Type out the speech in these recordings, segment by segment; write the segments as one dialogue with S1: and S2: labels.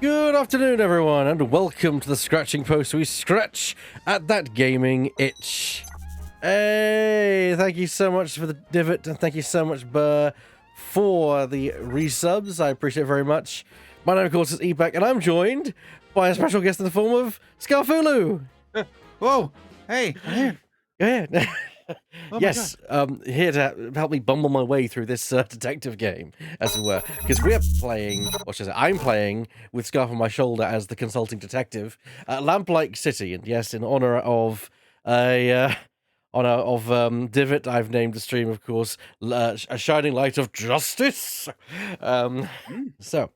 S1: Good afternoon, everyone, and welcome to the Scratching Post. We scratch at that gaming itch. Hey, thank you so much for the divot, and thank you so much, Burr, for the resubs. I appreciate it very much. My name, of course, is Ebek, and I'm joined by a special guest in the form of Scarfulu.
S2: Whoa! Hey, I'm here.
S1: Go ahead.
S2: Oh my
S1: Yes, here to help me bumble my way through this detective game, as it were, because we're playing, what should I say, I'm playing with Scarf on my shoulder as the consulting detective, Lamplight City, and yes, in honor of Divot, I've named the stream, of course, A Shining Light of Justice. So,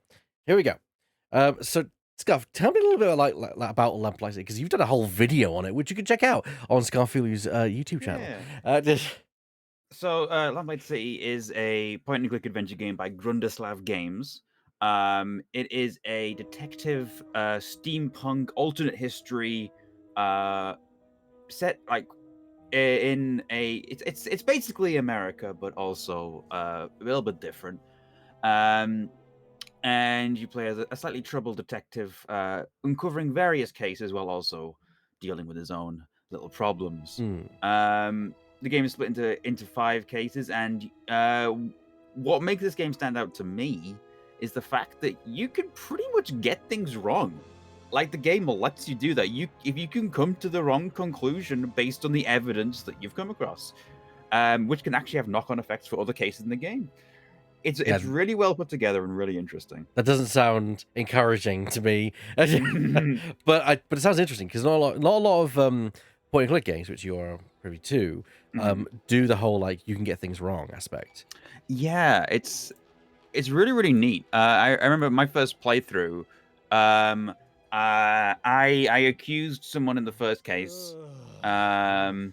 S1: here we go. So, Scarf, tell me a little bit about Lamplight City, because you've done a whole video on it, which you can check out on Scarfulu's YouTube channel.
S2: Yeah. So, Lamplight City is a point-and-click adventure game by Grundislav Games. It is a detective, steampunk, alternate history, set like in a. It's basically America, but also a little bit different. And you play as a slightly troubled detective, uncovering various cases while also dealing with his own little problems. The game is split into 5 cases, and what makes this game stand out to me is the fact that you can pretty much get things wrong. Like, the game lets you do that. If you can come to the wrong conclusion based on the evidence that you've come across, which can actually have knock-on effects for other cases in the game. It's really well put together and really interesting.
S1: That doesn't sound encouraging to me, but it sounds interesting because not a lot of point and click games, which you are privy to, do the whole like you can get things wrong aspect.
S2: Yeah, it's really neat. I remember my first playthrough. I accused someone in the first case. Hold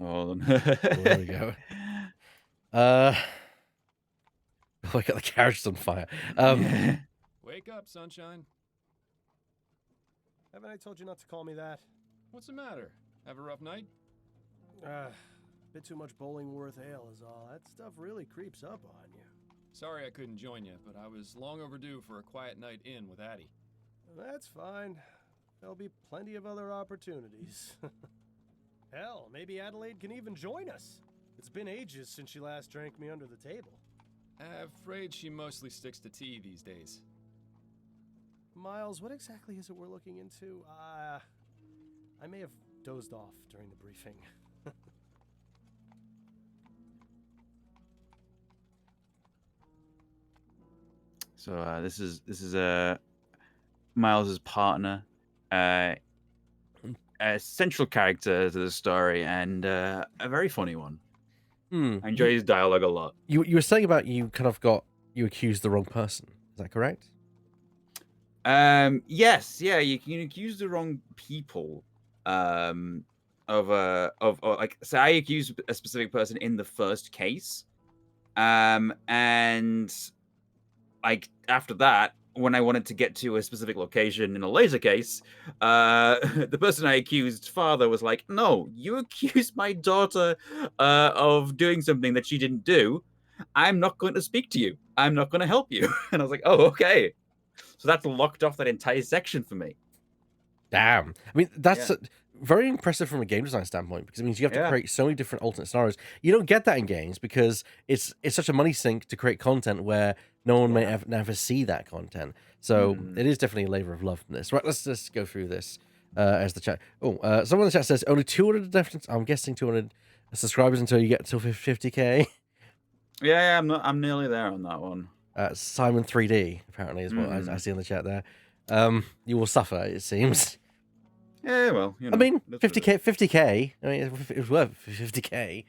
S2: on.
S1: There we go. Oh, I got the carriage on fire.
S3: Wake up, sunshine.
S4: Haven't I told you not to call me that?
S3: What's the matter? Have a rough night?
S4: Bit too much Bollingworth ale is all. That stuff really creeps up on you.
S3: Sorry I couldn't join you, but I was long overdue for a quiet night in with Addie.
S4: That's fine. There'll be plenty of other opportunities. Hell, maybe Adelaide can even join us. It's been ages since she last drank me under the table.
S3: Afraid she mostly sticks to tea these days.
S4: Miles, what exactly is it we're looking into? I may have dozed off during the briefing.
S2: So this is Miles's partner, a central character to the story, and a very funny one. I enjoy his dialogue a lot.
S1: You were saying about you accused the wrong person. Is that correct?
S2: Yes, yeah, you can accuse the wrong people. So I accused a specific person in the first case, and like after that, when I wanted to get to a specific location in a laser case, the person I accused father was like, "No, you accused my daughter of doing something that she didn't do. I'm not going to speak to you. I'm not going to help you." And I was like, "Oh, okay." So that's locked off that entire section for me.
S1: Damn. I mean, that's very impressive from a game design standpoint because it means you have to create so many different alternate scenarios. You don't get that in games because it's such a money sink to create content where no one may never see that content. So it is definitely a labor of love from this. Right, let's just go through this as the chat. Someone in the chat says only 200 different. I'm guessing 200 subscribers until you get to 50k.
S2: Yeah, I'm nearly there on that one.
S1: Simon 3D apparently is what I see in the chat there. You will suffer, it seems.
S2: Yeah, well, you know,
S1: I mean, 50k. I mean, it was worth 50k.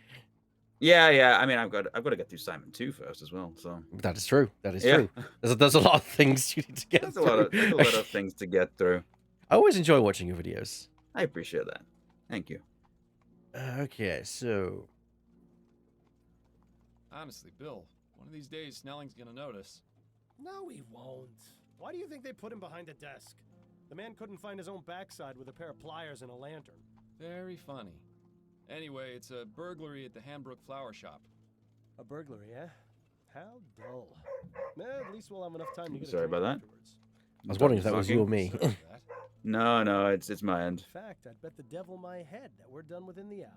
S2: Yeah. I mean, I've got to get through Simon 2 first as well. So
S1: that is true. That is true. There's a lot of things you need to get through.
S2: There's a lot of things to get through.
S1: I always enjoy watching your videos.
S2: I appreciate that. Thank you.
S1: Okay, so
S3: Honestly, Bill, one of these days Snelling's gonna notice.
S4: No, he won't. Why do you think they put him behind a desk? The man couldn't find his own backside with a pair of pliers and a lantern.
S3: Very funny. Anyway, it's a burglary at the Hambrook Flower Shop.
S4: A burglary, eh? How dull. At least we'll have enough time to get
S2: Sorry
S4: a drink
S2: about that.
S4: afterwards.
S1: I was wondering if that was you or
S2: Talking.
S1: me.
S3: Sorry for that.
S2: No, it's my end.
S4: In fact, I'd bet the devil my head that we're done within the hour.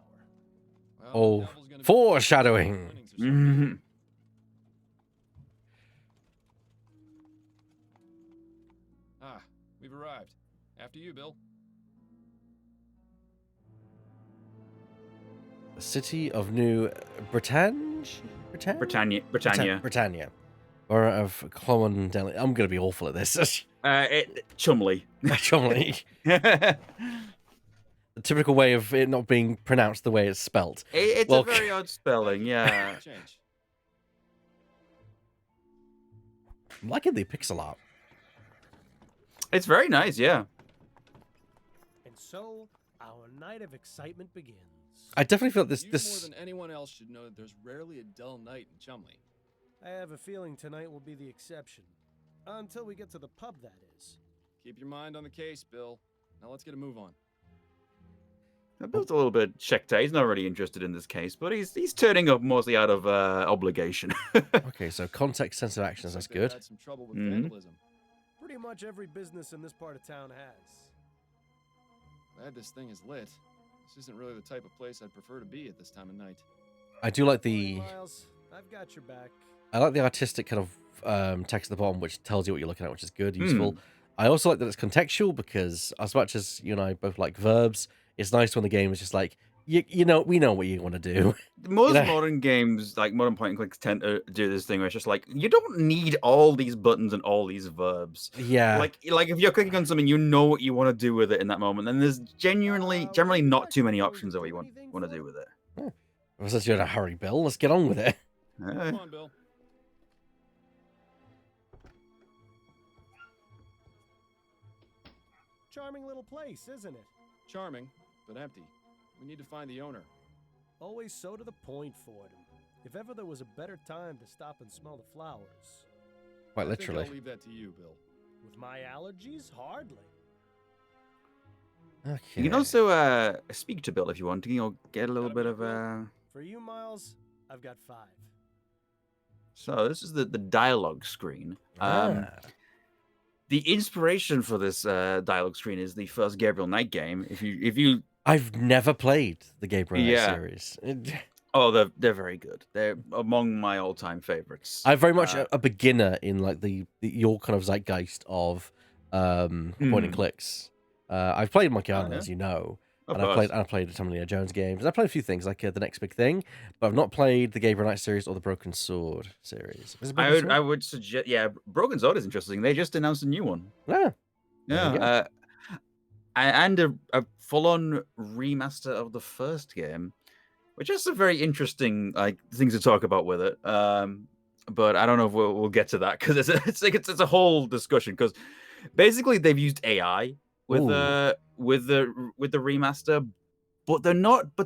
S3: Well,
S1: Oh,
S3: the devil's gonna be
S1: foreshadowing.
S3: winnings or something. Ah, we've arrived. After you, Bill.
S1: The city of New Britannia?
S2: Britannia.
S1: Borough of Clonmondel. I'm going to be awful at this.
S2: Chumley.
S1: Chumley. The typical way of it not being pronounced the way it's spelt.
S2: It's
S1: Well,
S2: a very odd spelling, yeah.
S3: Change.
S1: I'm liking the pixel art.
S2: It's very nice, yeah.
S4: And so, our night of excitement begins.
S1: I definitely feel this.
S3: You
S1: This.
S3: more than anyone else should know that there's rarely a dull night in Chumley.
S4: I have a feeling tonight will be the exception. Until we get to the pub, that is.
S3: Keep your mind on the case, Bill. Now let's get a move on.
S2: Bill's a little bit checked out. He's not really interested in this case, but he's turning up mostly out of obligation.
S1: Okay, so context, sense of actions. That's
S3: Looks like
S1: good.
S3: they've had some trouble with vandalism.
S4: Pretty much every business in this part of town has.
S3: Glad this thing is lit. This isn't really the type of place I'd prefer to be at this time of night.
S1: I do like
S4: Don't
S1: the.
S4: worry, Miles, I've got your back.
S1: I like the artistic kind of text at the bottom, which tells you what you're looking at, which is good, useful. I also like that it's contextual because, as much as you and I both like verbs, it's nice when the game is just like, we know what you want to do.
S2: Most modern games, like modern point and clicks, tend to do this thing where it's just like, you don't need all these buttons and all these verbs.
S1: Yeah.
S2: Like if you're clicking on something, you know what you want to do with it in that moment, and there's generally not too many options of what you want to do with it.
S1: Well, since you're in a hurry, Bill, let's get on with it.
S3: Come on, Bill.
S4: Charming little place, isn't it?
S3: Charming, but empty. We need to find the owner.
S4: Always so to the point, Fordham. If ever there was a better time to stop and smell the flowers.
S1: Quite
S3: I think
S1: literally.
S3: I'll leave that to you, Bill.
S4: With my allergies, hardly.
S1: Okay.
S2: You can also speak to Bill if you want to, get a little bit of
S4: For you, Miles, I've got 5.
S2: So this is the dialogue screen.
S1: Ah.
S2: The inspiration for this dialogue screen is the first Gabriel Knight game. If you
S1: I've never played the Gabriel Knight series.
S2: Oh, they're very good. They're among my all-time favorites.
S1: I'm very much a beginner in like your kind of zeitgeist of point and clicks. I've played Monkey Island, as you know, and I've played some Indiana Jones games, and I played a few things like the Next Big Thing, but I've not played the Gabriel Knight series or the Broken Sword series.
S2: I would suggest, Broken Sword is interesting. They just announced a new one.
S1: Yeah.
S2: And a full-on remaster of the first game, which has some very interesting things to talk about with it. But I don't know if we'll get to that because it's a whole discussion. Because basically they've used AI with the remaster, but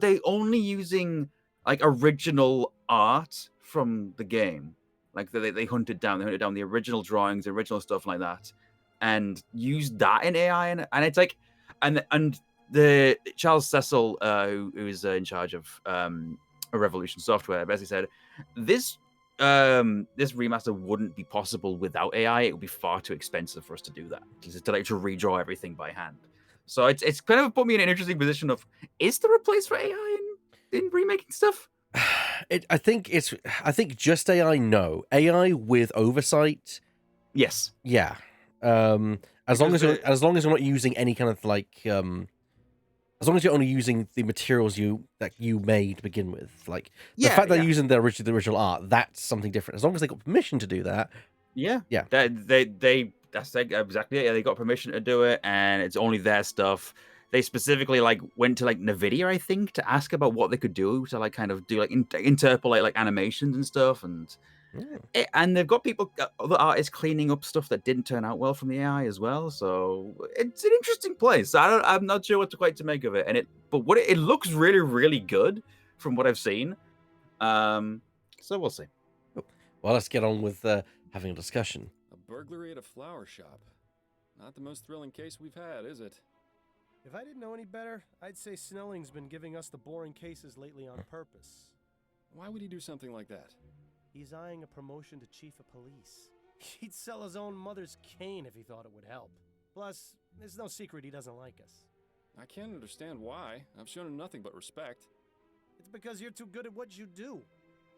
S2: they're only using like original art from the game. Like they hunted down the original drawings, the original stuff like that, and used that in AI, and it's like, and the Charles Cecil, who is in charge of Revolution Software, basically said this remaster wouldn't be possible without AI. It would be far too expensive for us to do that, to redraw everything by hand. So it's kind of put me in an interesting position of, is there a place for AI in remaking stuff?
S1: I think just AI. No, AI with oversight.
S2: Yes.
S1: Yeah. As long as you're not using any kind of like as long as you're only using the materials that you made to begin with, like the fact that they're using the original art, that's something different. As long as they got permission to do that.
S2: Yeah. That's exactly it. Yeah, they got permission to do it, and it's only their stuff. They specifically went to NVIDIA, I think, to ask about what they could do to kind of do interpolate animations and stuff, and they've got other artists cleaning up stuff that didn't turn out well from the AI as well. So it's an interesting place. I'm not sure what to make of it, but it looks really, really good from what I've seen. So we'll see.
S1: Well, let's get on with having a discussion.
S3: A burglary at a flower shop. Not the most thrilling case we've had, is it?
S4: If I didn't know any better, I'd say Snelling's been giving us the boring cases lately on purpose.
S3: Why would he do something like that?
S4: He's eyeing a promotion to chief of police. He'd sell his own mother's cane if he thought it would help. Plus, there's no secret he doesn't like us.
S3: I can't understand why. I've shown him nothing but respect.
S4: It's because you're too good at what you do.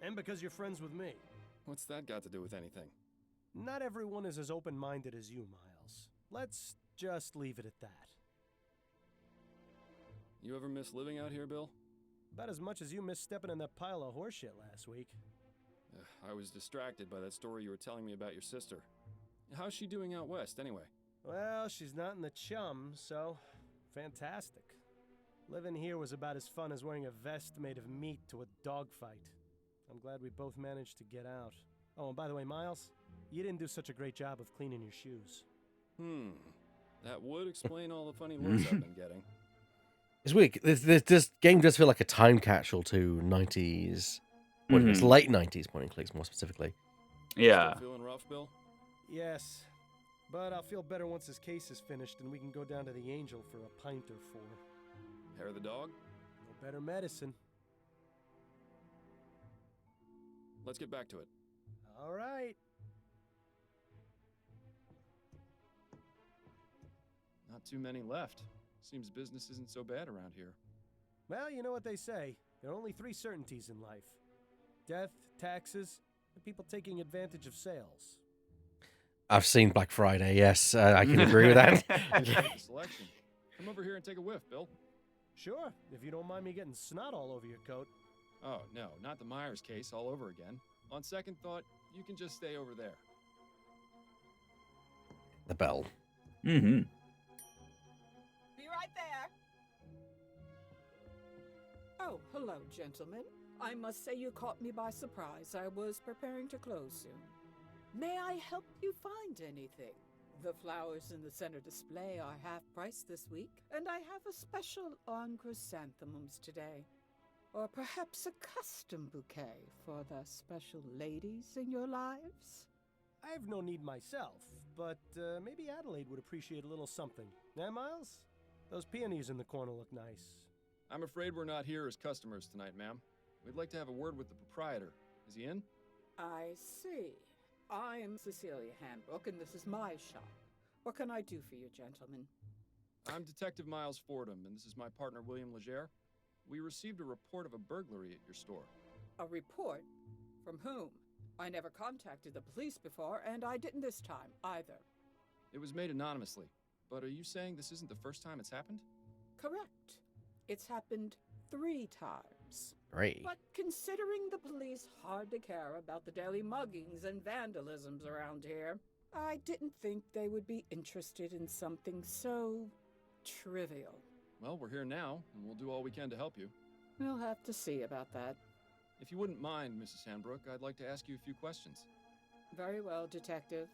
S4: And because you're friends with me.
S3: What's that got to do with anything?
S4: Not everyone is as open-minded as you, Miles. Let's just leave it at that.
S3: You ever miss living out here, Bill?
S4: About as much as you missed stepping in that pile of horseshit last week.
S3: I was distracted by that story you were telling me about your sister. How's she doing out west, anyway?
S4: Well, she's not in the chum, so fantastic. Living here was about as fun as wearing a vest made of meat to a dogfight. I'm glad we both managed to get out. Oh, and by the way, Miles, you didn't do such a great job of cleaning your shoes.
S3: That would explain all the funny looks I've been getting.
S1: It's weird. This game does feel like a time capsule to 90s. Well, it's late 90s point and clicks, more specifically.
S2: Yeah.
S3: Still feeling rough, Bill?
S4: Yes, but I'll feel better once his case is finished and we can go down to the Angel for a pint or four.
S3: Hair of the dog?
S4: No better medicine.
S3: Let's get back to it.
S4: All right.
S3: Not too many left. Seems business isn't so bad around here.
S4: Well, you know what they say. There are only 3 certainties in life. Death, taxes, and people taking advantage of sales.
S1: I've seen Black Friday, yes. I can agree with that.
S3: Selection. Come over here and take a whiff, Bill.
S4: Sure, if you don't mind me getting snot all over your coat.
S3: Oh, no, not the Myers case all over again. On second thought, you can just stay over there.
S1: The bell.
S2: Mm-hmm.
S5: Be right there. Oh, hello, gentlemen. I must say you caught me by surprise. I was preparing to close soon. May I help you find anything? The flowers in the center display are half price this week, and I have a special on chrysanthemums today. Or perhaps a custom bouquet for the special ladies in your lives?
S4: I have no need myself, but maybe Adelaide would appreciate a little something. Eh, Miles? Those peonies in the corner look nice.
S3: I'm afraid we're not here as customers tonight, ma'am. We'd like to have a word with the proprietor. Is he in?
S5: I see. I'm Cecilia Handbook, and this is my shop. What can I do for you, gentlemen?
S3: I'm Detective Miles Fordham, and this is my partner, William Legere. We received a report of a burglary at your store.
S5: A report? From whom? I never contacted the police before, and I didn't this time, either.
S3: It was made anonymously, but are you saying this isn't the first time it's happened?
S5: Correct. It's happened 3 times.
S1: Great.
S5: But considering the police hardly care about the daily muggings and vandalisms around here, I didn't think they would be interested in something so trivial.
S3: Well, we're here now, and we'll do all we can to help you.
S5: We'll have to see about that.
S3: If you wouldn't mind, Mrs. Handbrook, I'd like to ask you a few questions.
S5: Very well, Detective.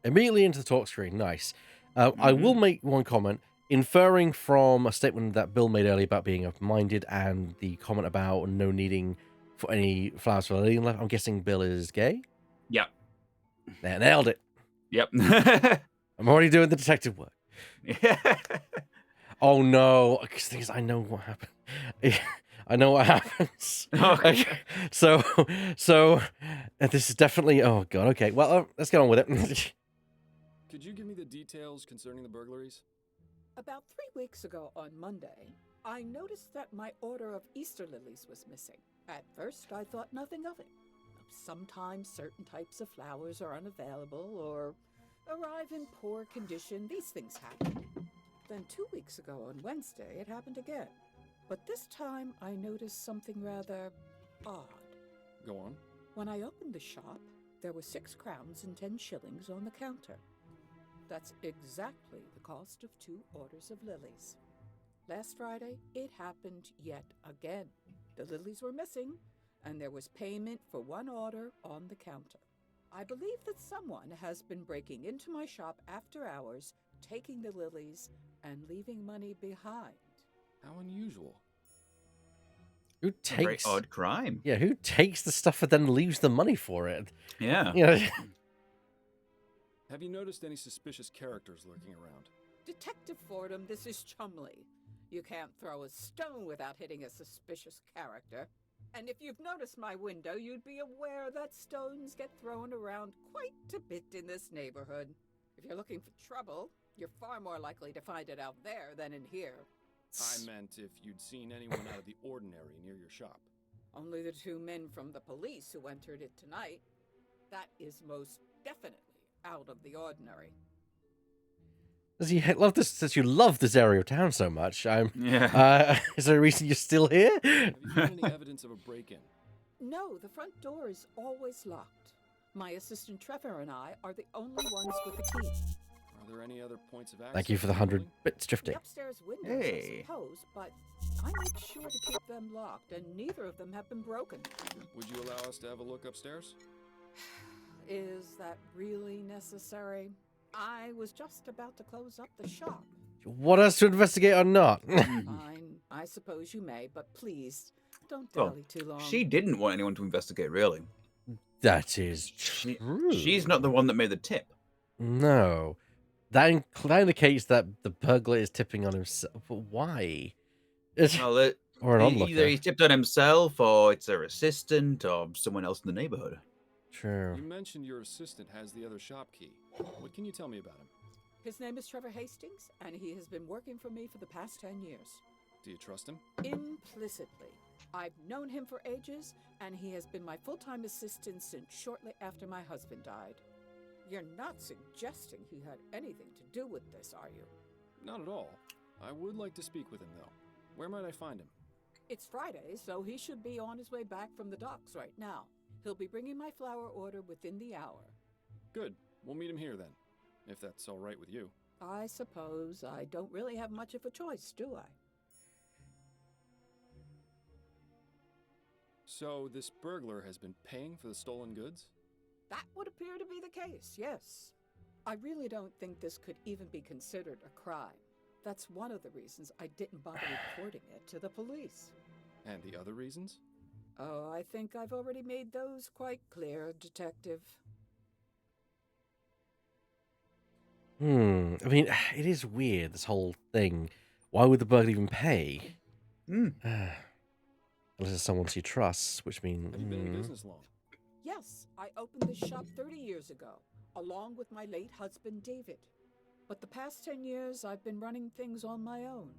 S1: Immediately into the talk screen. Nice. I will make one comment. Inferring from a statement that Bill made earlier about being open-minded and the comment about no needing for any flowers for the lady left, I'm guessing Bill is gay?
S2: Yep.
S1: There, nailed it.
S2: Yep.
S1: I'm already doing the detective work.
S2: Yeah.
S1: Oh no, because the thing is, I know what happened. I know what happens.
S2: Okay.
S1: So this is definitely. Oh god. Okay. Well, let's get on with it.
S3: Could you give me the details concerning the burglaries?
S5: About 3 weeks ago on Monday, I noticed that my order of Easter lilies was missing. At first, I thought nothing of it. Sometimes certain types of flowers are unavailable or arrive in poor condition. These things happen. Then 2 weeks ago on Wednesday, it happened again. But this time, I noticed something rather odd.
S3: Go on.
S5: When I opened the shop, there were 6 crowns and 10 shillings on the counter. That's exactly the cost of 2 orders of lilies. Last Friday, it happened yet again. The lilies were missing, and there was payment for 1 order on the counter. I believe that someone has been breaking into my shop after hours, taking the lilies, and leaving money behind.
S3: How unusual.
S1: Who takes?
S2: Very odd crime.
S1: Yeah, who takes the stuff and then leaves the money for it?
S2: Yeah.
S1: You know.
S3: Have you noticed any suspicious characters lurking around?
S5: Detective Fordham, this is Chumley. You can't throw a stone without hitting a suspicious character. And if you've noticed my window, you'd be aware that stones get thrown around quite a bit in this neighborhood. If you're looking for trouble, you're far more likely to find it out there than in here.
S3: I meant if you'd seen anyone out of the ordinary near your shop.
S5: Only the 2 men from the police who entered it tonight. That is most definitely out of the ordinary.
S1: Does you love this? Since you love this area of town so much,
S2: Yeah.
S1: Is there a reason you're still here?
S3: Have you found any evidence of a break-in?
S5: No, the front door is always locked. My assistant Trevor and I are the only ones with the key.
S3: Are there any other points of access?
S1: Thank you for the
S3: to
S1: 100
S3: building?
S1: bits drifting.
S5: The upstairs windows,
S2: Hey.
S5: I suppose, but I make sure to keep them locked, and neither of them have been broken.
S3: Would you allow us to have a look upstairs?
S5: Is that really necessary? I was just about to close up the shop.
S1: Want us to investigate or not?
S5: Fine, I suppose you may, but please, don't
S2: Well,
S5: dally too long.
S2: She didn't want anyone to investigate, really.
S1: That is true.
S2: She's not the one that made the tip.
S1: No. That indicates that the burglar is tipping on himself. But why?
S2: Well,
S1: Or an
S2: either
S1: onlooker.
S2: he tipped on himself, or it's her assistant, or someone else in the neighborhood.
S1: True.
S3: You mentioned your assistant has the other shop key. What can you tell me about him?
S5: His name is Trevor Hastings, and he has been working for me for the past 10 years.
S3: Do you trust him?
S5: Implicitly. I've known him for ages, and he has been my full-time assistant since shortly after my husband died. You're not suggesting he had anything to do with this, are you?
S3: Not at all. I would like to speak with him, though. Where might I find him?
S5: It's Friday, so he should be on his way back from the docks right now. He'll be bringing my flower order within the hour.
S3: Good. We'll meet him here then, if that's all right with you.
S5: I suppose I don't really have much of a choice, do I?
S3: So this burglar has been paying for the stolen goods?
S5: That would appear to be the case, yes. I really don't think this could even be considered a crime. That's one of the reasons I didn't bother reporting it to the police.
S3: And the other reasons?
S5: Oh, I think I've already made those quite clear, Detective.
S1: I mean, it is weird, this whole thing. Why would the burglar even pay? Unless it's someone she trusts, which means...
S3: Have you been in business long?
S5: Yes, I opened this shop 30 years ago, along with my late husband, David. But the past 10 years, I've been running things on my own.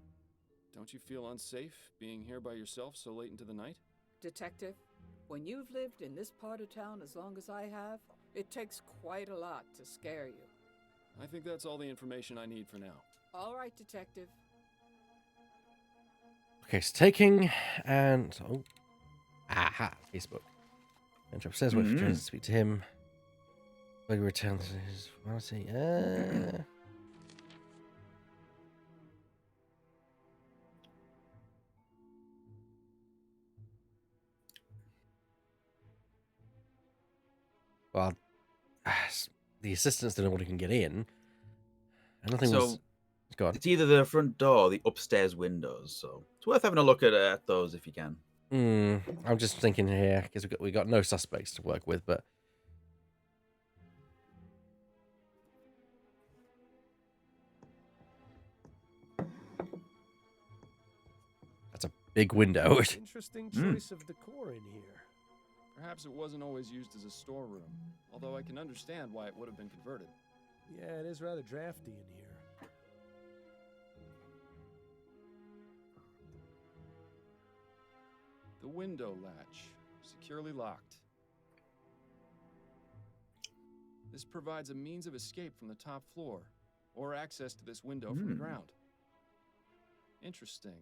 S3: Don't you feel unsafe being here by yourself so late into the night?
S5: Detective, when you've lived in this part of town as long as I have, it takes quite a lot to scare you.
S3: I think that's all the information I need for now.
S5: All right, Detective.
S1: Okay, so taking and... Oh. Aha, Facebook. Enter upstairs, wait for James to speak to him. Burglar returns to his pharmacy. Well, the assistants don't know when he can get in. And nothing was... Go on.
S2: It's either the front door or the upstairs windows, so it's worth having a look at those if you can.
S1: I'm just thinking here, because we got no suspects to work with, but... That's a big window.
S4: Interesting choice of decor in here.
S3: Perhaps it wasn't always used as a storeroom, although I can understand why it would have been converted.
S4: Yeah, it is rather drafty in here.
S3: The window latch, securely locked. This provides a means of escape from the top floor, or access to this window from the ground. Interesting.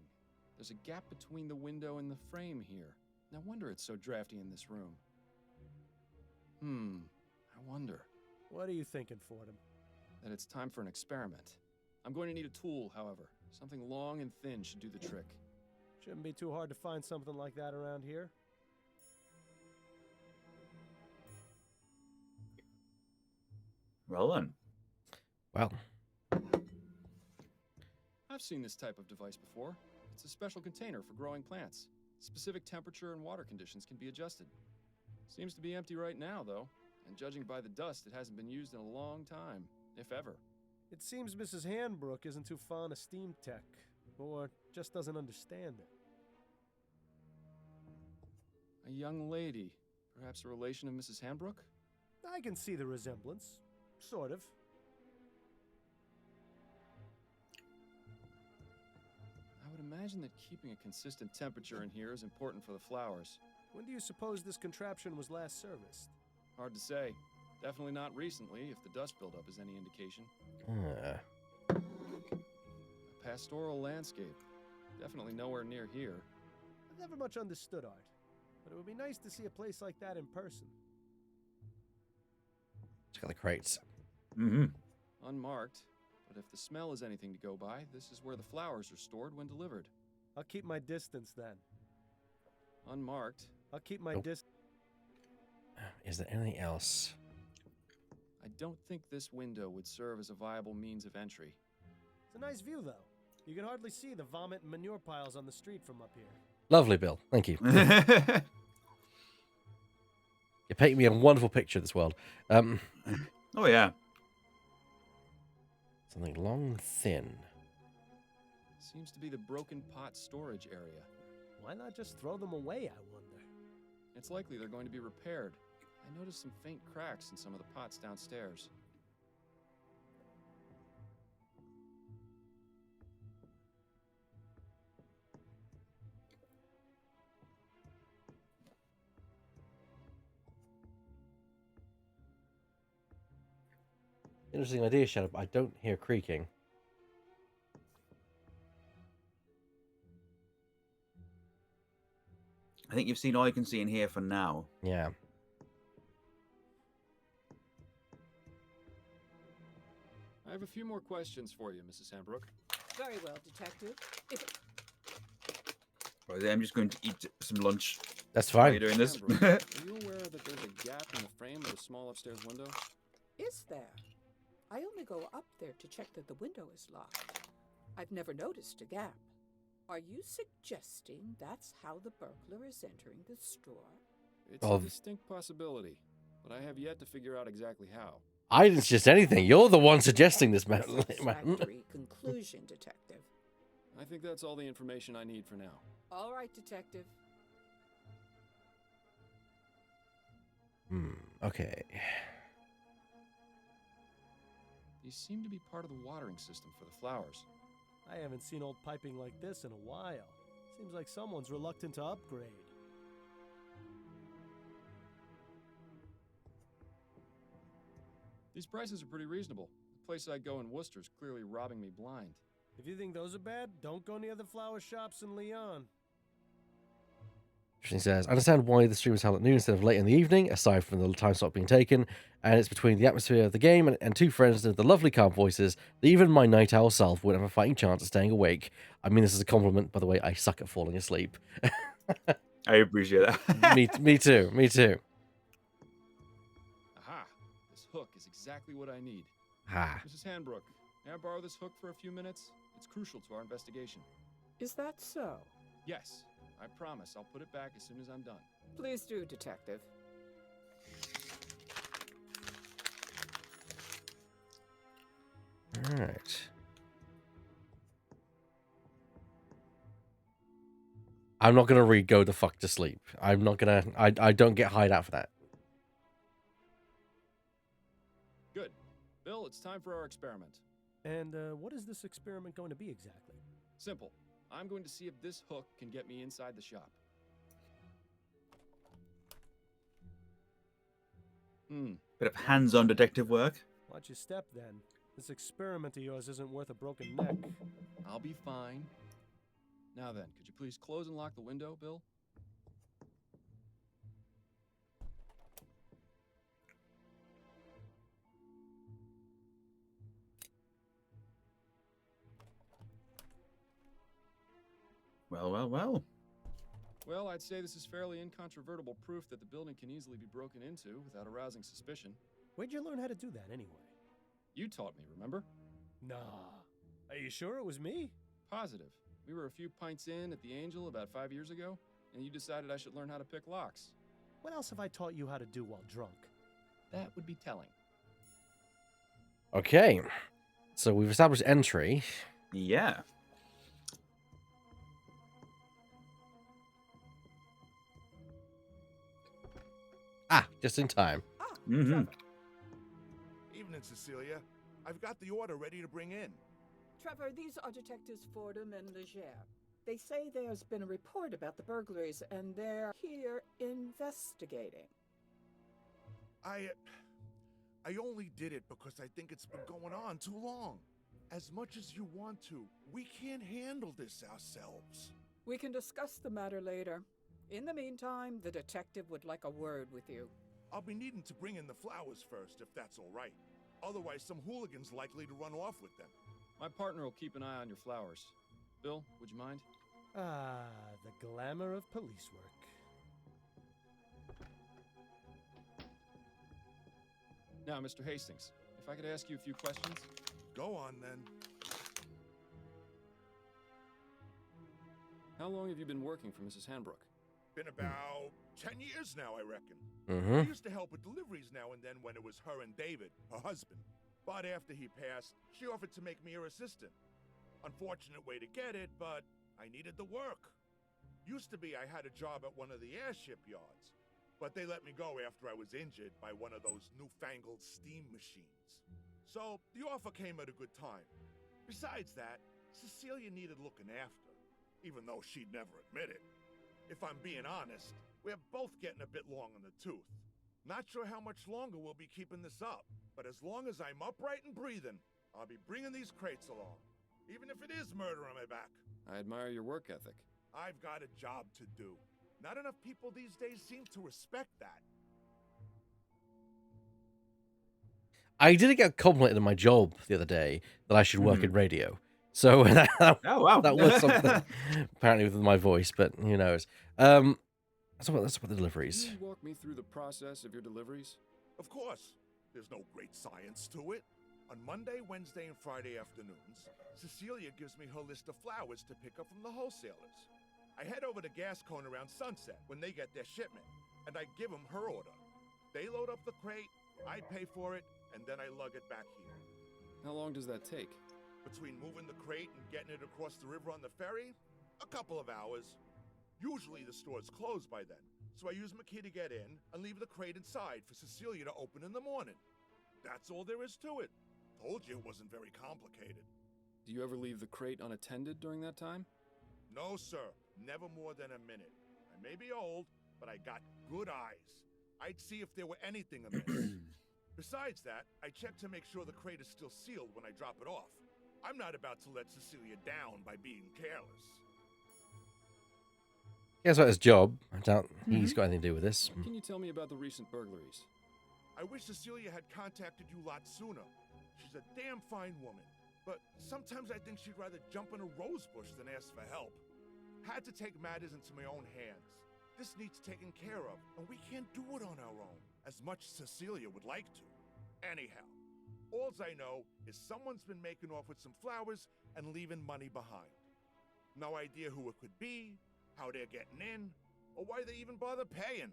S3: There's a gap between the window and the frame here. No wonder it's so drafty in this room. I wonder.
S4: What are you thinking, Fordham?
S3: That it's time for an experiment. I'm going to need a tool, however. Something long and thin should do the trick.
S4: Shouldn't be too hard to find something like that around here.
S2: Well then.
S1: Well,
S3: I've seen this type of device before. It's a special container for growing plants. Specific temperature and water conditions can be adjusted. Seems to be empty right now, though. And judging by the dust, it hasn't been used in a long time, if ever.
S4: It seems Mrs. Handbrook isn't too fond of steam tech, or just doesn't understand it.
S3: A young lady. Perhaps a relation of Mrs. Hanbrook?
S4: I can see the resemblance. Sort of.
S3: I would imagine that keeping a consistent temperature in here is important for the flowers.
S4: When do you suppose this contraption was last serviced?
S3: Hard to say. Definitely not recently, if the dust buildup is any indication. A pastoral landscape. Definitely nowhere near here.
S4: I've never much understood art, but it would be nice to see a place like that in person.
S1: Check out the crates.
S3: Unmarked, but if the smell is anything to go by, this is where the flowers are stored when delivered.
S4: I'll keep my distance then.
S3: Unmarked.
S4: I'll keep my distance.
S1: Is there anything else?
S3: I don't think this window would serve as a viable means of entry.
S4: It's a nice view, though. You can hardly see the vomit and manure piles on the street from up here.
S1: Lovely, Bill. Thank you. You're painting me a wonderful picture of this world.
S2: Oh, yeah.
S1: Something long, thin.
S3: Seems to be the broken pot storage area.
S4: Why not just throw them away, I wonder?
S3: It's likely they're going to be repaired. I noticed some faint cracks in some of the pots downstairs.
S1: Interesting idea, Shadow, but I don't hear creaking.
S2: I think you've seen all you can see in here for now.
S1: Yeah.
S3: I have a few more questions for you, Mrs. Hanbrook.
S5: Very well, Detective.
S2: Right, I'm just going to eat some lunch.
S1: That's
S2: While
S1: fine.
S2: you're doing this.
S3: Hanbrook, are you aware that there's a gap in the frame of the small upstairs window?
S5: Is there? I only go up there to check that the window is locked. I've never noticed a gap. Are you suggesting that's how the burglar is entering the store?
S3: It's a distinct possibility, but I have yet to figure out exactly how.
S1: I didn't suggest anything. You're the one suggesting this, man.
S5: Satisfactory conclusion, Detective.
S3: I think that's all the information I need for now.
S5: All right, Detective.
S1: Okay.
S3: These seem to be part of the watering system for the flowers.
S4: I haven't seen old piping like this in a while. Seems like someone's reluctant to upgrade.
S3: These prices are pretty reasonable. The place I go in Worcester's clearly robbing me blind.
S4: If you think those are bad, don't go near the flower shops in Lyon.
S1: She says, I understand why the stream is held at noon instead of late in the evening, aside from the time slot being taken, and it's between the atmosphere of the game and two friends with the lovely calm voices that even my night owl self wouldn't have a fighting chance of staying awake. I mean this is a compliment, by the way. I suck at falling asleep.
S2: I appreciate that.
S1: me too.
S3: Aha! This hook is exactly what I need.
S1: Ah.
S3: Mrs. Hanbrook, may I borrow this hook for a few minutes? It's crucial to our investigation.
S5: Is that so?
S3: Yes. I promise I'll put it back as soon as I'm done.
S5: Please do, Detective.
S1: All right. I'm not gonna read "Go the fuck to sleep." I'm not gonna. I don't get hired out for that.
S3: Good. Bill, it's time for our experiment.
S4: And what is this experiment going to be exactly?
S3: Simple. I'm going to see if this hook can get me inside the shop.
S2: Bit of hands-on detective work.
S4: Watch your step, then. This experiment of yours isn't worth a broken neck.
S3: I'll be fine. Now then, could you please close and lock the window, Bill?
S2: Well.
S3: Well, I'd say this is fairly incontrovertible proof that the building can easily be broken into without arousing suspicion.
S4: Where'd you learn how to do that, anyway?
S3: You taught me, remember?
S4: Nah. Are you sure it was me?
S3: Positive. We were a few pints in at the Angel about 5 years ago, and you decided I should learn how to pick locks.
S4: What else have I taught you how to do while drunk?
S3: That would be telling.
S1: Okay. So we've established entry.
S2: Yeah.
S1: Ah, just in time.
S2: Mm-hmm.
S6: Evening, Cecilia. I've got the order ready to bring in.
S5: Trevor, these are Detectives Fordham and Leger. They say there's been a report about the burglaries, and they're here investigating.
S6: I only did it because I think it's been going on too long. As much as you want to, we can't handle this ourselves.
S5: We can discuss the matter later. In the meantime, the detective would like a word with you.
S6: I'll be needing to bring in the flowers first, if that's all right. Otherwise, some hooligan's likely to run off with them.
S3: My partner will keep an eye on your flowers. Bill, would you mind?
S4: Ah, the glamour of police work.
S3: Now, Mr. Hastings, if I could ask you a few questions.
S6: Go on, then.
S3: How long have you been working for Mrs. Hanbrook?
S6: Been about 10 years now, I reckon.
S1: Mm-hmm.
S6: I used to help with deliveries now and then when it was her and David, her husband. But after he passed, she offered to make me her assistant. Unfortunate way to get it, but I needed the work. Used to be I had a job at one of the airship yards, but they let me go after I was injured by one of those newfangled steam machines. So the offer came at a good time. Besides that, Cecilia needed looking after, even though she'd never admit it. If I'm being honest, we're both getting a bit long in the tooth. Not sure how much longer we'll be keeping this up, but as long as I'm upright and breathing, I'll be bringing these crates along, even if it is murder on my back.
S3: I admire your work ethic.
S6: I've got a job to do. Not enough people these days seem to respect that.
S1: I did get complimented on my job the other day that I should work in radio. So that
S2: Oh, wow.
S1: was something apparently with my voice, but who knows? That's about the deliveries.
S3: Can you walk me through the process of your deliveries?
S6: Of course, there's no great science to it. On Monday, Wednesday, and Friday afternoons, Cecilia gives me her list of flowers to pick up from the wholesalers. I head over to Gascon around sunset when they get their shipment, and I give them her order. They load up the crate, I pay for it, and then I lug it back here.
S3: How long does that take?
S6: Between moving the crate and getting it across the river on the ferry, a couple of hours. Usually the store's closed by then, so I use my key to get in and leave the crate inside for Cecilia to open in the morning. That's all there is to it. Told you it wasn't very complicated.
S3: Do you ever leave the crate unattended during that time?
S6: No, sir. Never more than a minute. I may be old, but I got good eyes. I'd see if there were anything amiss. Besides that, I check to make sure the crate is still sealed when I drop it off. I'm not about to let Cecilia down by being careless.
S1: He has about his job. I doubt he's got anything to do with this.
S3: Can you tell me about the recent burglaries?
S6: I wish Cecilia had contacted you a lot sooner. She's a damn fine woman, but sometimes I think she'd rather jump in a rose bush than ask for help. Had to take matters into my own hands. This needs taken care of, and we can't do it on our own, as much as Cecilia would like to. Anyhow, alls I know is someone's been making off with some flowers and leaving money behind. No idea who it could be, how they're getting in, or why they even bother paying.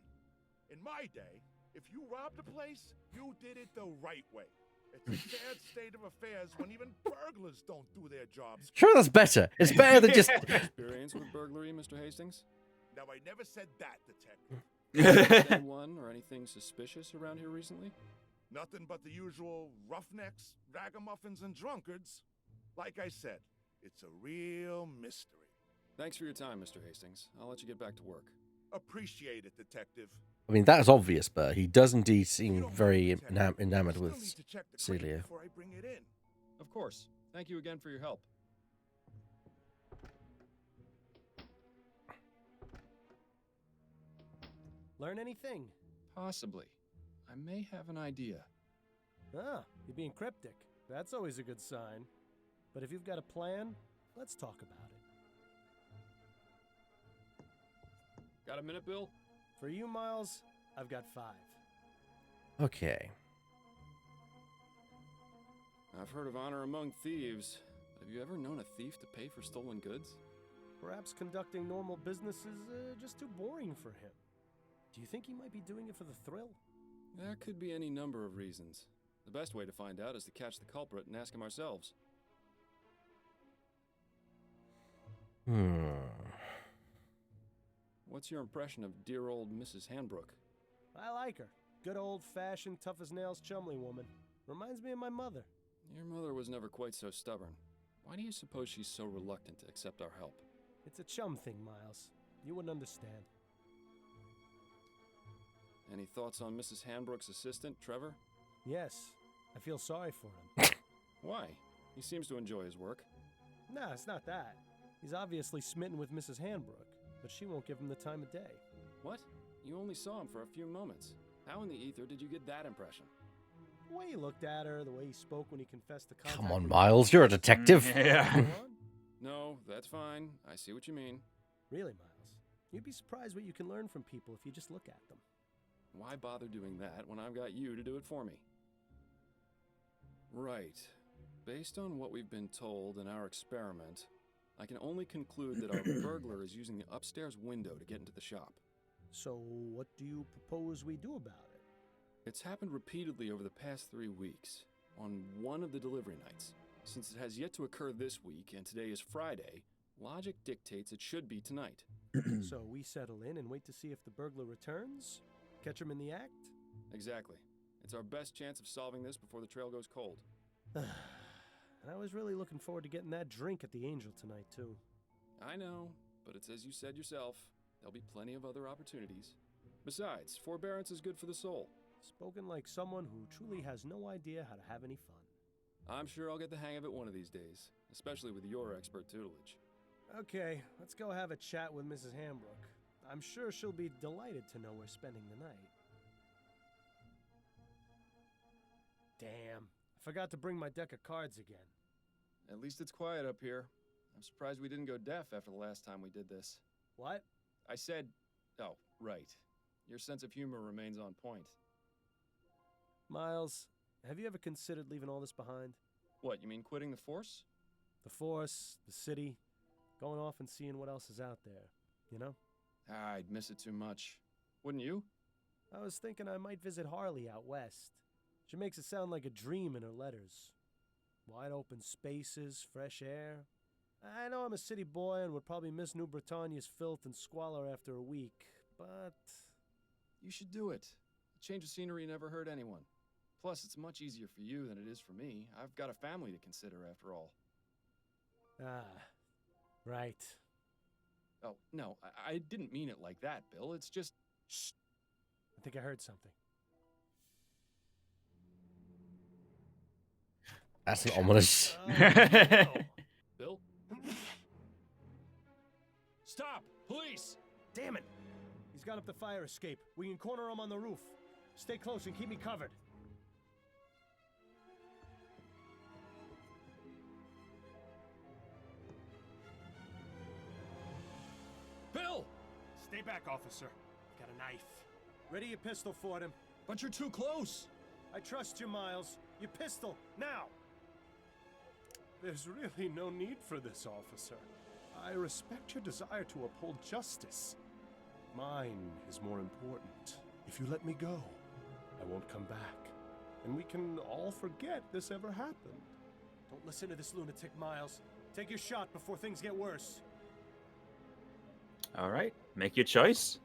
S6: In my day, if you robbed a place, you did it the right way. It's a sad state of affairs when even burglars don't do their jobs.
S1: Sure, that's better. It's better than just.
S3: Experience with burglary, Mr. Hastings?
S6: Now, I never said that, detective.
S3: Anyone or anything suspicious around here recently?
S6: Nothing but the usual roughnecks, ragamuffins, and drunkards. Like I said, it's a real mystery.
S3: Thanks for your time, Mr. Hastings. I'll let you get back to work.
S6: Appreciate it, detective.
S1: I mean, that is obvious, but he does indeed
S6: You
S1: seem
S6: don't
S1: very
S6: mind, detective.
S1: enamored
S6: Still
S1: with
S6: need to check the crate
S1: Celia.
S6: before I bring it in.
S3: Of course. Thank you again for your help.
S4: Learn anything?
S3: Possibly. I may have an idea.
S4: Ah, you're being cryptic. That's always a good sign. But if you've got a plan, let's talk about it.
S3: Got a minute, Bill?
S4: For you, Miles, I've got 5.
S1: Okay.
S3: I've heard of honor among thieves. Have you ever known a thief to pay for stolen goods?
S4: Perhaps conducting normal business is just too boring for him. Do you think he might be doing it for the thrill?
S3: There could be any number of reasons. The best way to find out is to catch the culprit and ask him ourselves.
S1: Hmm.
S3: What's your impression of dear old Mrs. Hanbrook?
S4: I like her. Good old-fashioned, tough-as-nails Chumley woman. Reminds me of my mother.
S3: Your mother was never quite so stubborn. Why do you suppose she's so reluctant to accept our help?
S4: It's a chum thing, Miles. You wouldn't understand.
S3: Any thoughts on Mrs. Hanbrook's assistant, Trevor?
S4: Yes. I feel sorry for him.
S3: Why? He seems to enjoy his work.
S4: Nah, it's not that. He's obviously smitten with Mrs. Hanbrook, but she won't give him the time of day.
S3: What? You only saw him for a few moments. How in the ether did you get that impression?
S4: The way he looked at her, the way he spoke when he confessed to contact...
S1: Come on, Miles, you're a detective.
S2: Yeah.
S3: No, that's fine. I see what you mean.
S4: Really, Miles? You'd be surprised what you can learn from people if you just look at them.
S3: Why bother doing that when I've got you to do it for me? Right. Based on what we've been told in our experiment, I can only conclude that our burglar is using the upstairs window to get into the shop.
S4: So, what do you propose we do about it?
S3: It's happened repeatedly over the past 3 weeks, on one of the delivery nights. Since it has yet to occur this week, and today is Friday, logic dictates it should be tonight.
S4: So we settle in and wait to see if the burglar returns? Catch him in the act?
S3: Exactly. It's our best chance of solving this before the trail goes cold.
S4: And I was really looking forward to getting that drink at the Angel tonight, too.
S3: I know, but it's as you said yourself. There'll be plenty of other opportunities. Besides, forbearance is good for the soul.
S4: Spoken like someone who truly has no idea how to have any fun.
S3: I'm sure I'll get the hang of it one of these days, especially with your expert tutelage.
S4: Okay, let's go have a chat with Mrs. Hanbrook. I'm sure she'll be delighted to know we're spending the night. Damn, I forgot to bring my deck of cards again.
S3: At least it's quiet up here. I'm surprised we didn't go deaf after the last time we did this.
S4: What?
S3: I said... Oh, right. Your sense of humor remains on point.
S4: Miles, have you ever considered leaving all this behind?
S3: What, you mean quitting the force?
S4: The force, the city, going off and seeing what else is out there, you know?
S3: I'd miss it too much. Wouldn't you?
S4: I was thinking I might visit Harley out west. She makes it sound like a dream in her letters. Wide open spaces, fresh air. I know I'm a city boy and would probably miss New Britannia's filth and squalor after a week, but...
S3: You should do it. A change of scenery never hurt anyone. Plus, it's much easier for you than it is for me. I've got a family to consider, after all.
S4: Ah, right.
S3: Oh, no, I didn't mean it like that, Bill. It's just...
S4: Shh. I think I heard something.
S1: That's an ominous.
S3: Bill? Stop! Police!
S4: Damn it! He's gone up the fire escape. We can corner him on the roof. Stay close and keep me covered.
S3: Bill!
S4: Stay back, officer. Got a knife. Ready your pistol, Fordham.
S3: But you're too close!
S4: I trust you, Miles. Your pistol, now! There's really no need for this, officer. I respect your desire to uphold justice. Mine is more important. If you let me go, I won't come back. And we can all forget this ever happened. Don't listen to this lunatic, Miles. Take your shot before things get worse.
S2: All right, make your choice.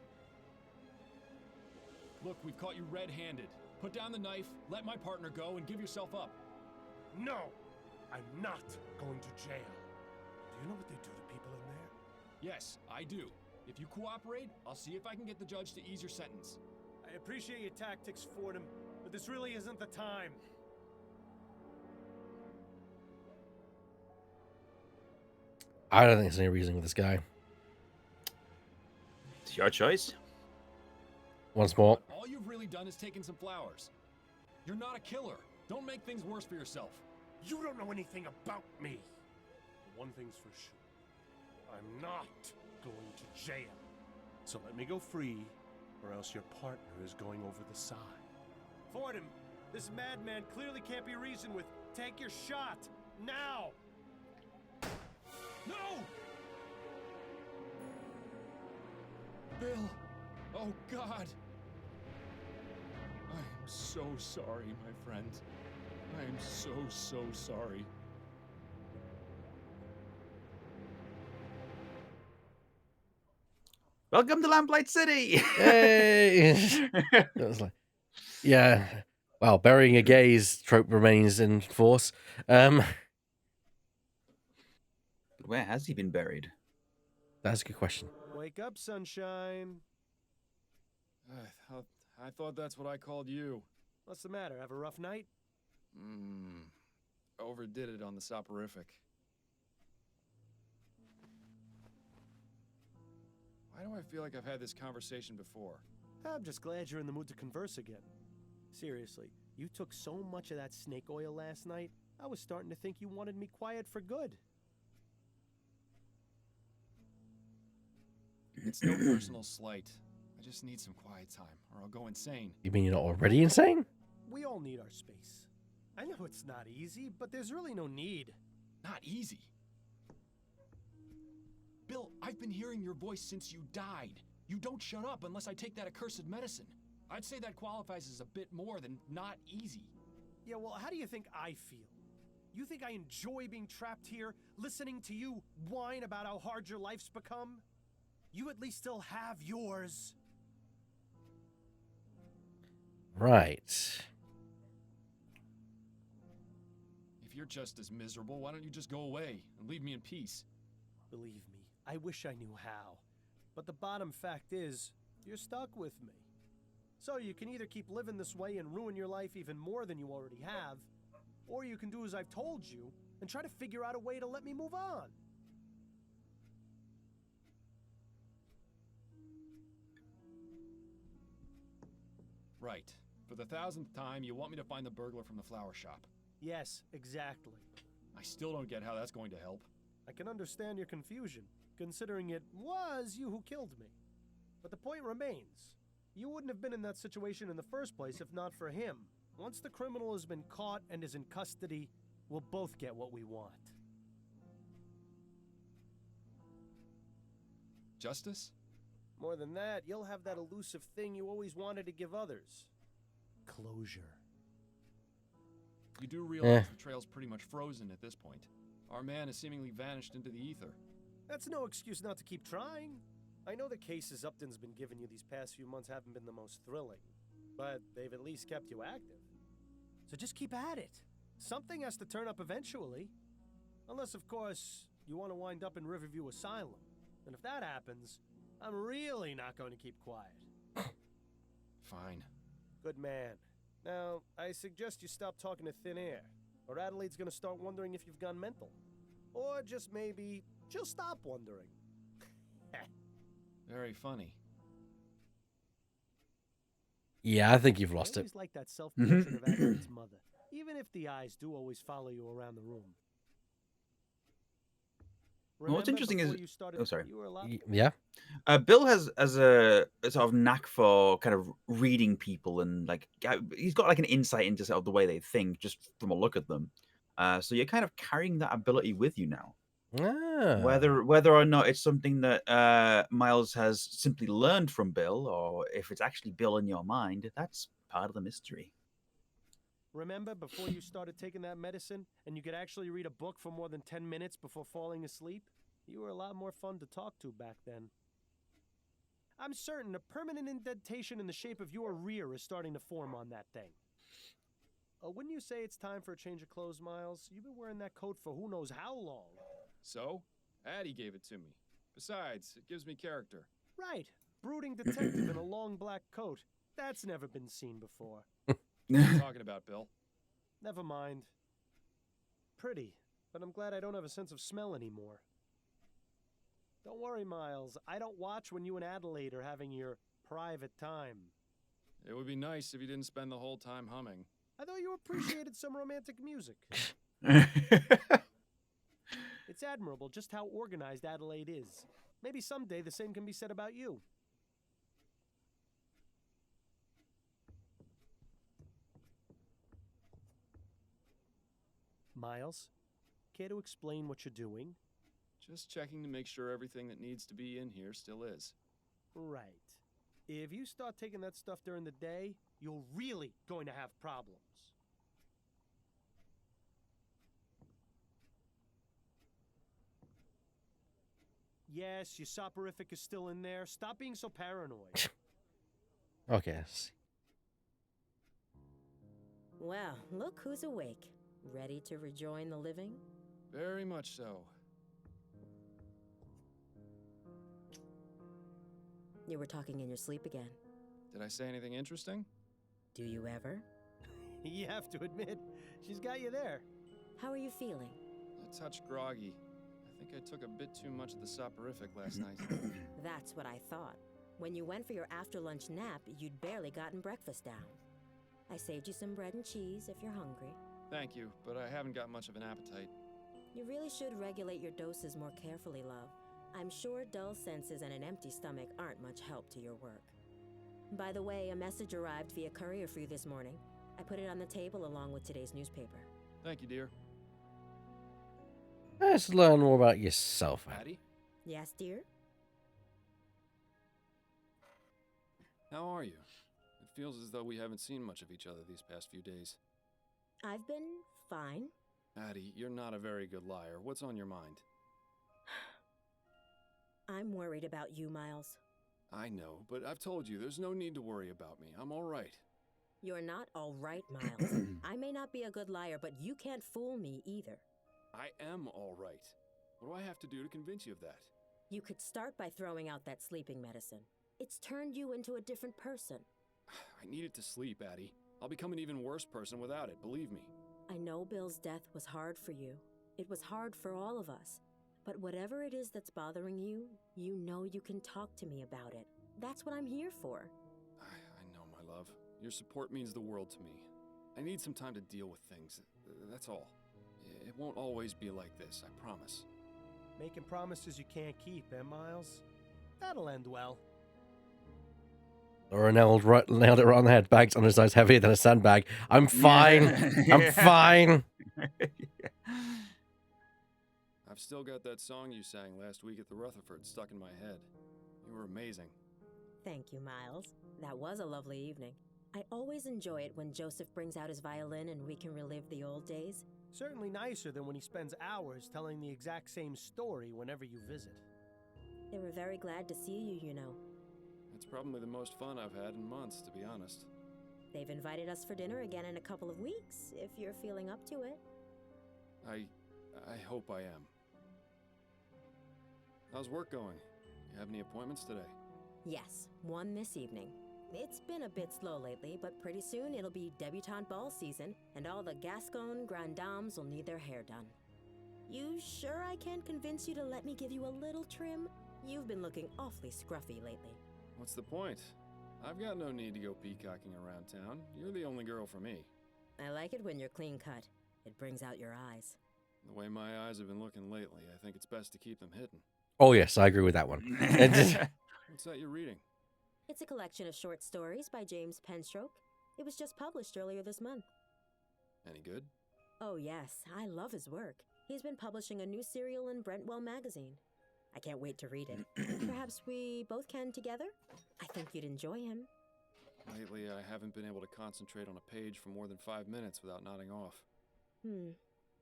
S3: Look, we've caught you red-handed. Put down the knife, let my partner go, and give yourself up.
S4: No! I'm not going to jail. Do you know what they do to people in there?
S3: Yes, I do. If you cooperate, I'll see if I can get the judge to ease your sentence.
S4: I appreciate your tactics, Fordham, but this really isn't the time.
S1: I don't think there's any reason with this guy.
S2: It's your choice.
S1: Once more.
S3: All you've really done is taken some flowers. You're not a killer. Don't make things worse for yourself.
S4: You don't know anything about me. One thing's for sure. I'm not going to jail. So let me go free, or else your partner is going over the side. Fordham, this madman clearly can't be reasoned with. Take your shot, now!
S3: No! Bill! Oh, God! I am so sorry, my friend. I am so sorry.
S2: Welcome to Lamplight City.
S1: Hey! It was like, yeah. Wow, burying a gaze trope remains in force.
S2: Where has he been buried?
S1: That's a good question.
S4: Wake up, sunshine.
S3: I thought that's what I called you.
S4: What's the matter? Have a rough night?
S3: Overdid it on the soporific. Why do I feel like I've had this conversation before?
S4: I'm just glad you're in the mood to converse again. Seriously, you took so much of that snake oil last night, I was starting to think you wanted me quiet for good.
S3: It's no personal slight. I just need some quiet time, or I'll go insane.
S1: You mean you're not already insane?
S4: We all need our space. I know it's not easy, but there's really no need.
S3: Not easy. Bill, I've been hearing your voice since you died. You don't shut up unless I take that accursed medicine. I'd say that qualifies as a bit more than not easy.
S4: Yeah, well, how do you think I feel? You think I enjoy being trapped here, listening to you whine about how hard your life's become? You at least still have yours.
S1: Right.
S3: If you're just as miserable, why don't you just go away and leave me in peace?
S4: Believe me, I wish I knew how. But the bottom fact is, you're stuck with me. So you can either keep living this way and ruin your life even more than you already have, or you can do as I've told you and try to figure out a way to let me move on.
S3: Right. For the 1000th time, you want me to find the burglar from the flower shop.
S4: Yes, exactly.
S3: I still don't get how that's going to help.
S4: I can understand your confusion, considering it was you who killed me. But the point remains. You wouldn't have been in that situation in the first place if not for him. Once the criminal has been caught and is in custody, we'll both get what we want.
S3: Justice?
S4: More than that, you'll have that elusive thing you always wanted to give others. Closure.
S3: You do realize the trail's pretty much frozen at this point. Our man has seemingly vanished into the ether.
S4: That's no excuse not to keep trying. I know the cases Upton's been giving you these past few months haven't been the most thrilling, but they've at least kept you active. So just keep at it. Something has to turn up eventually. Unless, of course, you want to wind up in Riverview Asylum. And if that happens, I'm really not going to keep quiet.
S3: Fine.
S4: Good man. Now, I suggest you stop talking to thin air, or Adelaide's gonna start wondering if you've gone mental. Or just maybe, she'll stop wondering.
S3: Very funny.
S1: Yeah, I think you've lost
S4: I
S1: it.
S4: always like that self-portrait of Adelaide's mother, even if the eyes do always follow you around the room.
S2: Well, what's interesting is... Oh, sorry.
S1: Yeah?
S2: Bill has a sort of knack for kind of reading people, and like he's got like an insight into sort of the way they think just from a look at them. So you're kind of carrying that ability with you now.
S1: Ah.
S2: Whether or not it's something that Miles has simply learned from Bill, or if it's actually Bill in your mind, that's part of the mystery.
S4: Remember before you started taking that medicine and you could actually read a book for more than 10 minutes before falling asleep? You were a lot more fun to talk to back then. I'm certain a permanent indentation in the shape of your rear is starting to form on that thing. Wouldn't you say it's time for a change of clothes, Miles? You've been wearing that coat for who knows how long.
S3: So? Addie gave it to me. Besides, it gives me character.
S4: Right. Brooding detective in a long black coat. That's never been seen before.
S3: What are you talking about, Bill?
S4: Never mind. Pretty, but I'm glad I don't have a sense of smell anymore. Don't worry, Miles. I don't watch when you and Adelaide are having your private time.
S3: It would be nice if you didn't spend the whole time humming.
S4: I thought you appreciated some romantic music. It's admirable just how organized Adelaide is. Maybe someday the same can be said about you. Miles, care to explain what you're doing?
S3: Just checking to make sure everything that needs to be in here still is.
S4: Right. If you start taking that stuff during the day, you're really going to have problems. Yes, your soporific is still in there. Stop being so paranoid.
S1: Okay.
S7: Well, look who's awake. Ready to rejoin the living?
S3: Very much so.
S7: You were talking in your sleep again.
S3: Did I say anything interesting?
S7: Do you ever?
S4: You have to admit, she's got you there.
S7: How are you feeling?
S3: A touch groggy. I think I took a bit too much of the soporific last night.
S7: That's what I thought. When you went for your after-lunch nap, you'd barely gotten breakfast down. I saved you some bread and cheese if you're hungry.
S3: Thank you, but I haven't got much of an appetite.
S7: You really should regulate your doses more carefully, love. I'm sure dull senses and an empty stomach aren't much help to your work. By the way, a message arrived via courier for you this morning. I put it on the table along with today's newspaper.
S3: Thank you, dear.
S1: Let's learn more about yourself,
S3: Addie?
S7: Yes, dear?
S3: How are you? It feels as though we haven't seen much of each other these past few days.
S7: I've been fine.
S3: Addie, you're not a very good liar. What's on your mind?
S7: I'm worried about you, Miles.
S3: I know, but I've told you, there's no need to worry about me. I'm all right.
S7: You're not all right, Miles. I may not be a good liar, but you can't fool me either.
S3: I am all right. What do I have to do to convince you of that?
S7: You could start by throwing out that sleeping medicine. It's turned you into a different person.
S3: I needed to sleep, Addie. I'll become an even worse person without it, believe me.
S7: I know Bill's death was hard for you. It was hard for all of us. But whatever it is that's bothering you, you know you can talk to me about it. That's what I'm here for.
S3: I know, my love. Your support means the world to me. I need some time to deal with things. That's all. It won't always be like this, I promise.
S4: Making promises you can't keep, eh, Miles? That'll end well.
S1: Or nailed it right on the head. Bags on his eyes heavier than a sandbag. I'm fine.
S2: Yeah.
S1: I'm fine.
S3: I've still got that song you sang last week at the Rutherford stuck in my head. You were amazing.
S7: Thank you, Miles. That was a lovely evening. I always enjoy it when Joseph brings out his violin and we can relive the old days.
S4: Certainly nicer than when he spends hours telling the exact same story whenever you visit.
S7: They were very glad to see you, you know.
S3: It's probably the most fun I've had in months, to be honest.
S7: They've invited us for dinner again in a couple of weeks, if you're feeling up to it.
S3: I hope I am. How's work going? You have any appointments today?
S7: Yes, one this evening. It's been a bit slow lately, but pretty soon it'll be debutante ball season, and all the Gascon grand dames will need their hair done. You sure I can't convince you to let me give you a little trim? You've been looking awfully scruffy lately.
S3: What's the point? I've got no need to go peacocking around town. You're the only girl for me.
S7: I like it when you're clean cut. It brings out your eyes.
S3: The way my eyes have been looking lately, I think it's best to keep them hidden.
S1: Oh, yes, I agree with that one.
S3: What's that you're reading?
S7: It's a collection of short stories by James Penstroke. It was just published earlier this month.
S3: Any good?
S7: Oh yes, I love his work. He's been publishing a new serial in Brentwell magazine. I can't wait to read it. Perhaps we both can together? I think you'd enjoy him.
S3: Lately, I haven't been able to concentrate on a page for more than 5 minutes without nodding off.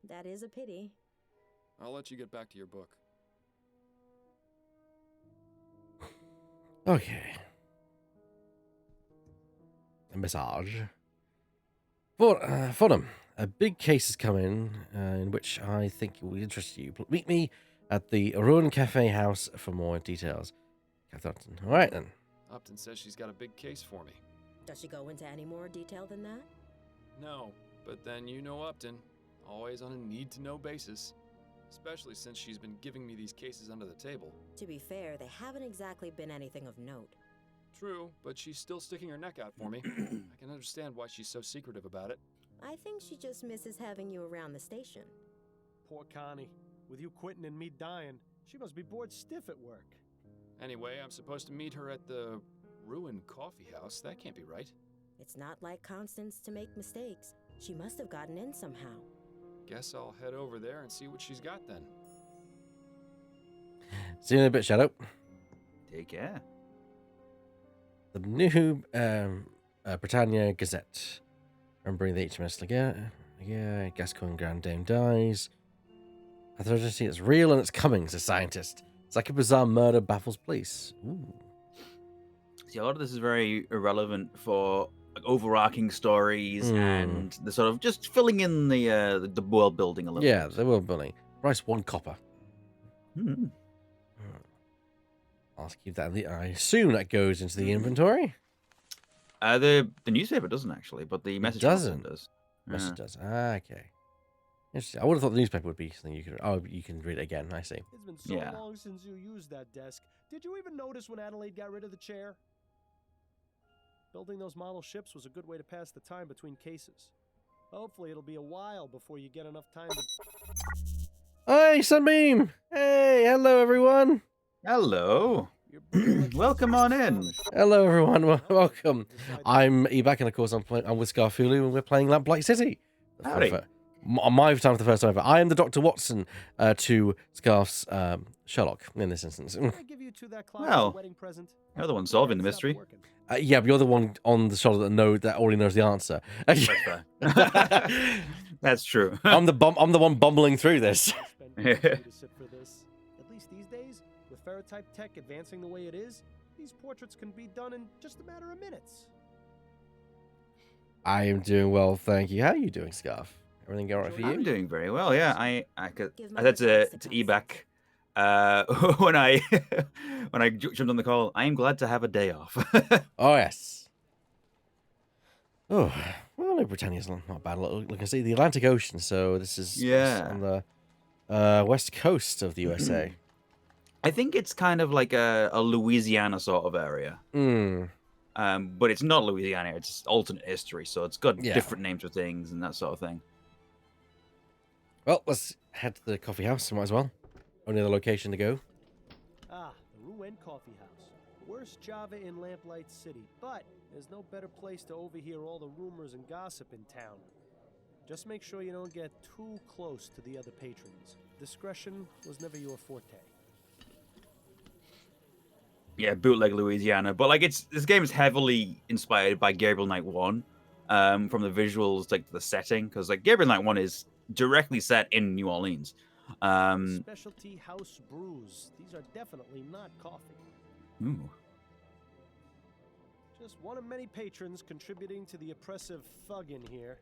S7: That is a pity.
S3: I'll let you get back to your book.
S1: Okay. A massage. Fodham, a big case is coming in which I think will interest you. Meet me at the Ruin Cafe house for more details. Captain Upton. All right, then.
S3: Upton says she's got a big case for me.
S7: Does she go into any more detail than that?
S3: No, but then you know Upton. Always on a need-to-know basis. Especially since she's been giving me these cases under the table.
S7: To be fair, they haven't exactly been anything of note.
S3: True, but she's still sticking her neck out for me. I can understand why she's so secretive about it.
S7: I think she just misses having you around the station.
S4: Poor Connie. With you quitting and me dying, she must be bored stiff at work.
S3: Anyway, I'm supposed to meet her at the Ruin Coffee House. That can't be right.
S7: It's not like Constance to make mistakes. She must have gotten in somehow.
S3: Guess I'll head over there and see what she's got then.
S1: See you in a bit, Shadow.
S2: Take care.
S1: The new Britannia Gazette. Remembering the HMS Gascoigne Grand Dame dies. Authority, it's real and it's coming, says scientist. It's like a bizarre murder baffles police. Ooh.
S2: See, a lot of this is very irrelevant for like, overarching stories and the sort of just filling in the world building a little bit.
S1: Yeah, the world building. Price 1 copper. I'll keep that in the. I assume that goes into the inventory.
S2: The newspaper doesn't actually, but the message
S1: doesn't.
S2: does.
S1: Message does. Okay. Interesting. I would have thought the newspaper would be something you could. Oh, you can read it again. I see.
S4: It's been so long since you used that desk. Did you even notice when Adelaide got rid of the chair? Building those model ships was a good way to pass the time between cases. Hopefully it'll be a while before you get enough time to...
S1: Hey, Sunbeam! Hey, hello, everyone!
S2: Hello! Welcome on in!
S1: Hello, everyone. Welcome. I'm Ebak, and of course I'm with Scarfulu, and we're playing Lamplight City.
S2: Howdy.
S1: My time for the first time ever. I am the Dr. Watson to Scarf's Sherlock, in this instance.
S2: Well, you're the one solving the mystery.
S1: Yeah, but you're the one on the shoulder that already knows the answer.
S2: That's true.
S1: I'm the one bumbling through this.
S4: At least these days, with ferrotype tech advancing the way it is, these portraits can be done in just a matter of minutes.
S1: I am doing well, thank you. How are you doing, Scarf? Everything all right for you?
S2: I'm doing very well. Yeah, I said to Ebak when I jumped on the call, I am glad to have a day off.
S1: Oh yes. Oh well, no, Britannia's not bad. Look, I see the Atlantic Ocean. So this is on the west coast of the USA.
S2: I think it's kind of like a Louisiana sort of area. But it's not Louisiana. It's alternate history, so it's got different names for things and that sort of thing.
S1: Well, let's head to the coffee house. Might as well. Only other location to go.
S4: Ah, the Rouen Coffee House. Worst Java in Lamplight City, but there's no better place to overhear all the rumors and gossip in town. Just make sure you don't get too close to the other patrons. Discretion was never your forte.
S2: Yeah, bootleg Louisiana, but like this game is heavily inspired by Gabriel Knight 1, from the visuals, like the setting, because like Gabriel Knight 1 is directly set in New Orleans.
S4: Specialty house brews. These are definitely not coffee.
S2: Ooh.
S4: Just one of many patrons contributing to the oppressive thug in here.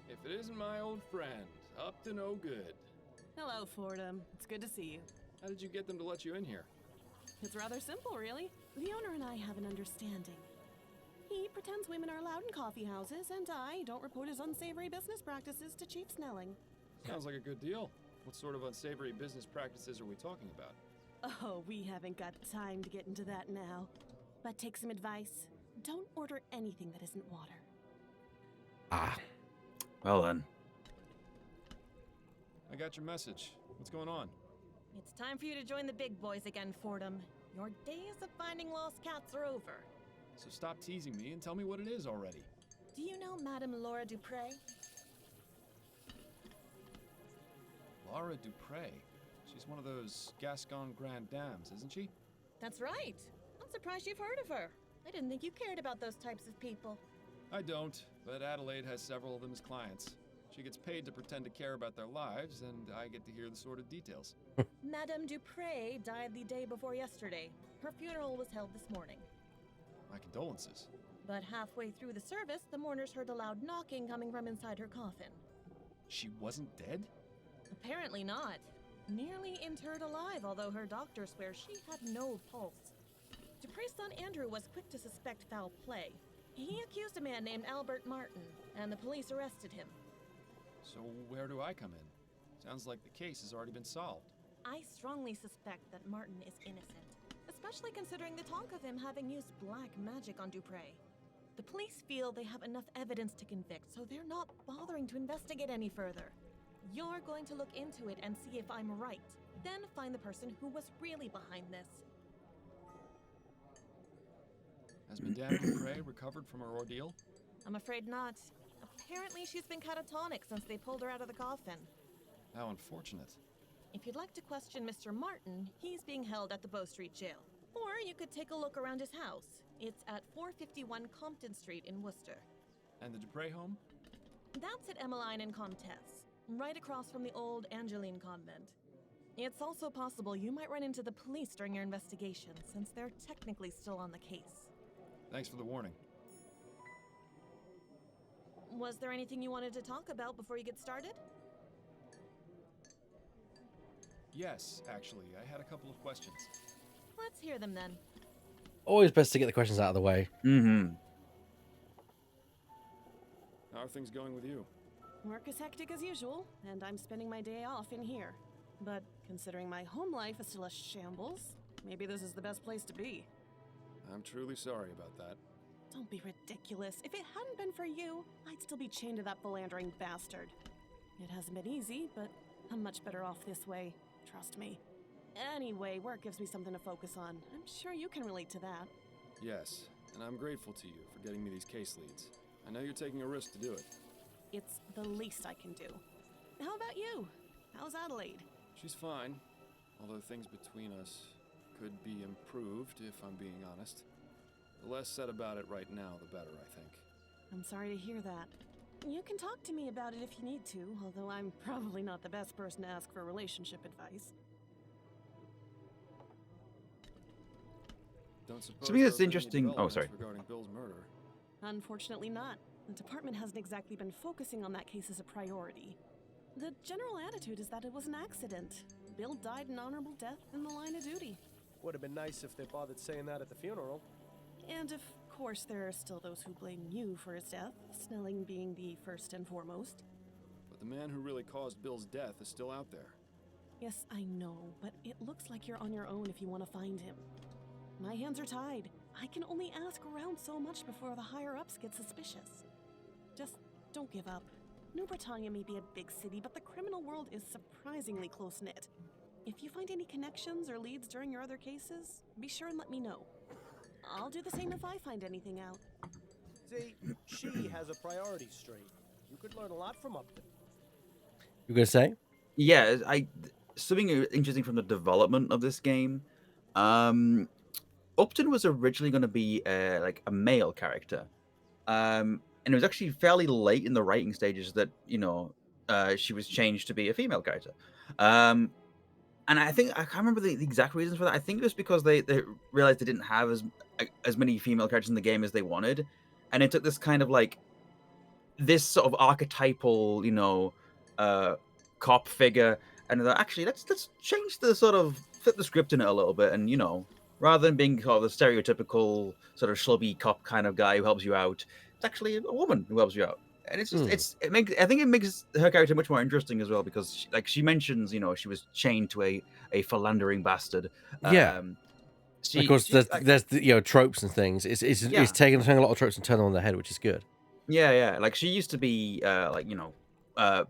S3: If it isn't my old friend, up to no good.
S8: Hello, Fordham. It's good to see you.
S3: How did you get them to let you in here?
S8: It's rather simple, really. The owner and I have an understanding. He pretends women are allowed in coffee houses, and I don't report his unsavory business practices to Chief Snelling.
S3: Sounds like a good deal. What sort of unsavory business practices are we talking about?
S8: Oh, we haven't got time to get into that now. But take some advice. Don't order anything that isn't water.
S2: Ah. Well then.
S3: I got your message. What's going on?
S8: It's time for you to join the big boys again, Fordham. Your days of finding lost cats are over.
S3: So stop teasing me and tell me what it is already.
S8: Do you know Madame Laura Dupre?
S3: Laura Dupre? She's one of those Gascon Grand Dames, isn't she?
S8: That's right. I'm surprised you've heard of her. I didn't think you cared about those types of people.
S3: I don't, but Adelaide has several of them as clients. She gets paid to pretend to care about their lives, and I get to hear the sordid details.
S8: Madame Dupre died the day before yesterday. Her funeral was held this morning.
S3: My condolences.
S8: But halfway through the service, the mourners heard a loud knocking coming from inside her coffin.
S3: She wasn't dead?
S8: Apparently not. Nearly interred alive, although her doctor swears she had no pulse. Dupre's son Andrew was quick to suspect foul play. He accused a man named Albert Martin, and the police arrested him.
S3: So where do I come in? Sounds like the case has already been solved.
S8: I strongly suspect that Martin is innocent, especially considering the talk of him having used black magic on Dupre. The police feel they have enough evidence to convict, so they're not bothering to investigate any further. You're going to look into it and see if I'm right, then find the person who was really behind this.
S3: Has Madame Dupre recovered from her ordeal?
S8: I'm afraid not. Apparently she's been catatonic since they pulled her out of the coffin.
S3: How unfortunate.
S8: If you'd like to question Mr. Martin, he's being held at the Bow Street jail. Or you could take a look around his house. It's at 451 Compton Street in Worcester.
S3: And the Dupre home?
S8: That's at Emmeline and Comtesse. right across from the old Angeline convent. It's also possible you might run into the police during your investigation, since they're technically still on the case.
S3: Thanks for the warning.
S8: Was there anything you wanted to talk about before you get started?
S3: Yes, actually, I had a couple of questions.
S8: Let's hear them then.
S1: Always best to get the questions out of the way.
S2: Mm-hmm.
S3: How are things going with you?
S8: Work is hectic as usual, and I'm spending my day off in here. But considering my home life is still a shambles, maybe this is the best place to be.
S3: I'm truly sorry about that.
S8: Don't be ridiculous. If it hadn't been for you, I'd still be chained to that philandering bastard. It hasn't been easy, but I'm much better off this way. Trust me. Anyway, work gives me something to focus on. I'm sure you can relate to that.
S3: Yes, and I'm grateful to you for getting me these case leads. I know you're taking a risk to do it.
S8: It's the least I can do. How about you? How's Adelaide?
S3: She's fine, although things between us could be improved, if I'm being honest. The less said about it right now, the better, I think.
S8: I'm sorry to hear that. You can talk to me about it if you need to, although I'm probably not the best person to ask for relationship advice.
S3: Don't suppose
S2: To me, that's
S3: there have been any
S2: interesting. Oh,
S3: developments
S2: sorry.
S3: regarding Bill's murder.
S8: Unfortunately not. The department hasn't exactly been focusing on that case as a priority. The general attitude is that it was an accident. Bill died an honorable death in the line of duty.
S4: Would have been nice if they bothered saying that at the funeral.
S8: And of course, there are still those who blame you for his death, Snelling being the first and foremost.
S3: But the man who really caused Bill's death is still out there.
S8: Yes, I know, but it looks like you're on your own if you want to find him. My hands are tied. I can only ask around so much before the higher-ups get suspicious. Just don't give up. New Britannia may be a big city, but the criminal world is surprisingly close-knit. If you find any connections or leads during your other cases, be sure and let me know. I'll do the same if I find anything out.
S4: See, she has a priority straight. You could learn a lot from Upton.
S1: You gonna say?
S2: Yeah, something interesting from the development of this game. Upton was originally going to be like a male character, and it was actually fairly late in the writing stages that she was changed to be a female character. And I think I can't remember the exact reasons for that. I think it was because they realized they didn't have as many female characters in the game as they wanted, and it took this kind of like this sort of archetypal, cop figure, and they're actually let's change the sort of flip the script in it a little bit, and rather than being sort of the stereotypical sort of schlubby cop kind of guy who helps you out, it's actually a woman who helps you out. And it's just I think it makes her character much more interesting as well, because she mentions she was chained to a philandering bastard.
S1: Yeah. Because there's tropes and things. It's taking a lot of tropes and turning them on their head, which is good.
S2: Yeah. Like she used to be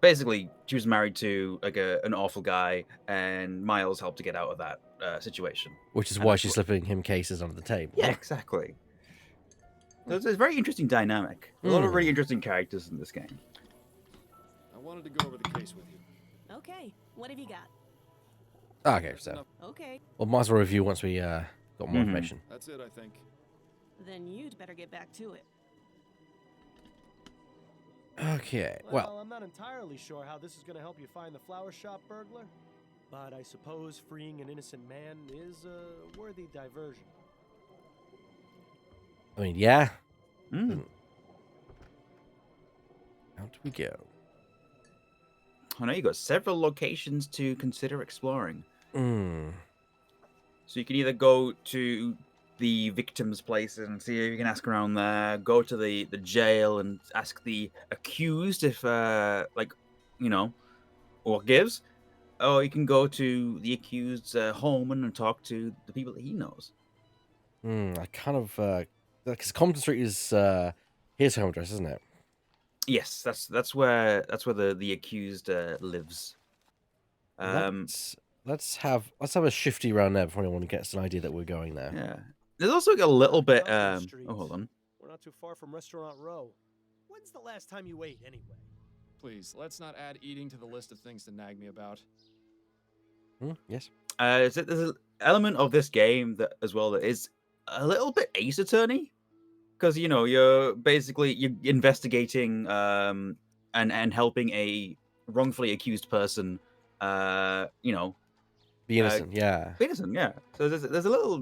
S2: basically she was married to like an awful guy, and Miles helped to get out of that situation.
S1: Which is why she's slipping him cases under the table.
S2: Yeah, exactly. So it's a very interesting dynamic. A lot of really interesting characters in this game.
S3: I wanted to go over the case with you.
S8: Okay, what have you got?
S1: Okay, so.
S8: Okay.
S1: Well, might as well review once we got more information.
S3: That's it, I think.
S8: Then you'd better get back to it.
S1: Okay, well.
S4: I'm not entirely sure how this is going to help you find the flower shop burglar, but I suppose freeing an innocent man is a worthy diversion.
S1: I mean, yeah.
S2: Mm.
S1: Out we go.
S2: I know you got several locations to consider exploring.
S1: Mm.
S2: So you can either go to the victim's places and see if you can ask around there. Go to the jail and ask the accused if what gives. Or you can go to the accused's home and talk to the people that he knows.
S1: I kind of because Compton Street is his home address, isn't it?
S2: Yes, that's where the accused lives.
S1: Let's have a shifty around there before anyone gets an idea that we're going there.
S2: Yeah, there's also a little bit. Hold on.
S4: We're not too far from Restaurant Row. When's the last time you ate, anyway?
S3: Please, let's not add eating to the list of things to nag me about.
S1: Yes.
S2: There's an element of this game that as well that is a little bit Ace Attorney, because you're investigating and helping a wrongfully accused person,
S1: Be innocent, yeah.
S2: innocent, yeah. So there's a little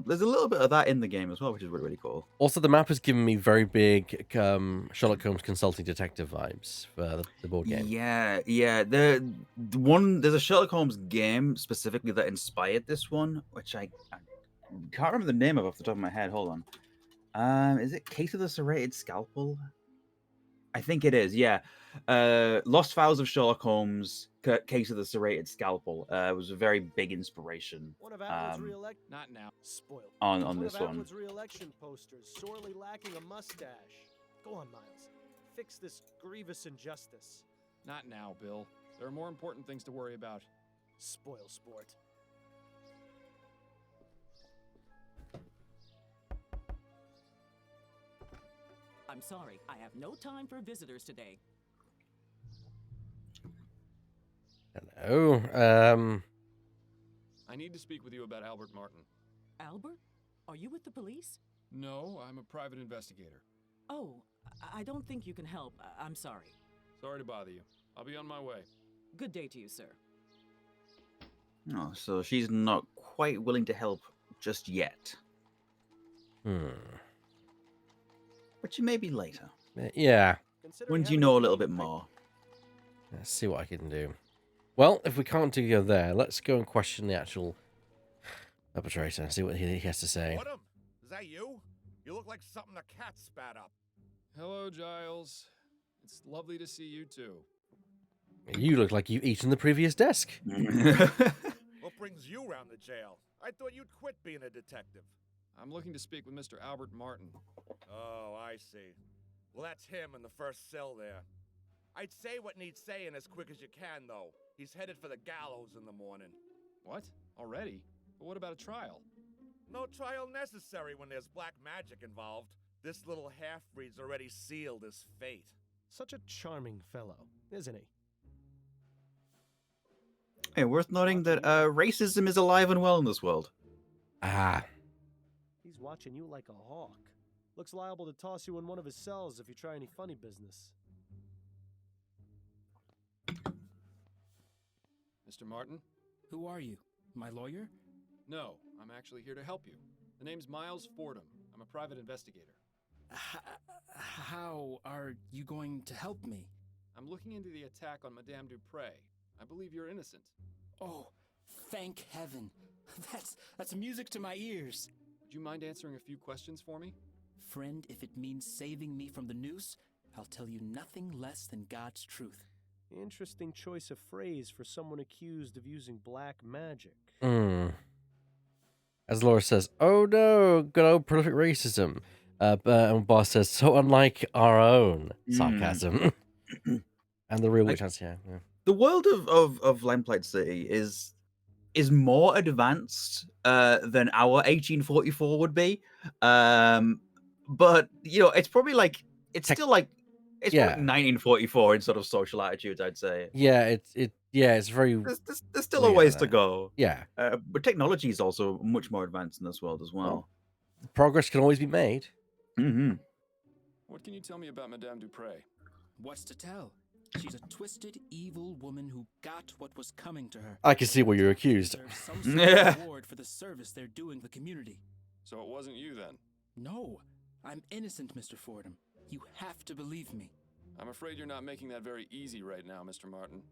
S2: bit of that in the game as well, which is really, really cool.
S1: Also, the map has given me very big Sherlock Holmes consulting detective vibes for the board game.
S2: Yeah. There's a Sherlock Holmes game specifically that inspired this one, which I can't remember the name of off the top of my head. Hold on. Is it Case of the Serrated Scalpel? I think it is, yeah. Lost Files of Sherlock Holmes, Case of the Serrated Scalpel was a very big inspiration.
S4: One of Atwood's re-elect
S3: Not now.
S4: spoiled.
S2: On this one.
S4: Atwood's re-election posters sorely lacking a mustache. Go on, Miles. Fix this grievous injustice.
S3: Not now, Bill. There are more important things to worry about.
S4: Spoil sport.
S9: I'm sorry, I have no time for visitors today.
S1: Hello.
S3: I need to speak with you about Albert Martin.
S9: Albert? Are you with the police?
S3: No, I'm a private investigator.
S9: Oh, I don't think you can help. I'm sorry.
S3: Sorry to bother you. I'll be on my way.
S9: Good day to you, sir.
S2: Oh, so she's not quite willing to help just yet. But she may be later.
S1: Yeah.
S2: When do you know a little bit more?
S1: Let's see what I can do. Well, if we can't go there, let's go and question the actual perpetrator and see what he has to say.
S6: Autumn, is that you? You look like something a cat spat up.
S3: Hello, Giles. It's lovely to see you too.
S1: You look like you've eaten the previous desk.
S6: What brings you round the jail? I thought you'd quit being a detective.
S3: I'm looking to speak with Mr. Albert Martin.
S6: Oh, I see. Well, that's him in the first cell there. I'd say what needs saying as quick as you can, though. He's headed for the gallows in the morning.
S3: What? Already? But what about a trial?
S6: No trial necessary when there's black magic involved. This little half-breed's already sealed his fate.
S4: Such a charming fellow, isn't he?
S2: Hey, worth noting that racism is alive and well in this world.
S1: Ah.
S4: He's watching you like a hawk. Looks liable to toss you in one of his cells if you try any funny business.
S3: Mr. Martin?
S10: Who are you? My lawyer?
S3: No, I'm actually here to help you. The name's Miles Fordham. I'm a private investigator.
S10: How are you going to help me?
S3: I'm looking into the attack on Madame Dupre. I believe you're innocent.
S10: Oh, thank heaven. That's music to my ears.
S3: Would you mind answering a few questions for me?
S10: Friend, if it means saving me from the noose, I'll tell you nothing less than God's truth.
S4: Interesting choice of phrase for someone accused of using black magic.
S1: As Laura says, oh no, good old prolific racism. And Boss says, so unlike our own. Sarcasm. And the real witch hunts, yeah.
S2: The world of Lamplight City is more advanced than our 1844 would be. But it's probably like still like it's probably 1944 in sort of social attitudes, I'd say.
S1: Yeah, it's very.
S2: There's still a ways to go.
S1: Yeah,
S2: but technology is also much more advanced in this world as well.
S1: Progress can always be made.
S2: Mm-hmm.
S3: What can you tell me about Madame Dupre?
S10: What's to tell? She's a twisted, evil woman who got what was coming to her.
S1: I can see what you're accused.
S10: Some sort of reward for the service they're doing the community.
S3: So it wasn't you then?
S10: No, I'm innocent, Mr. Fordham. You have to believe me.
S3: I'm afraid you're not making that very easy right now, Mr. Martin.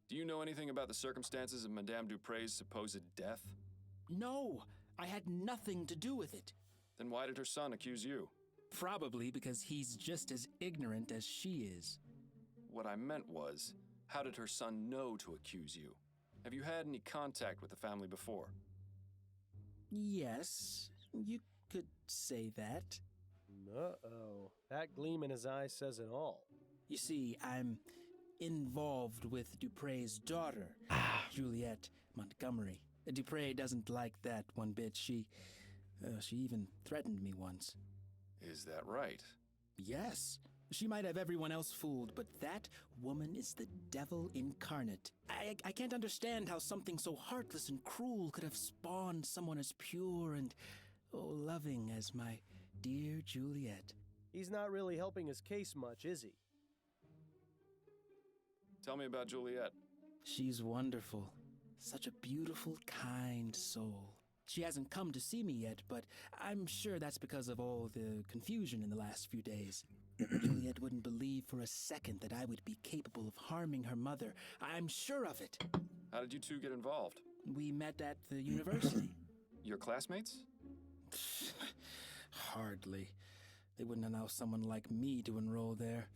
S3: Do you know anything about the circumstances of Madame Dupre's supposed death?
S10: No, I had nothing to do with it.
S3: Then why did her son accuse you?
S10: Probably because he's just as ignorant as she is.
S3: What I meant was, how did her son know to accuse you? Have you had any contact with the family before?
S10: Yes, you could say that.
S4: Uh-oh. That gleam in his eye says it all.
S10: You see, I'm involved with Dupre's daughter, Juliet Montgomery. Dupre doesn't like that one bit. She even threatened me once.
S3: Is that right?
S10: Yes. She might have everyone else fooled, but that woman is the devil incarnate. I can't understand how something so heartless and cruel could have spawned someone as pure and loving as my dear Juliet.
S4: He's not really helping his case much, is he?
S3: Tell me about Juliet.
S10: She's wonderful. Such a beautiful, kind soul. She hasn't come to see me yet, but I'm sure that's because of all the confusion in the last few days. Juliet wouldn't believe for a second that I would be capable of harming her mother. I'm sure of it.
S3: How did you two get involved?
S10: We met at the university.
S3: Your classmates?
S10: Hardly. They wouldn't allow someone like me to enroll there.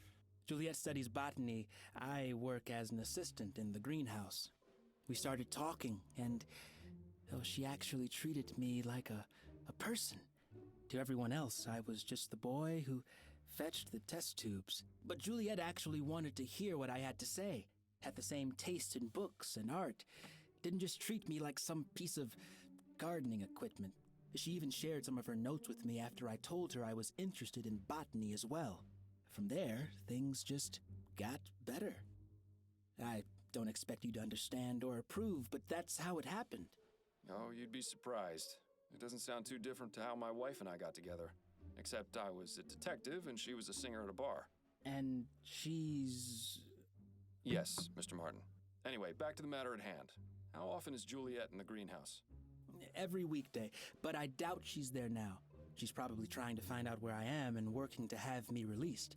S10: Juliet studies botany. I work as an assistant in the greenhouse. We started talking, and she actually treated me like a person. To everyone else, I was just the boy who fetched the test tubes. But Juliet actually wanted to hear what I had to say, had the same taste in books and art, didn't just treat me like some piece of gardening equipment. She even shared some of her notes with me after I told her I was interested in botany as well. From there, things just got better. I don't expect you to understand or approve, but that's how it happened.
S3: Oh, you'd be surprised. It doesn't sound too different to how my wife and I got together. Except I was a detective and she was a singer at a bar.
S10: And she's...
S3: Yes, Mr. Martin. Anyway, back to the matter at hand. How often is Juliet in the greenhouse?
S10: Every weekday, but I doubt she's there now. She's probably trying to find out where I am and working to have me released.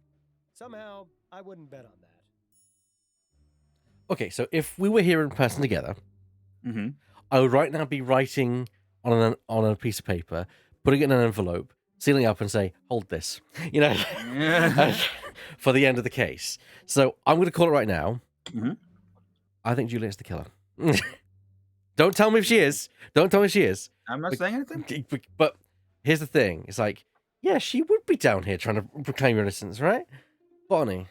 S4: Somehow, I wouldn't bet on that.
S1: Okay, so if we were here in person together, I would right now be writing on a piece of paper, putting it in an envelope, sealing it up, and say, "Hold this," for the end of the case. So I'm going to call it right now. I think Juliet's the killer. Don't tell me if she is. Don't tell me if she is.
S2: I'm not saying anything.
S1: But here's the thing: it's like, yeah, she would be down here trying to proclaim her innocence, right? Botany.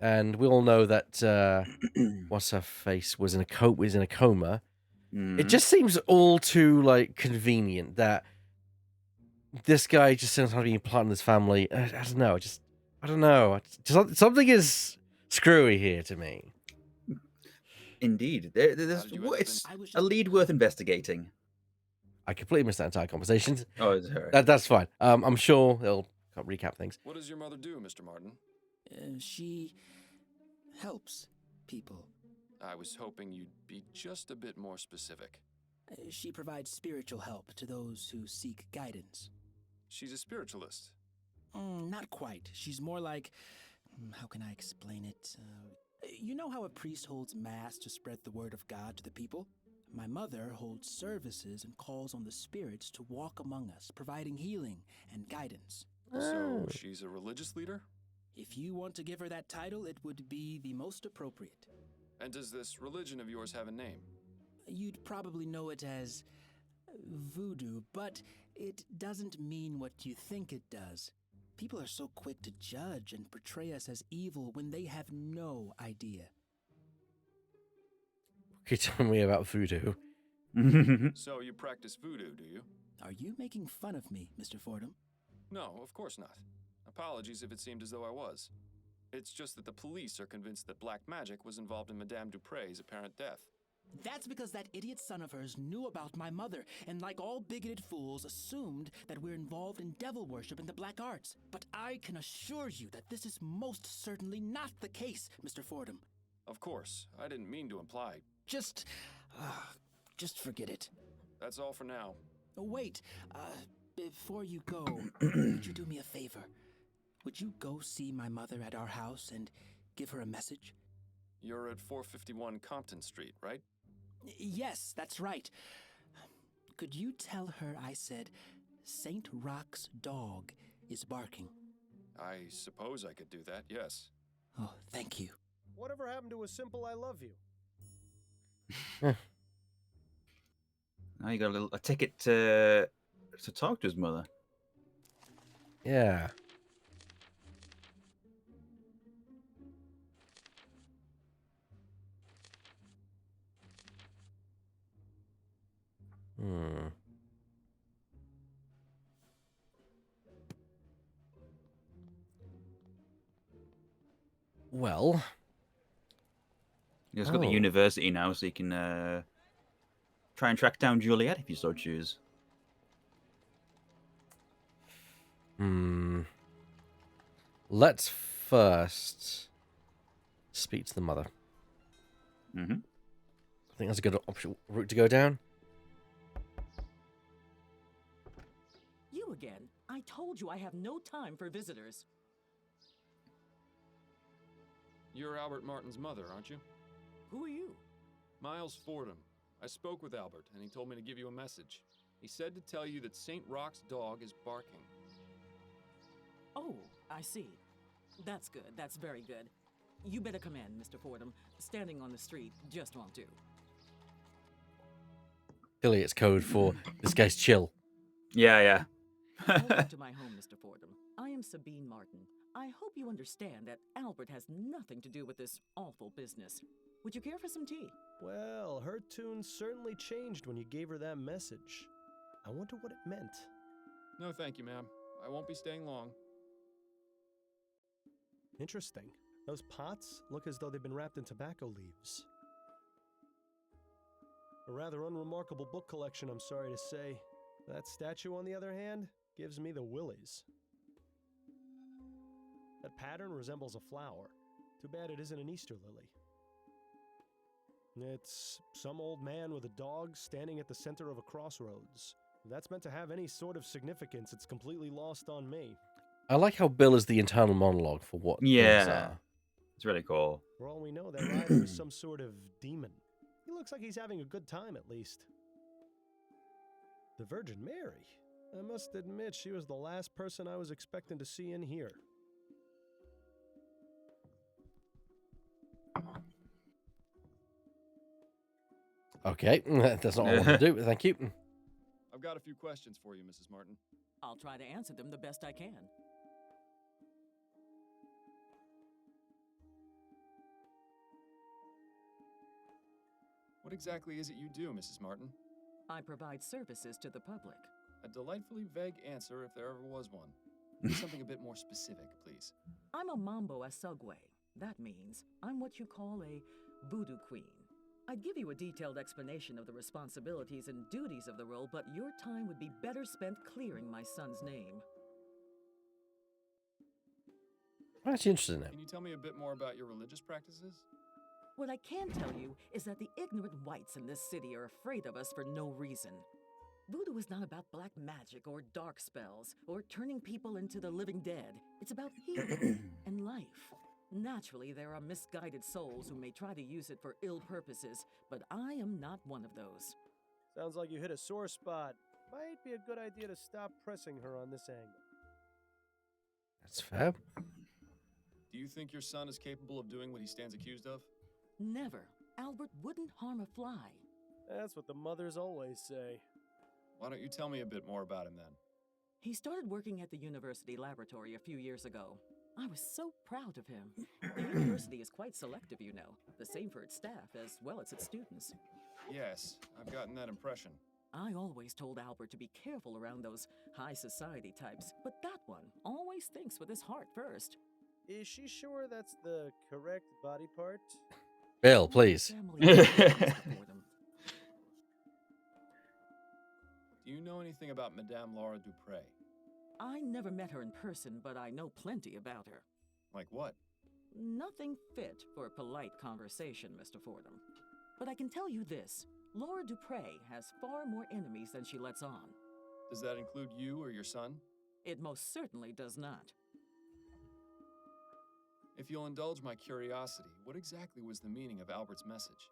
S1: And we all know that what's her face was in a coma. It just seems all too convenient that this guy just seems to be planting his family. I don't know. I don't know. Something is screwy here to me.
S2: Indeed, it's a lead worth investigating.
S1: I completely missed that entire conversation.
S2: Oh, it's her.
S1: That's fine. I'm sure it'll recap things.
S3: What does your mother do, Mr. Martin?
S10: She helps people.
S3: I was hoping you'd be just a bit more specific.
S10: She provides spiritual help to those who seek guidance.
S3: She's a spiritualist.
S10: Not quite. She's more like... how can I explain it? You know how a priest holds mass to spread the word of God to the people? My mother holds services and calls on the spirits to walk among us, providing healing and guidance.
S3: So she's a religious leader?
S10: If you want to give her that title, it would be the most appropriate.
S3: And does this religion of yours have a name?
S10: You'd probably know it as voodoo, but it doesn't mean what you think it does. People are so quick to judge and portray us as evil when they have no idea.
S1: Okay, tell me about voodoo.
S3: So you practice voodoo, do you?
S10: Are you making fun of me, Mr. Fordham?
S3: No, of course not. Apologies if it seemed as though I was. It's just that the police are convinced that black magic was involved in Madame Dupre's apparent death.
S10: That's because that idiot son of hers knew about my mother, and like all bigoted fools, assumed that we're involved in devil worship and the black arts. But I can assure you that this is most certainly not the case, Mr. Fordham.
S3: Of course, I didn't mean to imply.
S10: Just forget it.
S3: That's all for now.
S10: Wait, before you go, would you do me a favor? Would you go see my mother at our house and give her a message?
S3: You're at 451 Compton Street, right?
S10: Yes, that's right. Could you tell her I said St. Rock's dog is barking?
S3: I suppose I could do that, yes.
S10: Oh, thank you.
S4: Whatever happened to a simple I love you?
S2: Now you got a ticket to talk to his mother.
S1: Yeah. Well,
S2: You just got the university now, so you can try and track down Juliet if you so choose.
S1: Let's first Speak to the mother.
S2: Mm-hmm.
S1: I think that's a good route to go down.
S9: You again. I told you I have no time for visitors.
S3: You're Albert Martin's mother, aren't you?
S9: Who are you?
S3: Miles Fordham. I spoke with Albert, and he told me to give you a message. He said to tell you that St. Rock's dog is barking.
S9: Oh, I see. That's good. That's very good. You better come in, Mr. Fordham. Standing on the street just won't do.
S1: Clearly, it's code for this guy's chill.
S2: Yeah.
S9: Welcome to my home, Mr. Fordham. I am Sabine Martin. I hope you understand that Albert has nothing to do with this awful business. Would you care for some tea?
S4: Well, her tune certainly changed when you gave her that message. I wonder what it meant.
S3: No, thank you, ma'am. I won't be staying long.
S4: Interesting. Those pots look as though they've been wrapped in tobacco leaves. A rather unremarkable book collection, I'm sorry to say. That statue, on the other hand, gives me the willies. That pattern resembles a flower. Too bad it isn't an Easter lily. It's some old man with a dog standing at the center of a crossroads. If that's meant to have any sort of significance, it's completely lost on me.
S1: I like how Bill is the internal monologue for what things are.
S2: It's really cool.
S4: For all we know, that rider is some sort of demon. He looks like he's having a good time, at least. The Virgin Mary. I must admit, she was the last person I was expecting to see in here.
S1: Okay, that's not what I want to do, but thank you.
S3: I've got a few questions for you, Mrs. Martin.
S9: I'll try to answer them the best I can.
S3: What exactly is it you do, Mrs. Martin?
S9: I provide services to the public.
S3: A delightfully vague answer if there ever was one. Something a bit more specific, please.
S9: I'm a Mambo Asugwe. That means I'm what you call a voodoo queen. I'd give you a detailed explanation of the responsibilities and duties of the role, but your time would be better spent clearing my son's name.
S1: I'm actually interested in it.
S3: Can you tell me a bit more about your religious practices?
S9: What I can tell you is that the ignorant whites in this city are afraid of us for no reason. Voodoo is not about black magic or dark spells or turning people into the living dead. It's about healing and life. Naturally, there are misguided souls who may try to use it for ill purposes, but I am not one of those.
S4: Sounds like you hit a sore spot. Might be a good idea to stop pressing her on this angle.
S1: That's fair.
S3: Do you think your son is capable of doing what he stands accused of?
S9: Never. Albert wouldn't harm a fly.
S4: That's what the mothers always say.
S3: Why don't you tell me a bit more about him then?
S9: He started working at the university laboratory a few years ago. I was so proud of him. The university is quite selective, you know. The same for its staff as well as its students.
S3: Yes, I've gotten that impression.
S9: I always told Albert to be careful around those high society types, but that one always thinks with his heart first.
S4: Is she sure that's the correct body part?
S1: Bill, please.
S3: Do you know anything about Madame Laura Dupre?
S9: I never met her in person, but I know plenty about her.
S3: Like what?
S9: Nothing fit for a polite conversation, Mr. Fordham. But I can tell you this. Laura Dupre has far more enemies than she lets on.
S3: Does that include you or your son?
S9: It most certainly does not.
S3: If you'll indulge my curiosity, what exactly was the meaning of Albert's message?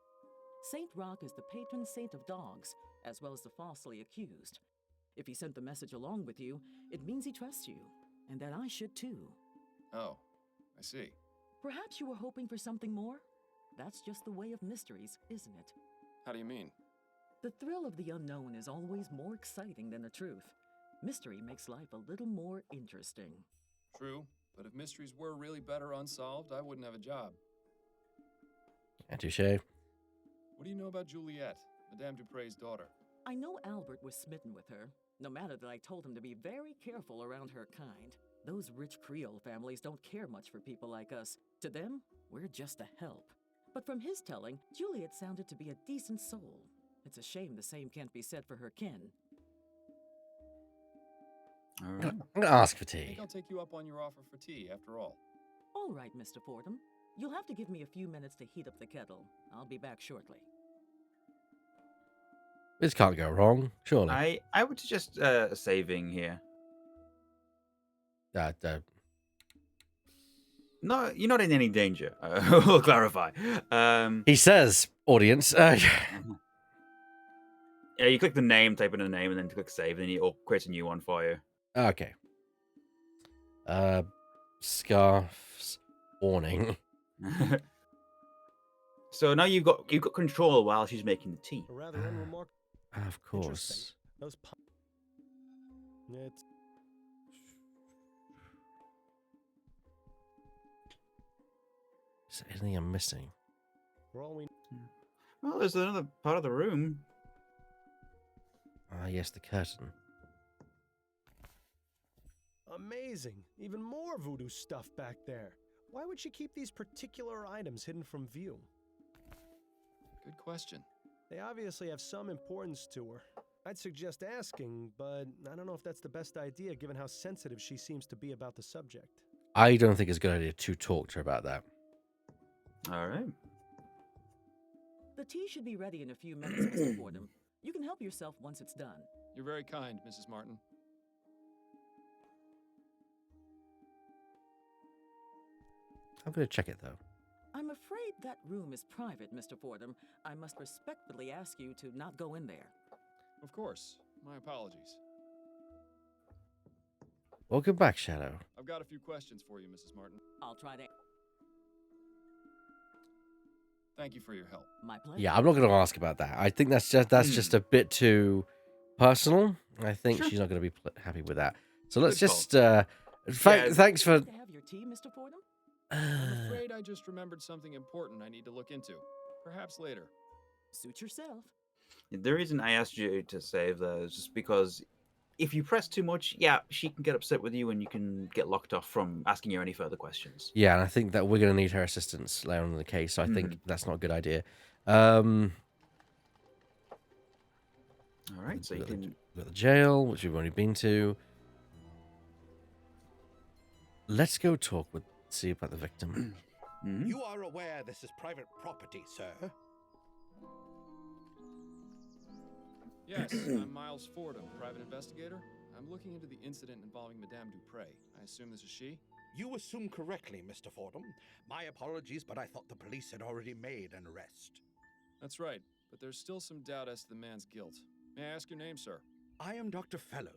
S9: Saint Rock is the patron saint of dogs, as well as the falsely accused. If he sent the message along with you, it means he trusts you, and that I should too.
S3: Oh, I see.
S9: Perhaps you were hoping for something more? That's just the way of mysteries, isn't it?
S3: How do you mean?
S9: The thrill of the unknown is always more exciting than the truth. Mystery makes life a little more interesting.
S3: True, but if mysteries were really better unsolved, I wouldn't have a job.
S1: Touché.
S3: What do you know about Juliet, Madame Dupre's daughter?
S9: I know Albert was smitten with her, no matter that I told him to be very careful around her kind. Those rich Creole families don't care much for people like us. To them, we're just a help. But from his telling, Juliet sounded to be a decent soul. It's a shame the same can't be said for her kin.
S2: All right.
S1: I'm gonna ask for
S3: I think
S1: tea.
S3: I'll take you up on your offer for tea, after all.
S9: All right, Mr. Fordham. You'll have to give me a few minutes to heat up the kettle. I'll be back shortly.
S1: This can't go wrong, surely.
S2: I would suggest saving here. No, you're not in any danger. We'll clarify.
S1: He says, audience.
S2: Yeah, you click the name, type in the name, and then click save, and it'll create a new one for you.
S1: Okay. Scarf's warning.
S2: So now you've got control while she's making the tea.
S4: A rather unremarkable.
S1: Of course.
S4: Those it's
S1: Is there anything I'm missing?
S4: for all we
S2: Well, there's another part of the room.
S1: Ah, yes, the curtain.
S4: Amazing. Even more voodoo stuff back there. Why would she keep these particular items hidden from view?
S3: Good question.
S4: They obviously have some importance to her. I'd suggest asking, but I don't know if that's the best idea given how sensitive she seems to be about the subject.
S1: I don't think it's a good idea to talk to her about that.
S2: All right.
S9: The tea should be ready in a few minutes, Mr. Fordham. You can help yourself once it's done.
S3: You're very kind, Mrs. Martin.
S1: I'm going to check it, though.
S9: I'm afraid that room is private, Mr. Fordham. I must respectfully ask you to not go in there.
S3: Of course. My apologies.
S1: Welcome back, Shadow.
S3: I've got a few questions for you, Mrs. Martin.
S9: I'll try to...
S3: Thank you for your help.
S9: My pleasure.
S1: Yeah, I'm not going to ask about that. I think that's just a bit too personal. I think she's not going to be happy with that. So let's just... thanks for...
S9: To have your tea, Mr. Fordham?
S3: I'm afraid I just remembered something important I need to look into. Perhaps later.
S9: Suit yourself.
S2: The reason I asked you to save that is just because if you press too much, she can get upset with you and you can get locked off from asking you any further questions.
S1: Yeah, and I think that we're going to need her assistance later on in the case, so I think that's not a good idea. All
S2: right, so you can...
S1: We've got the jail, which we've already been to. Let's go see about the victim.
S11: You are aware this is private property, sir?
S3: Yes, I'm Miles Fordham, private investigator. I'm looking into the incident involving Madame Dupre. I assume this is she?
S11: You assume correctly, Mr. Fordham. My apologies, but I thought the police had already made an arrest.
S3: That's right, but there's still some doubt as to the man's guilt. May I ask your name, sir?
S11: I am Dr. Fellows,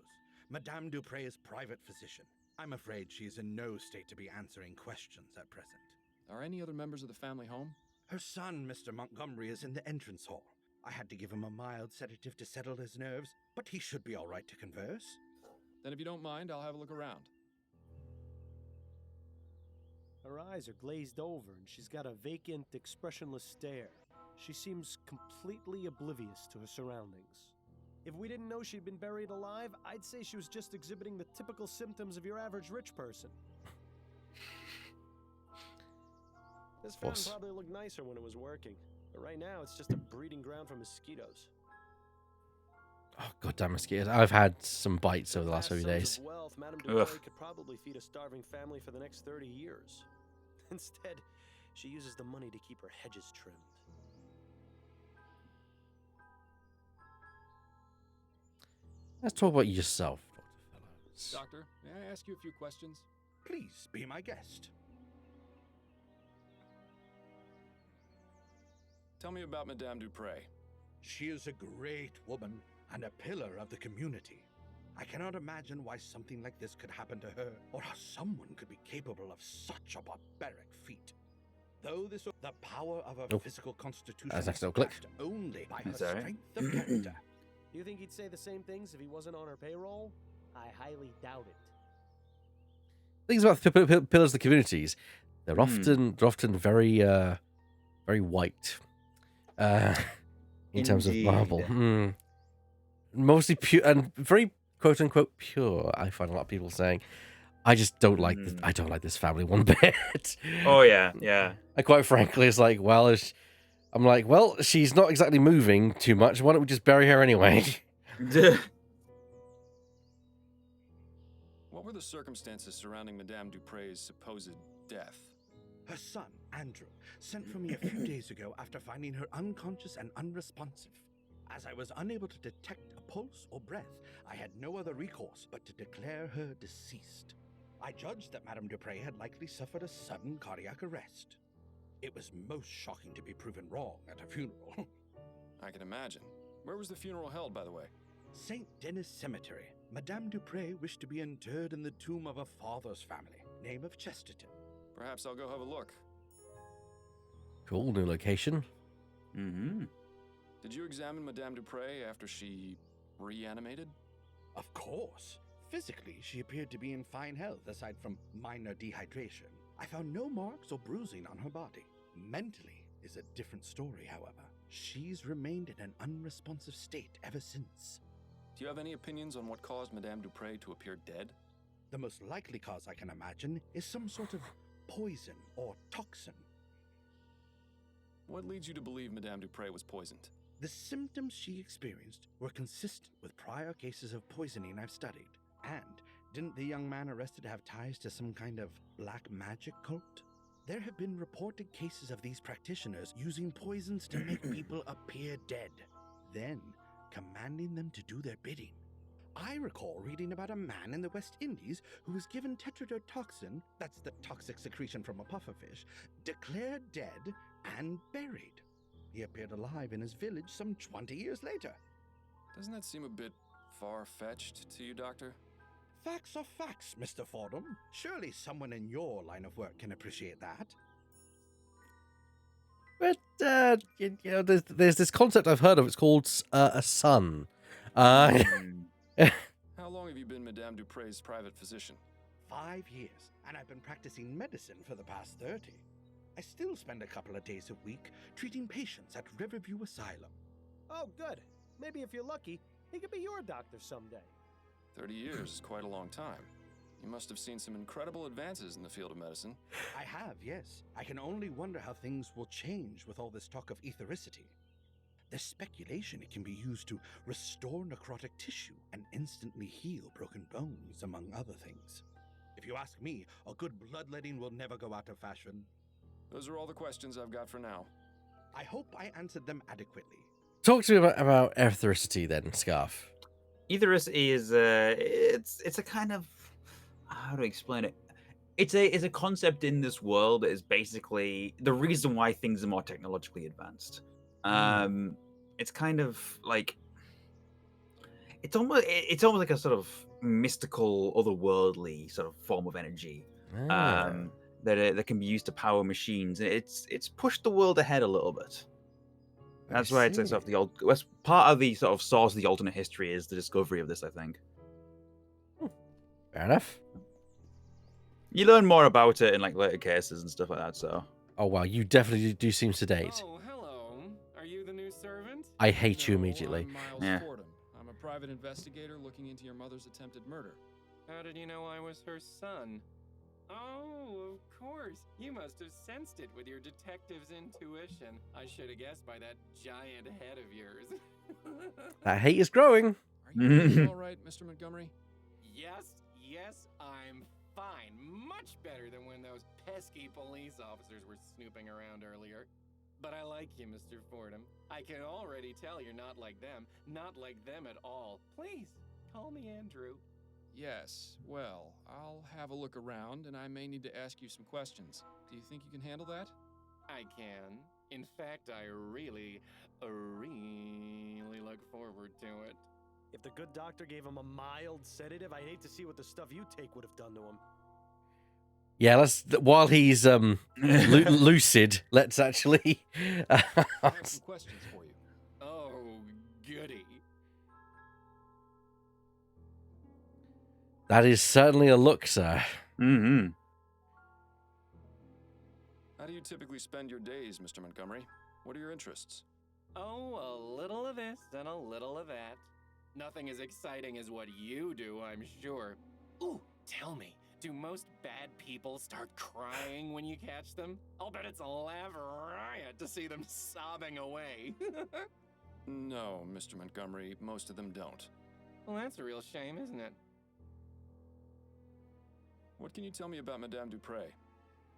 S11: Madame Dupre's private physician. I'm afraid she is in no state to be answering questions at present.
S3: Are any other members of the family home?
S11: Her son, Mr. Montgomery, is in the entrance hall. I had to give him a mild sedative to settle his nerves, but he should be all right to converse.
S3: Then if you don't mind, I'll have a look around.
S4: Her eyes are glazed over and she's got a vacant, expressionless stare. She seems completely oblivious to her surroundings. If we didn't know she'd been buried alive, I'd say she was just exhibiting the typical symptoms of your average rich person. This fountain probably looked nicer when it was working, but right now it's just a breeding ground for mosquitoes.
S1: Oh, goddamn mosquitoes. I've had some bites over the last few days.
S4: Wealth, Madame Dupre could probably feed a starving family for the next 30 years. Instead, she uses the money to keep her hedges trimmed.
S1: Let's talk about yourself, Dr. Fellows.
S3: Doctor, may I ask you a few questions?
S11: Please be my guest.
S3: Tell me about Madame Dupre.
S11: She is a great woman and a pillar of the community. I cannot imagine why something like this could happen to her, or how someone could be capable of such a barbaric feat. Though the power of her physical constitution is matched only by her strength of character.
S4: Do you think he'd say the same things if he wasn't on her payroll? I highly doubt it.
S1: Things about pillars of the communities, they're often very very white in terms of marble. Mostly pure and very quote unquote pure. I find a lot of people saying, I just don't like this. I don't like this family one bit.
S2: Oh yeah.
S1: And quite frankly, it's like, well, I'm like, well, she's not exactly moving too much. Why don't we just bury her anyway?
S3: What were the circumstances surrounding Madame Dupre's supposed death?
S11: Her son, Andrew, sent for me a few days ago after finding her unconscious and unresponsive. As I was unable to detect a pulse or breath, I had no other recourse but to declare her deceased. I judged that Madame Dupre had likely suffered a sudden cardiac arrest. It was most shocking to be proven wrong at a funeral.
S3: I can imagine. Where was the funeral held, by the way?
S11: St. Denis Cemetery. Madame Dupre wished to be interred in the tomb of her father's family, name of Chesterton.
S3: Perhaps I'll go have a look.
S1: Cool, new location.
S2: Mm-hmm.
S3: Did you examine Madame Dupre after she reanimated?
S11: Of course. Physically, she appeared to be in fine health aside from minor dehydration. I found no marks or bruising on her body. Mentally is a different story, however. She's remained in an unresponsive state ever since.
S3: Do you have any opinions on what caused Madame Dupre to appear dead?
S11: The most likely cause I can imagine is some sort of poison or toxin.
S3: What leads you to believe Madame Dupre was poisoned?
S11: The symptoms she experienced were consistent with prior cases of poisoning I've studied. And didn't the young man arrested have ties to some kind of black magic cult? There have been reported cases of these practitioners using poisons to make people appear dead, then commanding them to do their bidding. I recall reading about a man in the West Indies who was given tetrodotoxin, that's the toxic secretion from a pufferfish, declared dead and buried. He appeared alive in his village some 20 years later.
S3: Doesn't that seem a bit far-fetched to you, Doctor?
S11: Facts are facts, Mr. Fordham. Surely someone in your line of work can appreciate that.
S1: But there's this concept I've heard of. It's called a sun.
S3: How long have you been Madame Dupre's private physician?
S11: 5 years, and I've been practicing medicine for the past 30. I still spend a couple of days a week treating patients at Riverview Asylum.
S4: Oh, good. Maybe if you're lucky, he could be your doctor someday.
S3: 30 years is quite a long time. You must have seen some incredible advances in the field of medicine.
S11: I have, yes. I can only wonder how things will change with all this talk of ethericity. There's speculation it can be used to restore necrotic tissue and instantly heal broken bones, among other things. If you ask me, a good bloodletting will never go out of fashion.
S3: Those are all the questions I've got for now.
S11: I hope I answered them adequately.
S1: Talk to me about ethericity then, Scarf.
S2: Ethericity is it's a kind of, how to explain it? It's a concept in this world that is basically the reason why things are more technologically advanced. It's kind of like it's almost like a sort of mystical, otherworldly sort of form of energy that can be used to power machines. It's pushed the world ahead a little bit. That's why it's like sort of that's part of the sort of source of the alternate history is the discovery of this, I think.
S1: Fair enough.
S2: You learn more about it in like later cases and stuff like that. So.
S1: Oh wow, you definitely do seem sedate.
S3: Oh, hello. Are you the new servant?
S1: I hate you immediately.
S3: I'm Miles Fordham. I'm a private investigator looking into your mother's attempted murder.
S12: How did you know I was her son? Oh, of course. You must have sensed it with your detective's intuition. I should have guessed by that giant head of yours.
S1: That hate is growing.
S3: Are you all right, Mr. Montgomery?
S12: Yes, I'm fine. Much better than when those pesky police officers were snooping around earlier. But I like you, Mr. Fordham. I can already tell you're not like them. Not like them at all. Please, call me Andrew.
S3: Yes. Well, I'll have a look around, and I may need to ask you some questions. Do you think you can handle that?
S12: I can. In fact, I really look forward to it.
S4: If the good doctor gave him a mild sedative, I'd hate to see what the stuff you take would have done to him.
S1: Yeah, let's. While he's lucid, let's actually.
S3: I have some questions for you.
S12: Oh, goody.
S1: That is certainly a look, sir.
S2: Mm-hmm.
S3: How do you typically spend your days, Mr. Montgomery? What are your interests?
S12: Oh, a little of this and a little of that. Nothing as exciting as what you do, I'm sure. Ooh, tell me, do most bad people start crying when you catch them? I'll bet it's a laugh riot to see them sobbing away.
S3: No, Mr. Montgomery, most of them don't.
S12: Well, that's a real shame, isn't it?
S3: What can you tell me about Madame Dupre?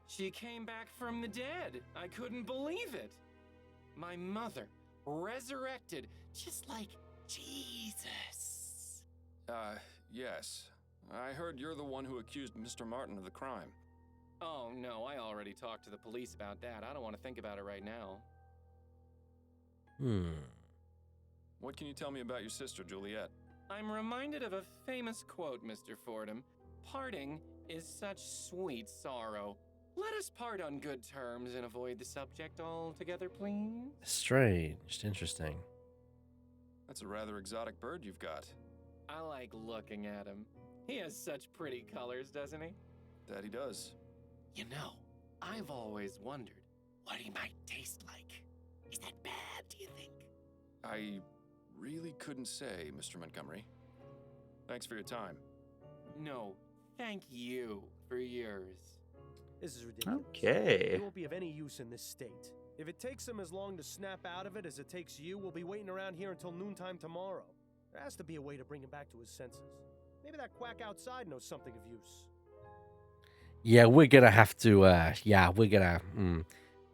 S12: She came back from the dead. I couldn't believe it. My mother, resurrected, just like Jesus.
S3: Yes. I heard you're the one who accused Mr. Martin of the crime.
S12: Oh, no, I already talked to the police about that. I don't want to think about it right now.
S3: What can you tell me about your sister, Juliet?
S12: I'm reminded of a famous quote, Mr. Fordham. Parting is such sweet sorrow. Let us part on good terms and avoid the subject altogether, please.
S1: Strange. Interesting.
S3: That's a rather exotic bird you've got.
S12: I like looking at him. He has such pretty colors, doesn't he?
S3: That he does.
S12: You know, I've always wondered what he might taste like. Is that bad, do you think?
S3: I really couldn't say, Mr. Montgomery. Thanks for your time.
S12: No, thank you for yours.
S4: This is ridiculous.
S2: Okay.
S4: He won't be of any use in this state. If it takes him as long to snap out of it as it takes you, we'll be waiting around here until noontime tomorrow. There has to be a way to bring him back to his senses. Maybe that quack outside knows something of use.
S1: Yeah, we're gonna have to. We're gonna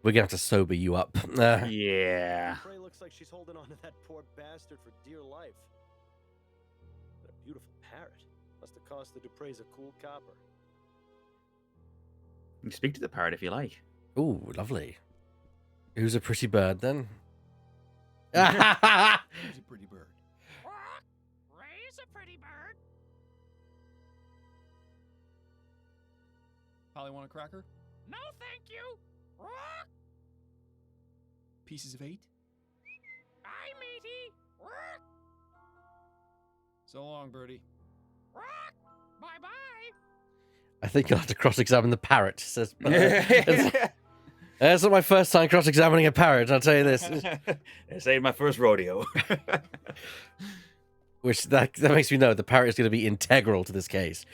S1: have to sober you up.
S2: Yeah.
S4: Prey looks like she's holding on to that poor bastard for dear life. What a beautiful parrot. Must have cost the Dupreys a cool copper.
S2: You can speak to the parrot if you like.
S1: Ooh, lovely. Who's a pretty bird then?
S3: Who's a pretty bird?
S13: Ray's a pretty bird.
S3: Polly want a cracker?
S13: No, thank you. Rock.
S3: Pieces of 8?
S13: Aye, matey. Rock.
S3: So long, Birdie.
S13: Rock. Bye-bye.
S1: I think I'll have to cross-examine the parrot. Says, that's not my first time cross-examining a parrot, I'll tell you this.
S2: This ain't my first rodeo.
S1: Which that makes me know the parrot is going to be integral to this case.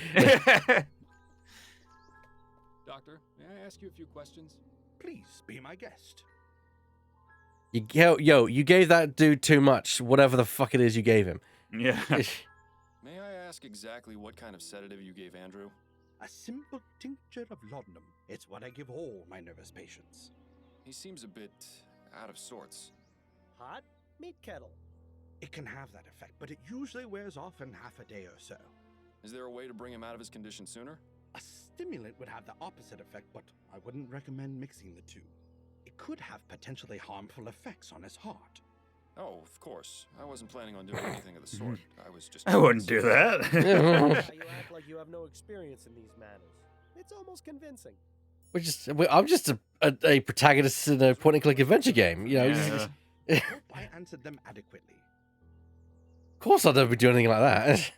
S3: Doctor, may I ask you a few questions?
S11: Please be my guest.
S1: You gave that dude too much, whatever the fuck it is you gave him.
S2: Yeah.
S3: May I ask exactly what kind of sedative you gave Andrew?
S11: A simple tincture of laudanum. It's what I give all my nervous patients.
S3: He seems a bit out of sorts.
S4: Hot? Meat kettle.
S11: It can have that effect, but it usually wears off in half a day or so.
S3: Is there a way to bring him out of his condition sooner?
S11: A stimulant would have the opposite effect, but I wouldn't recommend mixing the two. It could have potentially harmful effects on his heart.
S3: Oh, of course. I wasn't planning on doing anything of the sort. I was just...
S2: I wouldn't do that.
S4: You act like you have no experience in these matters. It's almost convincing.
S1: I'm just a protagonist in a point-and-click adventure game. You know.
S2: Yeah.
S11: I hope I answered them adequately.
S1: Of course, I'll never do anything like that.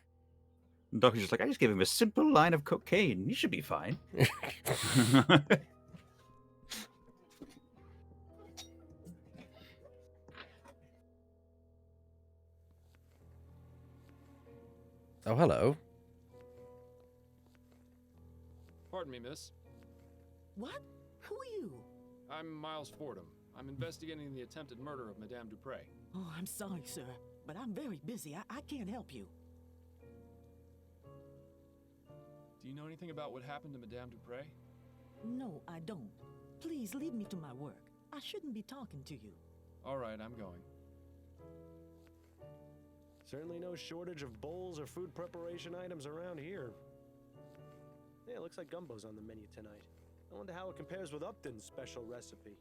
S2: The doctor's just like, I just gave him a simple line of cocaine. He should be fine.
S1: Oh, hello.
S3: Pardon me, miss.
S9: What? Who are you?
S3: I'm Miles Fordham. I'm investigating the attempted murder of Madame Dupre.
S9: Oh, I'm sorry, sir, but I'm very busy. I can't help you.
S3: Do you know anything about what happened to Madame Dupre?
S9: No, I don't. Please leave me to my work. I shouldn't be talking to you.
S3: All right, I'm going.
S4: Certainly no shortage of bowls or food preparation items around here. Yeah, it looks like gumbo's on the menu tonight. I wonder how it compares with Upton's special recipe.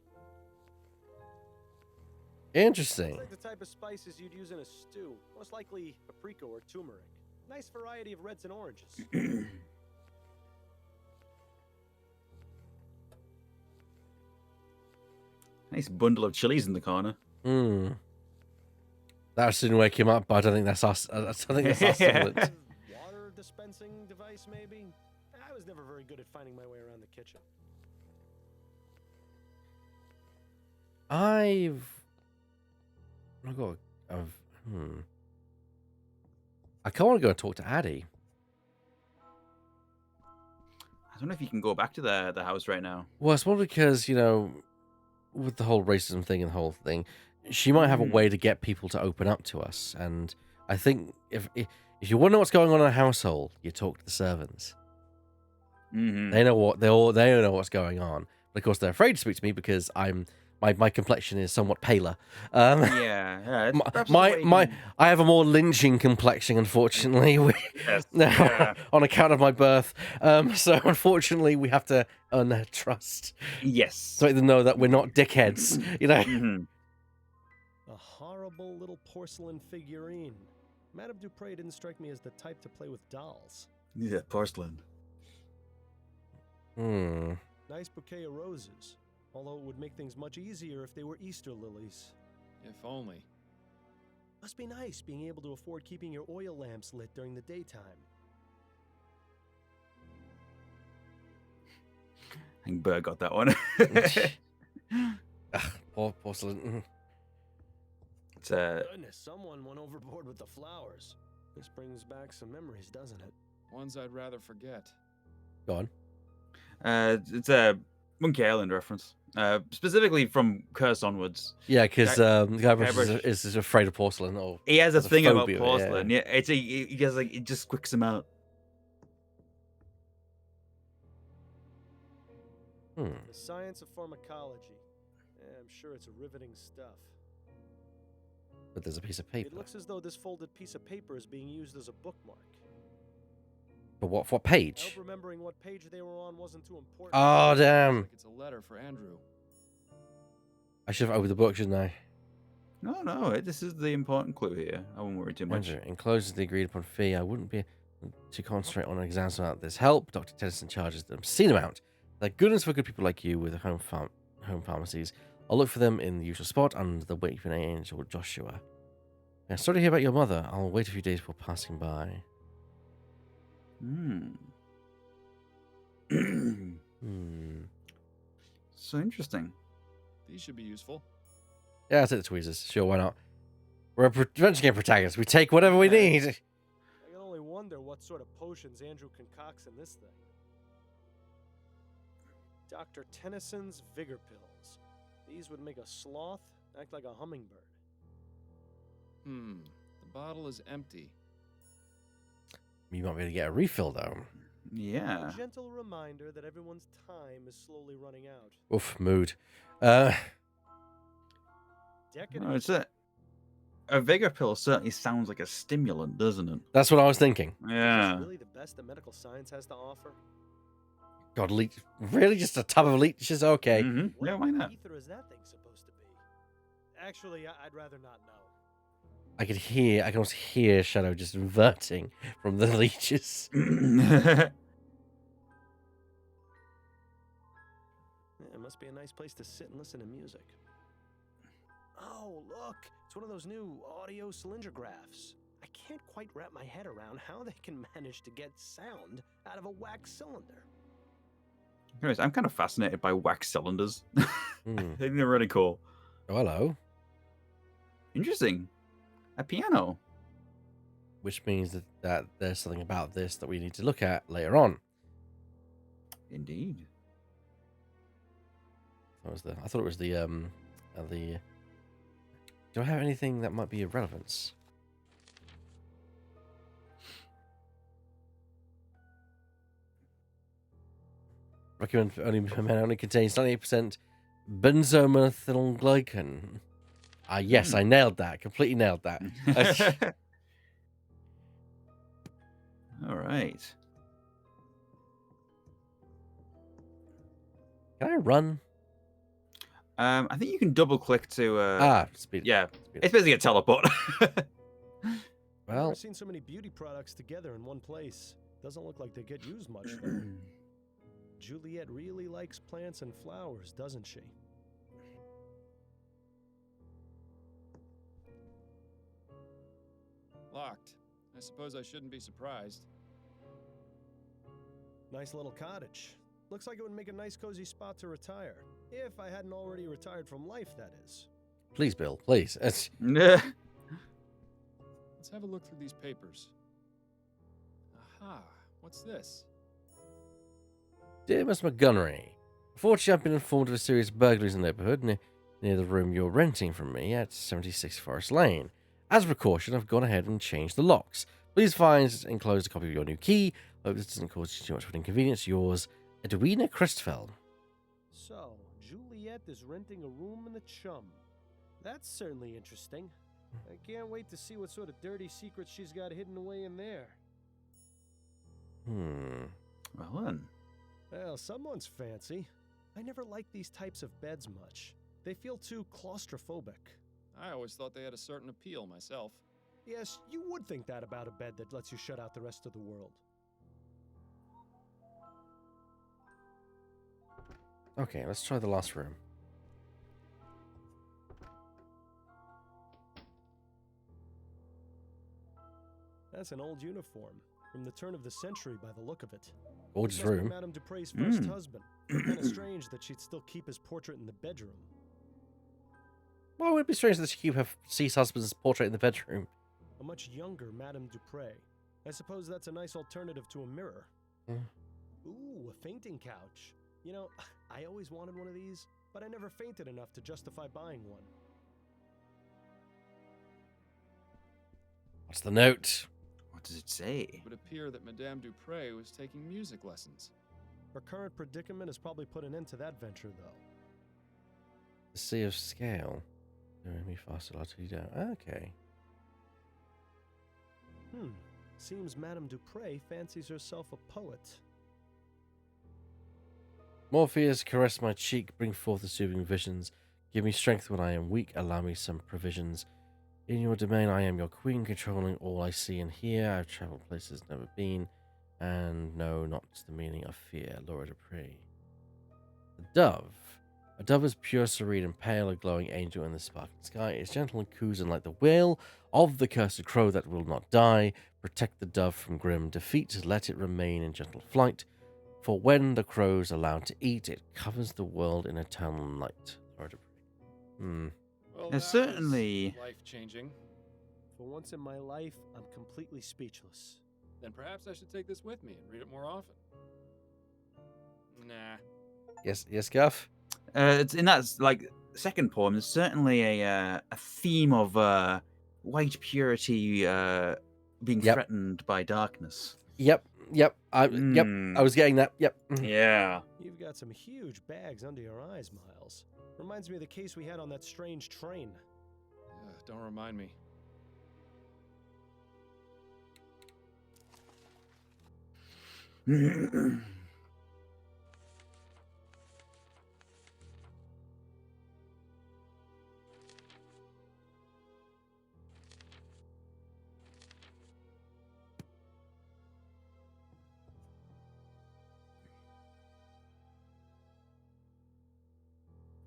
S1: Interesting.
S4: It's like the type of spices you'd use in a stew. Most likely paprika or turmeric. Nice variety of reds and oranges.
S2: Nice bundle of chilies in the corner.
S1: That would soon wake him up, but I don't think that's us. I think that's us.
S4: Water dispensing device, maybe? I was never very good at finding my way around the kitchen.
S1: I kind of want to go and talk to Addie.
S2: I don't know if you can go back to the house right now.
S1: Well, it's more because, with the whole racism thing and the whole thing, she might have a way to get people to open up to us. And I think if you want to know what's going on in a household, you talk to the servants. They know what they don't know what's going on. But of course, they're afraid to speak to me because my complexion is somewhat paler.
S2: Yeah.
S1: I have a more lynching complexion, unfortunately,
S2: Yes. Yeah.
S1: on account of my birth. So unfortunately, we have to earn their trust.
S2: Yes.
S1: To make them know that we're not dickheads, you know.
S4: A horrible little porcelain figurine. Madame Dupre didn't strike me as the type to play with dolls.
S2: Yeah, porcelain.
S4: Nice bouquet of roses. Although it would make things much easier if they were Easter lilies.
S3: If only.
S4: Must be nice being able to afford keeping your oil lamps lit during the daytime.
S2: I think Burr got that one.
S1: Poor porcelain.
S2: It's
S4: Goodness, someone went overboard with the flowers. This brings back some memories, doesn't it?
S3: Ones I'd rather forget.
S1: Go on.
S2: It's a Monkey Island reference. Specifically from Curse onwards.
S1: Yeah, because Guybrush is afraid of porcelain. Or
S2: he has a thing about
S1: phobia,
S2: porcelain. Yeah, he gets like it just squicks him out.
S4: The science of pharmacology. I'm sure it's riveting stuff.
S1: But there's a piece of paper.
S4: It looks as though this folded piece of paper is being used as a bookmark.
S1: But what page?
S4: I hope remembering what page they were on wasn't too important.
S1: Oh, damn.
S3: It's a letter for Andrew.
S1: I should have opened the book, shouldn't I?
S2: No. This is the important clue here. I won't worry too much.
S1: Andrew encloses the agreed upon fee. I wouldn't be to concentrate on exams without this help. Dr. Tennyson charges an obscene amount. They're goodness for good people like you with home pharmacies. I'll look for them in the usual spot under the Weeping Angel Joshua. Yeah, sorry to hear about your mother. I'll wait a few days before passing by.
S2: So interesting.
S3: These should be useful.
S1: Yeah, I'll take the tweezers. Sure, why not? We're a adventure game protagonist. We take whatever we need.
S4: I can only wonder what sort of potions Andrew concocts in this thing. Dr. Tennyson's Vigor Pills. These would make a sloth act like a hummingbird.
S3: The bottle is empty.
S1: You might be able to get a refill, though.
S2: Yeah.
S4: A gentle reminder that everyone's time is slowly running out.
S1: Oof, mood.
S2: It's a Vigor pill certainly sounds like a stimulant, doesn't it?
S1: That's what I was thinking.
S2: Yeah.
S4: Is this really the best that medical science has to offer?
S1: God, leech. Really? Just a tub of leeches? Okay.
S2: Yeah, why not?
S4: What ether is that thing supposed to be? Actually, I'd rather not know.
S1: I can almost hear Shadow just inverting from the leeches.
S4: It must be a nice place to sit and listen to music. Oh, look! It's one of those new audio cylindergraphs. I can't quite wrap my head around how they can manage to get sound out of a wax cylinder.
S2: Anyways, I'm kind of fascinated by wax cylinders. I think they're really cool.
S1: Oh, hello.
S2: Interesting. A piano.
S1: Which means that there's something about this that we need to look at later on.
S2: Indeed.
S1: I thought it was the do I have anything that might be of relevance? Recommend only contains 98% benzomethylglycan. Yes, I nailed that. Completely nailed that.
S2: All right.
S1: Can I run?
S2: I think you can double click to
S1: speed.
S2: Yeah. It's basically a teleport.
S4: I've never seen so many beauty products together in one place. Doesn't look like they get used much though. Juliet really likes plants and flowers, doesn't she?
S3: Locked. I suppose I shouldn't be surprised.
S4: Nice little cottage. Looks like it would make a nice cozy spot to retire. If I hadn't already retired from life, that is.
S1: Please, Bill, please.
S3: Let's have a look through these papers. Aha, what's this?
S1: Dear Miss Montgomery, unfortunately I've been informed of a series of burglaries in the neighborhood near the room you're renting from me at 76 Forest Lane. As a precaution, I've gone ahead and changed the locks, Please find enclosed a copy of your new key. Hope this doesn't cause you too much of an inconvenience. Yours, Edwina Christfeld.
S4: So, Juliet is renting a room in the Chum. That's certainly interesting. I can't wait to see what sort of dirty secrets she's got hidden away in there.
S2: Well then.
S4: Well, someone's fancy. I never liked these types of beds much. They feel too claustrophobic.
S3: I always thought they had a certain appeal myself.
S4: Yes, you would think that about a bed that lets you shut out the rest of the world.
S1: Okay, let's try the last room.
S4: That's an old uniform, from the turn of the century by the look of it.
S1: Gorgeous
S4: Must be
S1: room.
S4: Madame Dupre's first husband. Kind of strange that she'd still keep his portrait in the bedroom.
S1: Why would it be strange that she keep her deceased husband's portrait in the bedroom?
S4: A much younger Madame Dupre. I suppose that's a nice alternative to a mirror. Ooh, a fainting couch. You know, I always wanted one of these, but I never fainted enough to justify buying one.
S1: What's the note?
S2: What does it say?
S3: It would appear that Madame Dupre was taking music lessons.
S4: Her current predicament has probably put an end to that venture, though.
S1: The Sea of Scale. Do, re, mi, fa, sol, la, ti, do. Okay.
S4: Seems Madame Dupre fancies herself a poet.
S1: Morpheus, caress my cheek, bring forth the soothing visions. Give me strength when I am weak, allow me some provisions. In your domain I am your queen, controlling all I see and hear. I've travelled places never been, and know not the meaning of fear. Laura Dupree. The dove. A dove is pure, serene, and pale, a glowing angel in the sparkling sky. It is gentle and cooing like the wail of the cursed crow that will not die. Protect the dove from grim defeat, let it remain in gentle flight. For when the crow's allowed to eat, it covers the world in eternal night. Laura Dupree.
S3: Well,
S2: certainly
S3: life-changing.
S4: For once in my life, I'm completely speechless.
S3: Then perhaps I should take this with me and read it more often. Nah.
S1: Yes, Guff?
S2: It's in that second poem. There's certainly a theme of white purity being threatened by darkness.
S1: Yep. I was getting that. Yep.
S2: Yeah.
S4: You've got some huge bags under your eyes, Miles. Reminds me of the case we had on that strange train.
S3: Don't remind me.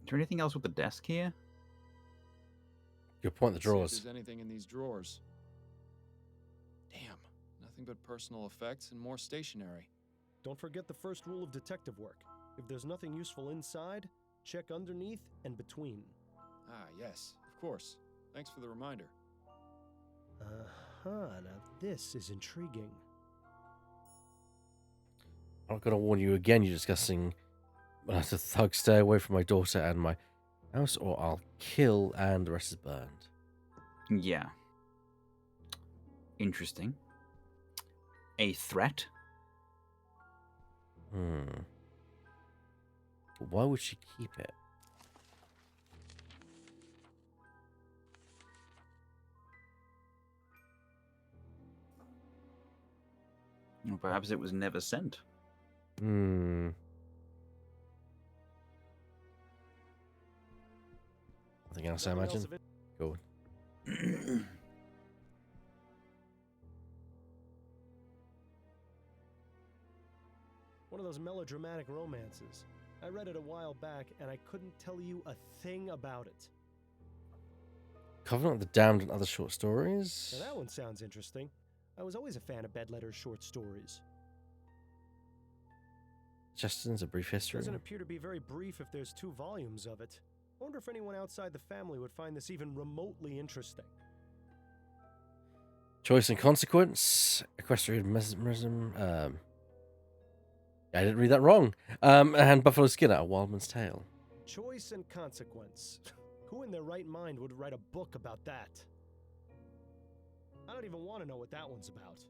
S2: Is there anything else with the desk here?
S1: Good point. The
S3: Let's see if
S1: drawers.
S3: there's anything in these drawers. Damn, nothing but personal effects and more stationery.
S4: Don't forget the first rule of detective work. If there's nothing useful inside, check underneath and between.
S3: Ah, yes, of course. Thanks for the reminder.
S4: Now this is intriguing.
S1: I'm not going to warn you again. You're discussing when I have to thug stay away from my daughter and my house, or I'll kill and the rest is burned.
S2: Yeah. Interesting. A threat?
S1: But why would she keep it?
S2: Or perhaps it was never sent.
S1: Nothing else, I imagine. Cool.
S4: One of those melodramatic romances. I read it a while back, and I couldn't tell you a thing about it.
S1: Covenant of the Damned and Other Short Stories.
S4: Now that one sounds interesting. I was always a fan of Bedletter's short stories.
S1: Justin's A Brief History.
S4: Doesn't appear to be very brief if there's 2 volumes of it. Wonder if anyone outside the family would find this even remotely interesting.
S1: Choice and Consequence. Equestrian Mesmerism. I didn't read that wrong. And Buffalo Skinner, A Wildman's Tale.
S4: Choice and Consequence. Who in their right mind would write a book about that? I don't even want to know what that one's about.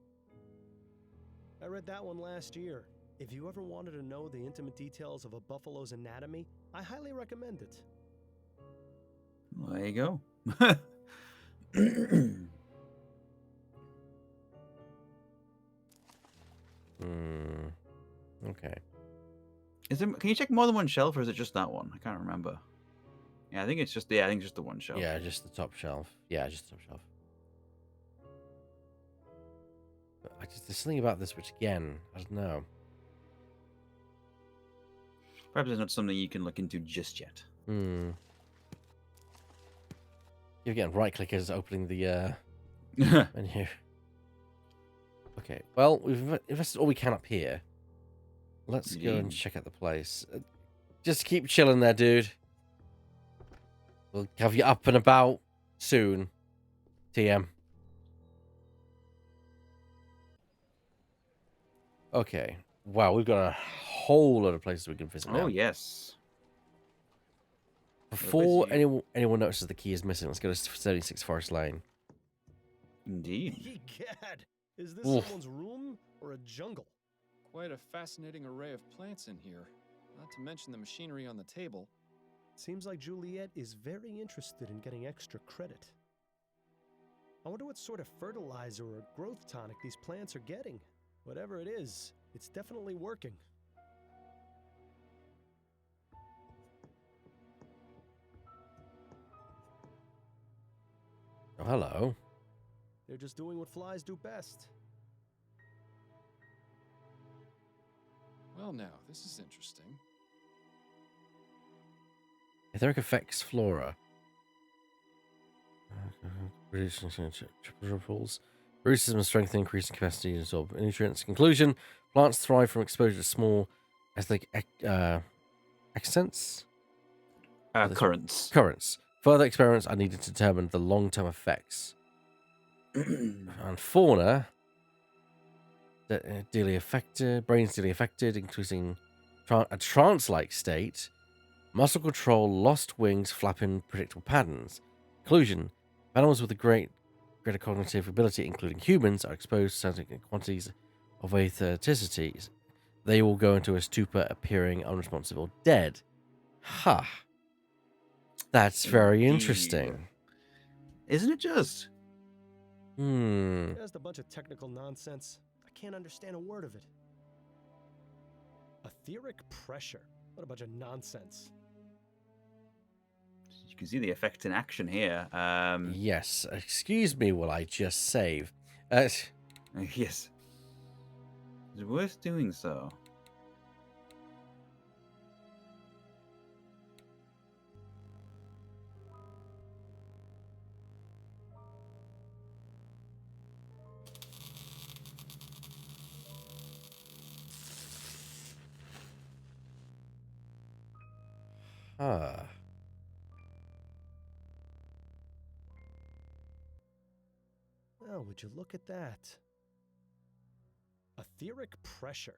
S4: I read that one last year. If you ever wanted to know the intimate details of a buffalo's anatomy, I highly recommend it.
S2: Well, there you go.
S1: Okay.
S2: Can you check more than one shelf, or is it just that one? I can't remember. Yeah, I think it's just the one shelf.
S1: Yeah, just the top shelf. Yeah, just the top shelf. But there's something about this which, again, I don't know.
S2: Perhaps it's not something you can look into just yet.
S1: You're getting right clickers opening the menu. Okay, well, we've invested all we can up here. Let's go and check out the place. Just keep chilling there, dude. We'll have you up and about soon, TM. Okay. Wow, we've got a whole lot of places we can visit now.
S2: Oh, yes.
S1: Before anyone notices the key is missing, let's go to 76 Forest Lane.
S2: Indeed.
S4: Egad, is this someone's room or a jungle?
S3: Quite a fascinating array of plants in here, not to mention the machinery on the table.
S4: Seems like Juliet is very interested in getting extra credit. I wonder what sort of fertilizer or growth tonic these plants are getting. Whatever it is, it's definitely working.
S1: Oh, hello.
S4: They're just doing what flies do best.
S3: Well, now, this is interesting.
S1: Etheric effects flora. Reducing triple pools. Root system strength, increasing capacity to absorb nutrients. Conclusion: plants thrive from exposure to small etheric accents.
S2: Currents.
S1: Currents. Further experiments are needed to determine the long-term effects. And fauna, dearly affected, brains dearly affected, increasing a trance-like state. Muscle control, lost wings, flap in predictable patterns. Conclusion: animals with a greater cognitive ability, including humans, are exposed to certain quantities of ethericities. They will go into a stupor, appearing unresponsive or dead. Ha! Huh. That's very interesting.
S2: Isn't it just?
S4: Just a bunch of technical nonsense. I can't understand a word of it. Etheric pressure. What a bunch of nonsense.
S2: You can see the effect in action here.
S1: Yes. Excuse me while I just save.
S2: Yes. It's worth doing so.
S1: Huh.
S4: Oh, would you look at that? Etheric pressure.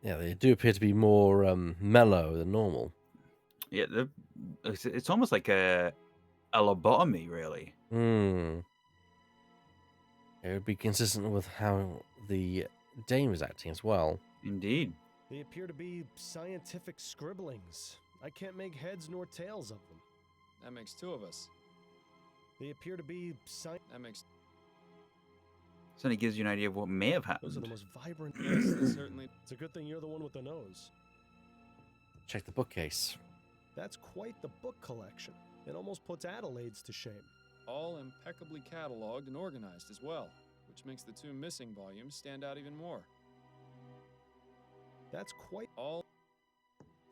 S1: Yeah, they do appear to be more mellow than normal.
S2: Yeah, it's almost like a lobotomy, really.
S1: It would be consistent with how the Dame is acting as well.
S2: Indeed.
S4: They appear to be scientific scribblings. I can't make heads nor tails of them.
S3: That makes two of us.
S4: They appear to be
S3: That makes...
S2: Certainly gives you an idea of what may have happened.
S4: Those are the most vibrant...
S3: Yes, they certainly...
S4: It's a good thing you're the one with the nose.
S1: Check the bookcase.
S4: That's quite the book collection. It almost puts Adelaide's to shame.
S3: All impeccably cataloged and organized as well, which makes the two missing volumes stand out even more.
S4: That's quite...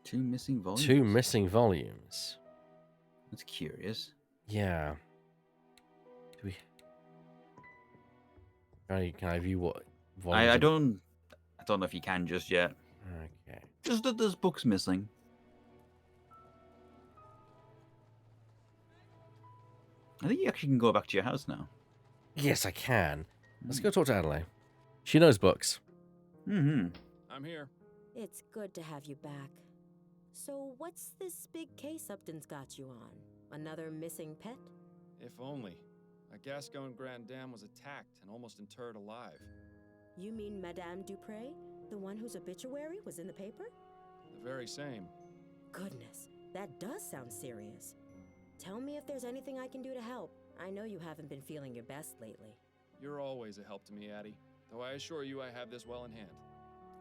S2: Two missing volumes?
S1: Two missing volumes.
S2: That's curious.
S1: Yeah. Do we... Can I view what volumes...
S2: I don't know if you can just yet.
S1: Okay.
S2: Just that there's books missing. I think you actually can go back to your house now.
S1: Yes, I can. Let's go talk to Adelaide. She knows books.
S3: I'm here.
S7: It's good to have you back. So what's this big case Upton's got you on? Another missing pet?
S3: If only. A Gascon Grand Dame was attacked and almost interred alive.
S7: You mean Madame Dupre? The one whose obituary was in the paper?
S3: The very same.
S7: Goodness, that does sound serious. Tell me if there's anything I can do to help. I know you haven't been feeling your best lately.
S3: You're always a help to me, Addie. Though I assure you I have this well in hand.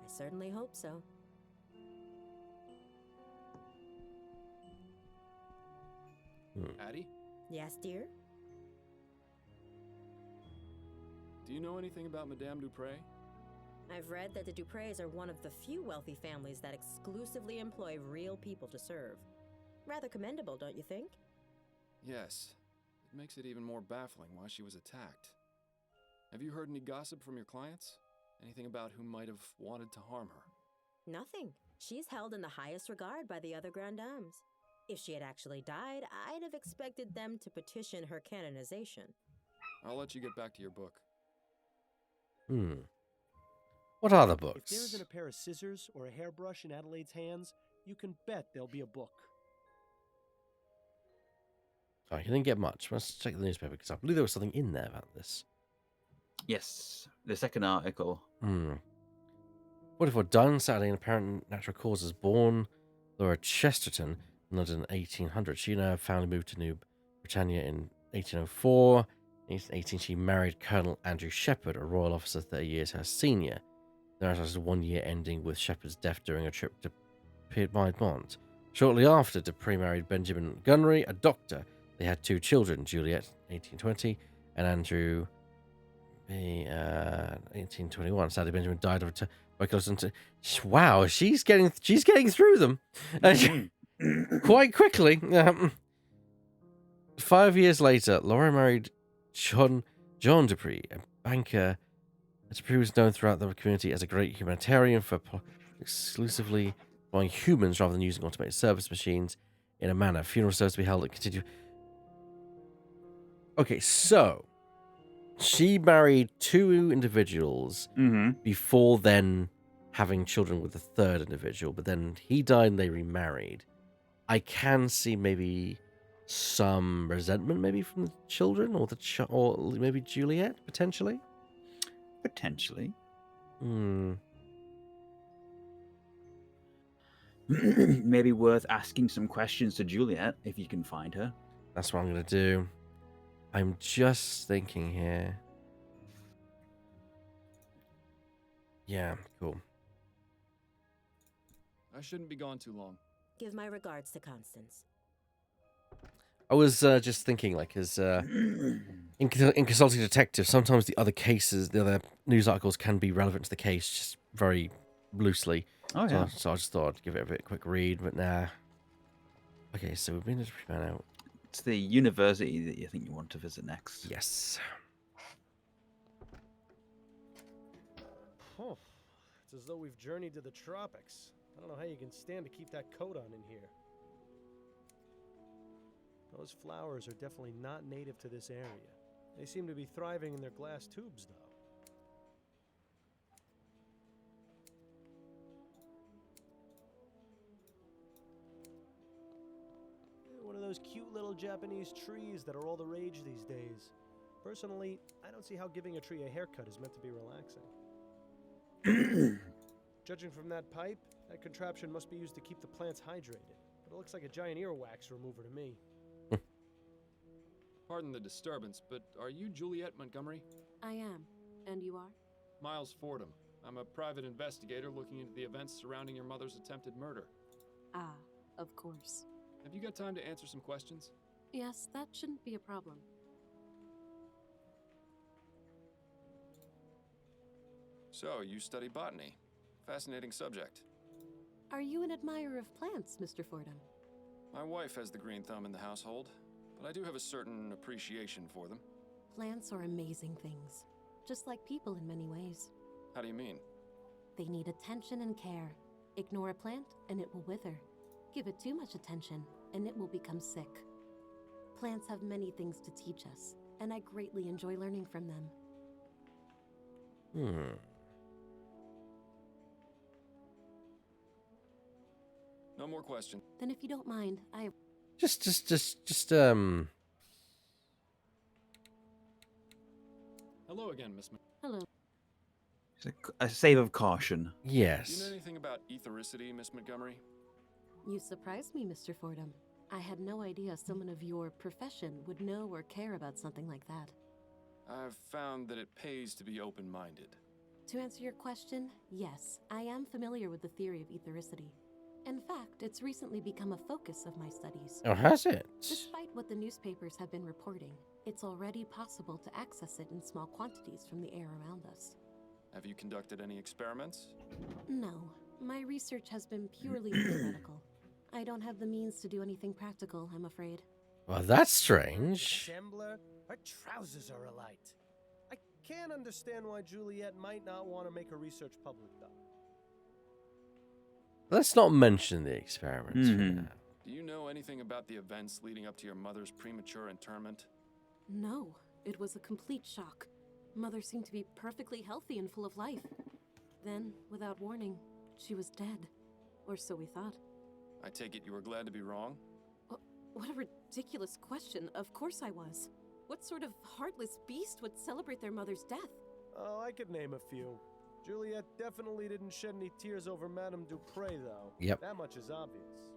S7: I certainly hope so.
S3: Addie?
S7: Yes, dear?
S3: Do you know anything about Madame Dupre?
S7: I've read that the Dupreys are one of the few wealthy families that exclusively employ real people to serve. Rather commendable, don't you think?
S3: Yes. It makes it even more baffling why she was attacked. Have you heard any gossip from your clients? Anything about who might have wanted to harm her?
S7: Nothing. She's held in the highest regard by the other Grand Dames. If she had actually died, I'd have expected them to petition her canonization.
S3: I'll let you get back to your book.
S1: What are the books?
S4: If there isn't a pair of scissors or a hairbrush in Adelaide's hands, you can bet there'll be a book.
S1: Oh, you didn't get much. Let's check the newspaper because I believe there was something in there about this.
S2: Yes, the second article.
S1: What if we're done? Saturday in apparent natural causes. Born Laura Chesterton in London 1800. She and her family moved to New Britannia in 1804. In 1818, she married Colonel Andrew Shepherd, a royal officer 30 years her senior. The marriage was 1 year, ending with Shepherd's death during a trip to Piedmont. Shortly after, Dupree married Benjamin Gunnery, a doctor. They had 2 children, Juliet, 1820, and Andrew, 1821. Sadly, Benjamin died of tuberculosis. Wow, she's getting through them quite quickly. 5 years later, Laura married John Dupree, a banker. Dupree was known throughout the community as a great humanitarian for exclusively employing humans rather than using automated service machines in a manner. Funeral service to be held and continue. Okay, so she married 2 individuals before then having children with the 3rd individual, but then he died and they remarried. I can see maybe some resentment, maybe from the children or or maybe Juliet potentially.
S2: Potentially. Maybe worth asking some questions to Juliet if you can find her.
S1: That's what I'm going to do. I'm just thinking here. Yeah, cool.
S3: I shouldn't be gone too long.
S7: Give my regards to Constance.
S1: I was just thinking, like, as in consulting detectives, sometimes the other news articles can be relevant to the case, just very loosely.
S2: Oh, yeah.
S1: So I just thought I'd give it a quick read, but nah. Okay, so we've been to prepare out.
S2: It's the university that you think you want to visit next.
S1: Yes.
S4: Oh, it's as though we've journeyed to the tropics. I don't know how you can stand to keep that coat on in here. Those flowers are definitely not native to this area. They seem to be thriving in their glass tubes, though. One of those cute little Japanese trees that are all the rage these days. Personally, I don't see how giving a tree a haircut is meant to be relaxing. Judging from that pipe, that contraption must be used to keep the plants hydrated. But it looks like a giant earwax remover to me.
S3: Pardon the disturbance, but are you Juliet Montgomery?
S14: I am. And you are?
S3: Miles Fordham. I'm a private investigator looking into the events surrounding your mother's attempted murder.
S14: Ah, of course.
S3: Have you got time to answer some questions?
S14: Yes, that shouldn't be a problem.
S3: So, you study botany. Fascinating subject.
S14: Are you an admirer of plants, Mr. Fordham?
S3: My wife has the green thumb in the household, but I do have a certain appreciation for them.
S14: Plants are amazing things, just like people in many ways.
S3: How do you mean?
S14: They need attention and care. Ignore a plant, and it will wither. Give it too much attention, and it will become sick. Plants have many things to teach us, and I greatly enjoy learning from them.
S3: No more questions.
S14: Then if you don't mind, I...
S3: Hello again, Miss.
S14: Hello.
S2: A save of caution.
S3: Do you know
S1: Yes.
S3: anything about ethericity, Miss Montgomery?
S14: You surprised me, Mr. Fordham. I had no idea someone of your profession would know or care about something like that.
S3: I've found that it pays to be open-minded.
S14: To answer your question, yes, I am familiar with the theory of ethericity. In fact, it's recently become a focus of my studies.
S1: Oh, has it?
S14: Despite what the newspapers have been reporting, it's already possible to access it in small quantities from the air around us.
S3: Have you conducted any experiments?
S14: No, my research has been purely theoretical. I don't have the means to do anything practical, I'm afraid.
S1: Well, that's strange.
S4: Dissembler, her trousers are alight. I can't understand why Juliet might not want to make her research public, though.
S1: Let's not mention the experiments for now.
S3: Do you know anything about the events leading up to your mother's premature interment?
S14: No, it was a complete shock. Mother seemed to be perfectly healthy and full of life. Then, without warning, she was dead. Or so we thought.
S3: I take it you were glad to be wrong?
S14: What a ridiculous question. Of course I was. What sort of heartless beast would celebrate their mother's death?
S4: Oh, I could name a few. Juliet definitely didn't shed any tears over Madame Dupre, though.
S1: Yep.
S4: That much is obvious.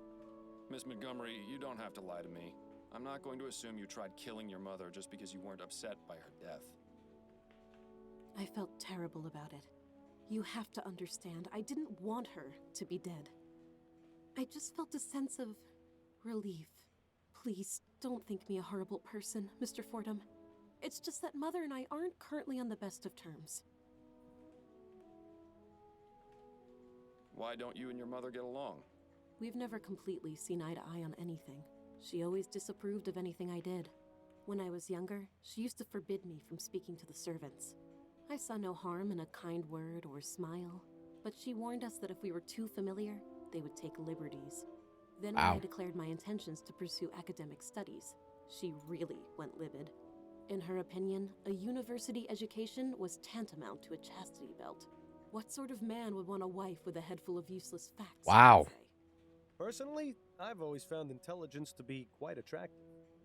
S3: Miss Montgomery, you don't have to lie to me. I'm not going to assume you tried killing your mother just because you weren't upset by her death.
S14: I felt terrible about it. You have to understand, I didn't want her to be dead. I just felt a sense of relief. Please, don't think me a horrible person, Mr. Fordham. It's just that Mother and I aren't currently on the best of terms.
S3: Why don't you and your mother get along?
S14: We've never completely seen eye to eye on anything. She always disapproved of anything I did. When I was younger, she used to forbid me from speaking to the servants. I saw no harm in a kind word or smile, but she warned us that if we were too familiar, they would take liberties. Then when I declared my intentions to pursue academic studies, she really went livid. In her opinion, a university education was tantamount to a chastity belt. What sort of man would want a wife with a head full of useless facts?
S1: Wow.
S4: Personally, I've always found intelligence to be quite attractive.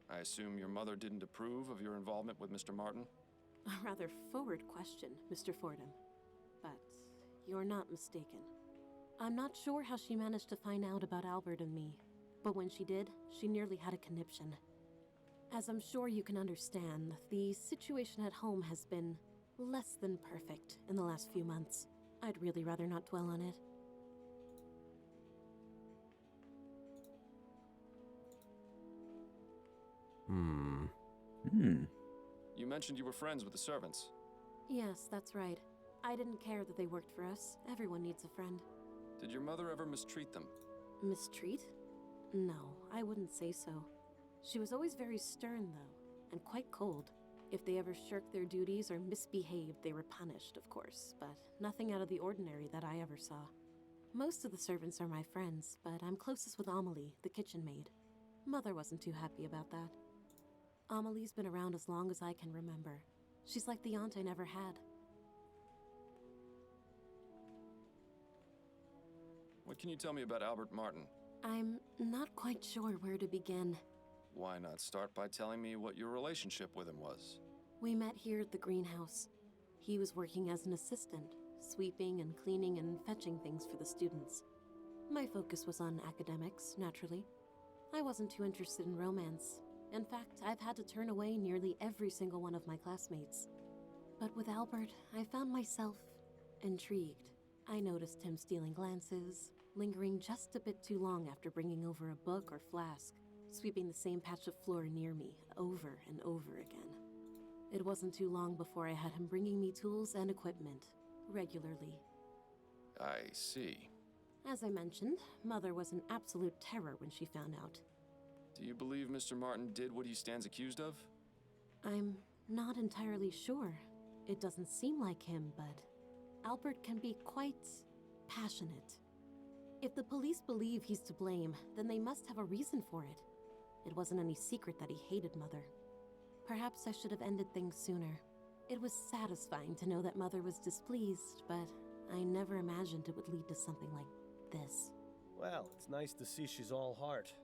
S3: I assume your mother didn't approve of your involvement with Mr. Martin?
S14: A rather forward question, Mr. Fordham. But you're not mistaken. I'm not sure how she managed to find out about Albert and me, but when she did, she nearly had a conniption. As I'm sure you can understand, the situation at home has been less than perfect in the last few months. I'd really rather not dwell on it.
S3: You mentioned you were friends with the servants.
S14: Yes, that's right. I didn't care that they worked for us. Everyone needs a friend.
S3: Did your mother ever mistreat them?
S14: Mistreat? No, I wouldn't say so. She was always very stern, though, and quite cold. If they ever shirked their duties or misbehaved, they were punished, of course, but nothing out of the ordinary that I ever saw. Most of the servants are my friends, but I'm closest with Amelie, the kitchen maid. Mother wasn't too happy about that. Amelie's been around as long as I can remember. She's like the aunt I never had.
S3: What can you tell me about Albert Martin?
S14: I'm not quite sure where to begin.
S3: Why not start by telling me what your relationship with him was?
S14: We met here at the greenhouse. He was working as an assistant, sweeping and cleaning and fetching things for the students. My focus was on academics, naturally. I wasn't too interested in romance. In fact, I've had to turn away nearly every single one of my classmates. But with Albert, I found myself intrigued. I noticed him stealing glances, lingering just a bit too long after bringing over a book or flask, sweeping the same patch of floor near me over and over again. It wasn't too long before I had him bringing me tools and equipment, regularly.
S3: I see.
S14: As I mentioned, Mother was an absolute terror when she found out.
S3: Do you believe Mr. Martin did what he stands accused of?
S14: I'm not entirely sure. It doesn't seem like him, but Albert can be quite passionate. If the police believe he's to blame, then they must have a reason for it. It wasn't any secret that he hated Mother. Perhaps I should have ended things sooner. It was satisfying to know that Mother was displeased, but I never imagined it would lead to something like this.
S4: Well, it's nice to see she's all heart.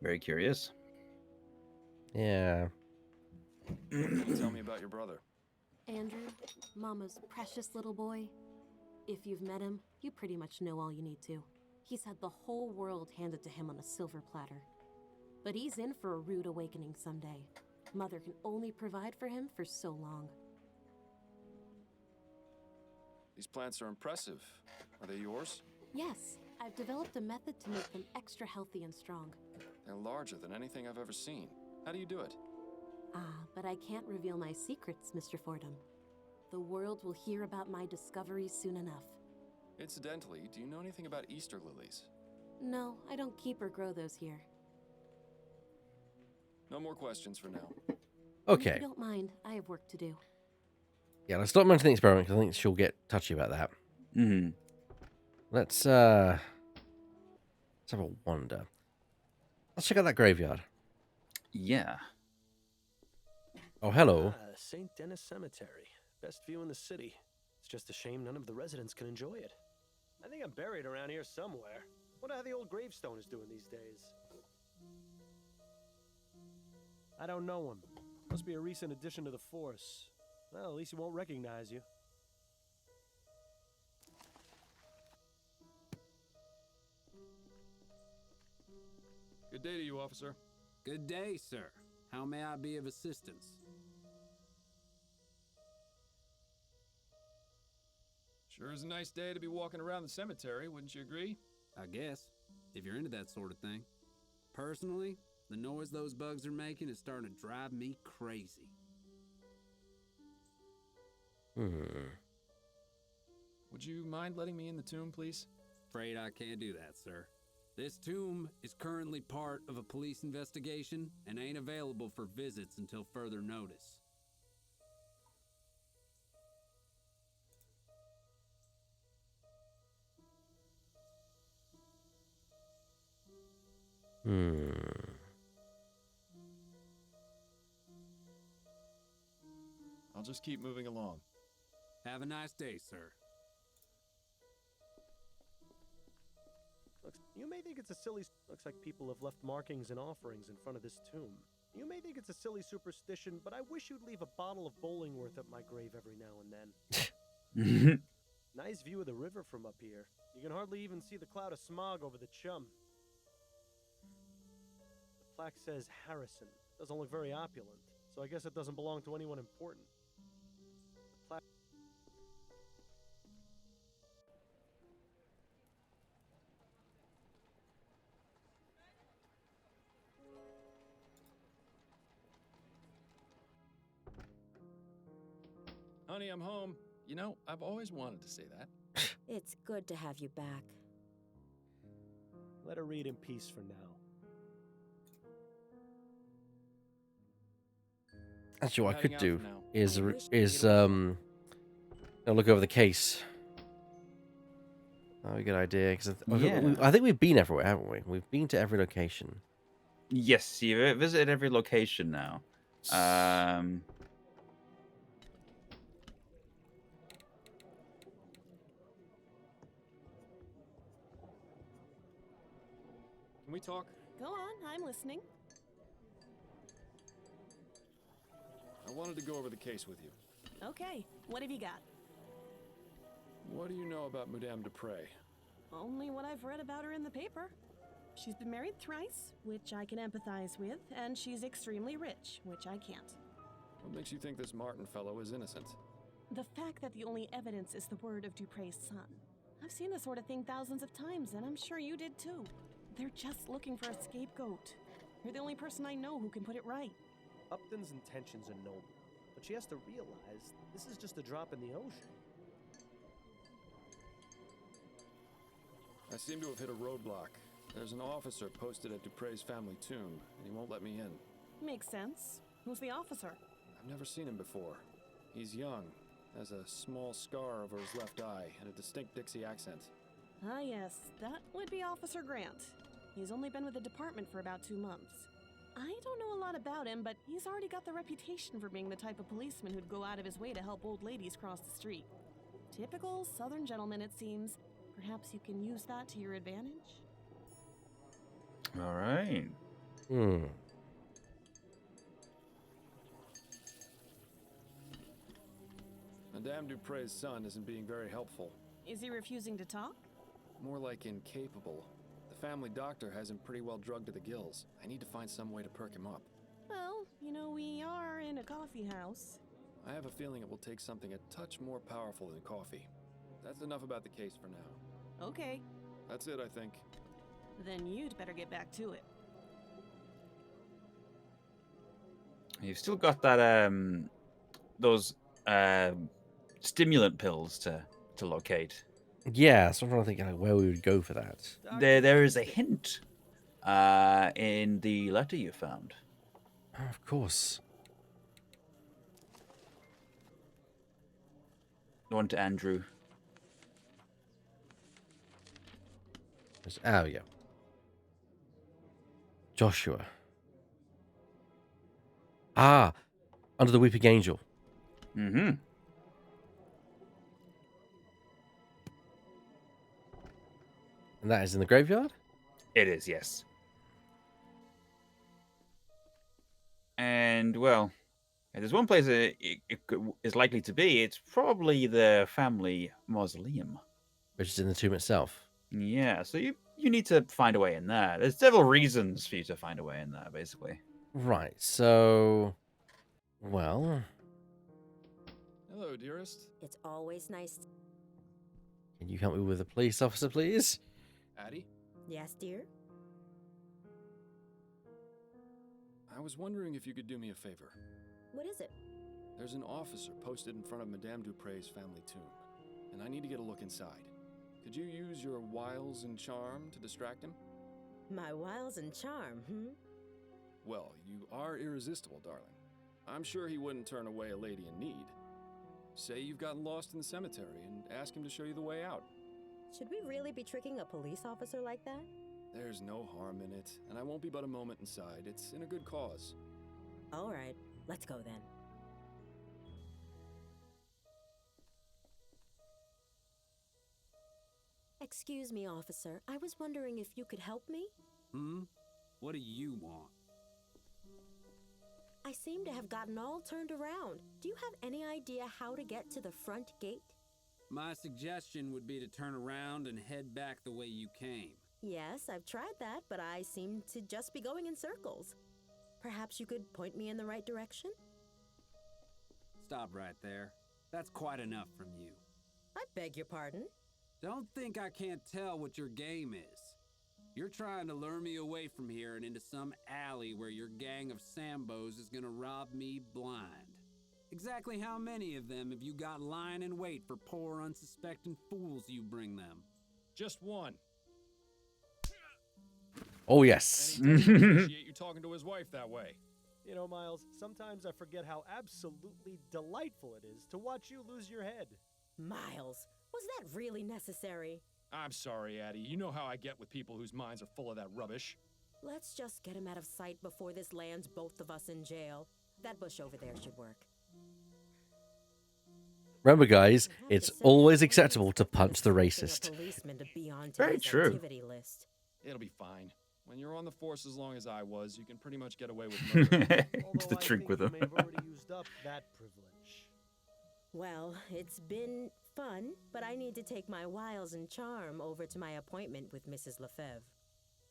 S2: Very curious.
S1: Yeah.
S3: What can you tell me about your brother?
S14: Andrew, Mama's precious little boy. If you've met him, you pretty much know all you need to. He's had the whole world handed to him on a silver platter. But he's in for a rude awakening someday. Mother can only provide for him for so long.
S3: These plants are impressive. Are they yours?
S14: Yes, I've developed a method to make them extra healthy and strong.
S3: They're larger than anything I've ever seen. How do you do it?
S14: But I can't reveal my secrets, Mr. Fordham. The world will hear about my discoveries soon enough.
S3: Incidentally, do you know anything about Easter lilies?
S14: No, I don't keep or grow those here.
S3: No more questions for now.
S1: Okay.
S14: If you don't mind, I have work to do.
S1: Yeah, let's stop mentioning the experiment because I think she'll get touchy about that.
S2: Mm-hmm.
S1: Let's have a wander. Let's check out that graveyard.
S2: Yeah.
S1: Oh, hello.
S4: St. Denis Cemetery. Best view in the city. It's just a shame none of the residents can enjoy it. I think I'm buried around here somewhere. Wonder how the old gravestone is doing these days. I don't know him. Must be a recent addition to the force. Well, at least he won't recognize you.
S3: Good day to you, officer.
S15: Good day, sir. How may I be of assistance?
S3: Sure is a nice day to be walking around the cemetery, wouldn't you agree?
S15: I guess, if you're into that sort of thing. Personally, the noise those bugs are making is starting to drive me crazy.
S3: Would you mind letting me in the tomb, please?
S15: Afraid I can't do that, sir. This tomb is currently part of a police investigation and ain't available for visits until further notice.
S3: I'll just keep moving along.
S15: Have a nice day, sir.
S4: You may think it's a silly... Looks like people have left markings and offerings in front of this tomb. You may think it's a silly superstition, but I wish you'd leave a bottle of Bollingworth at my grave every now and then. Nice view of the river from up here. You can hardly even see the cloud of smog over the chum. The plaque says Harrison. Doesn't look very opulent, so I guess it doesn't belong to anyone important. The plaque...
S3: Honey, I'm home. You know, I've always wanted to say that.
S7: It's good to have you back.
S4: Let her read in peace for now.
S1: Actually, what I could
S3: Heading out
S1: do
S3: for now.
S1: is look over the case. Oh, a good idea. Because I think we've been everywhere, haven't we? We've been to every location.
S2: Yes, you've visited every location now.
S3: Can we talk?
S8: Go on, I'm listening.
S3: I wanted to go over the case with you.
S8: Okay, what have you got?
S3: What do you know about Madame Dupre?
S8: Only what I've read about her in the paper. She's been married thrice, which I can empathize with, and she's extremely rich, which I can't.
S3: What makes you think this Martin fellow is innocent?
S8: The fact that the only evidence is the word of Dupre's son. I've seen this sort of thing thousands of times, and I'm sure you did too. They're just looking for a scapegoat. You're the only person I know who can put it right.
S4: Upton's intentions are noble, but she has to realize this is just a drop in the ocean.
S3: I seem to have hit a roadblock. There's an officer posted at Dupre's family tomb, and he won't let me in.
S8: Makes sense. Who's the officer?
S3: I've never seen him before. He's young, has a small scar over his left eye, and a distinct Dixie accent.
S8: Ah yes, that would be Officer Grant. He's only been with the department for about 2 months. I don't know a lot about him, but he's already got the reputation for being the type of policeman who'd go out of his way to help old ladies cross the street. Typical Southern gentleman, it seems. Perhaps you can use that to your advantage?
S2: All right.
S1: Hmm.
S3: Madame Dupre's son isn't being very helpful.
S8: Is he refusing to talk?
S3: More like incapable. The family doctor has him pretty well drugged to the gills. I need to find some way to perk him up.
S8: Well, you know, we are in a coffee house.
S3: I have a feeling it will take something a touch more powerful than coffee. That's enough about the case for now.
S8: Okay.
S3: That's it, I think.
S8: Then you'd better get back to it.
S2: You've still got that those stimulant pills to locate.
S1: Yeah, so I'm trying to think like, where we would go for that.
S2: There is a hint in the letter you found.
S1: Oh, of course.
S2: The one to Andrew.
S1: Oh, yeah. Joshua. Ah, under the Weeping Angel.
S2: Mm-hmm.
S1: And that is in the graveyard?
S2: It is, yes. And, well, if there's one place it is likely to be, it's probably the family mausoleum.
S1: Which is in the tomb itself.
S2: Yeah, so you need to find a way in there. There's several reasons for you to find a way in there, basically.
S1: Right, so... Well...
S3: Hello, dearest.
S7: It's always nice.
S1: Can you help me with a police officer, please?
S3: Addie?
S7: Yes, dear?
S3: I was wondering if you could do me a favor.
S7: What is it?
S3: There's an officer posted in front of Madame Dupre's family tomb, and I need to get a look inside. Could you use your wiles and charm to distract him?
S7: My wiles and charm,
S3: Well, you are irresistible, darling. I'm sure he wouldn't turn away a lady in need. Say you've gotten lost in the cemetery and ask him to show you the way out.
S7: Should we really be tricking a police officer like that?
S3: There's no harm in it, and I won't be but a moment inside. It's in a good cause.
S7: All right, let's go then. Excuse me, officer. I was wondering if you could help me?
S15: What do you want?
S7: I seem to have gotten all turned around. Do you have any idea how to get to the front gate?
S15: My suggestion would be to turn around and head back the way you came.
S7: Yes, I've tried that, but I seem to just be going in circles. Perhaps you could point me in the right direction?
S15: Stop right there. That's quite enough from you.
S7: I beg your pardon?
S15: Don't think I can't tell what your game is. You're trying to lure me away from here and into some alley where your gang of Sambos is gonna rob me blind. Exactly how many of them have you got lying in wait for poor unsuspecting fools you bring them?
S3: Just one.
S1: Oh, yes.
S3: And he doesn't appreciate you talking to his wife that way.
S4: You know, Miles, sometimes I forget how absolutely delightful it is to watch you lose your head.
S7: Miles, was that really necessary?
S3: I'm sorry, Addie. You know how I get with people whose minds are full of that rubbish.
S7: Let's just get him out of sight before this lands both of us in jail. That bush over there should work.
S1: Remember, guys, it's always acceptable to punch the racist.
S2: Very true.
S3: It'll be fine. When you're on the force as long as I was, you can pretty much get away with murder.
S2: To the drink with him.
S4: You may have already used up that privilege.
S7: Well, it's been fun, but I need to take my wiles and charm over to my appointment with Mrs. Lefebvre.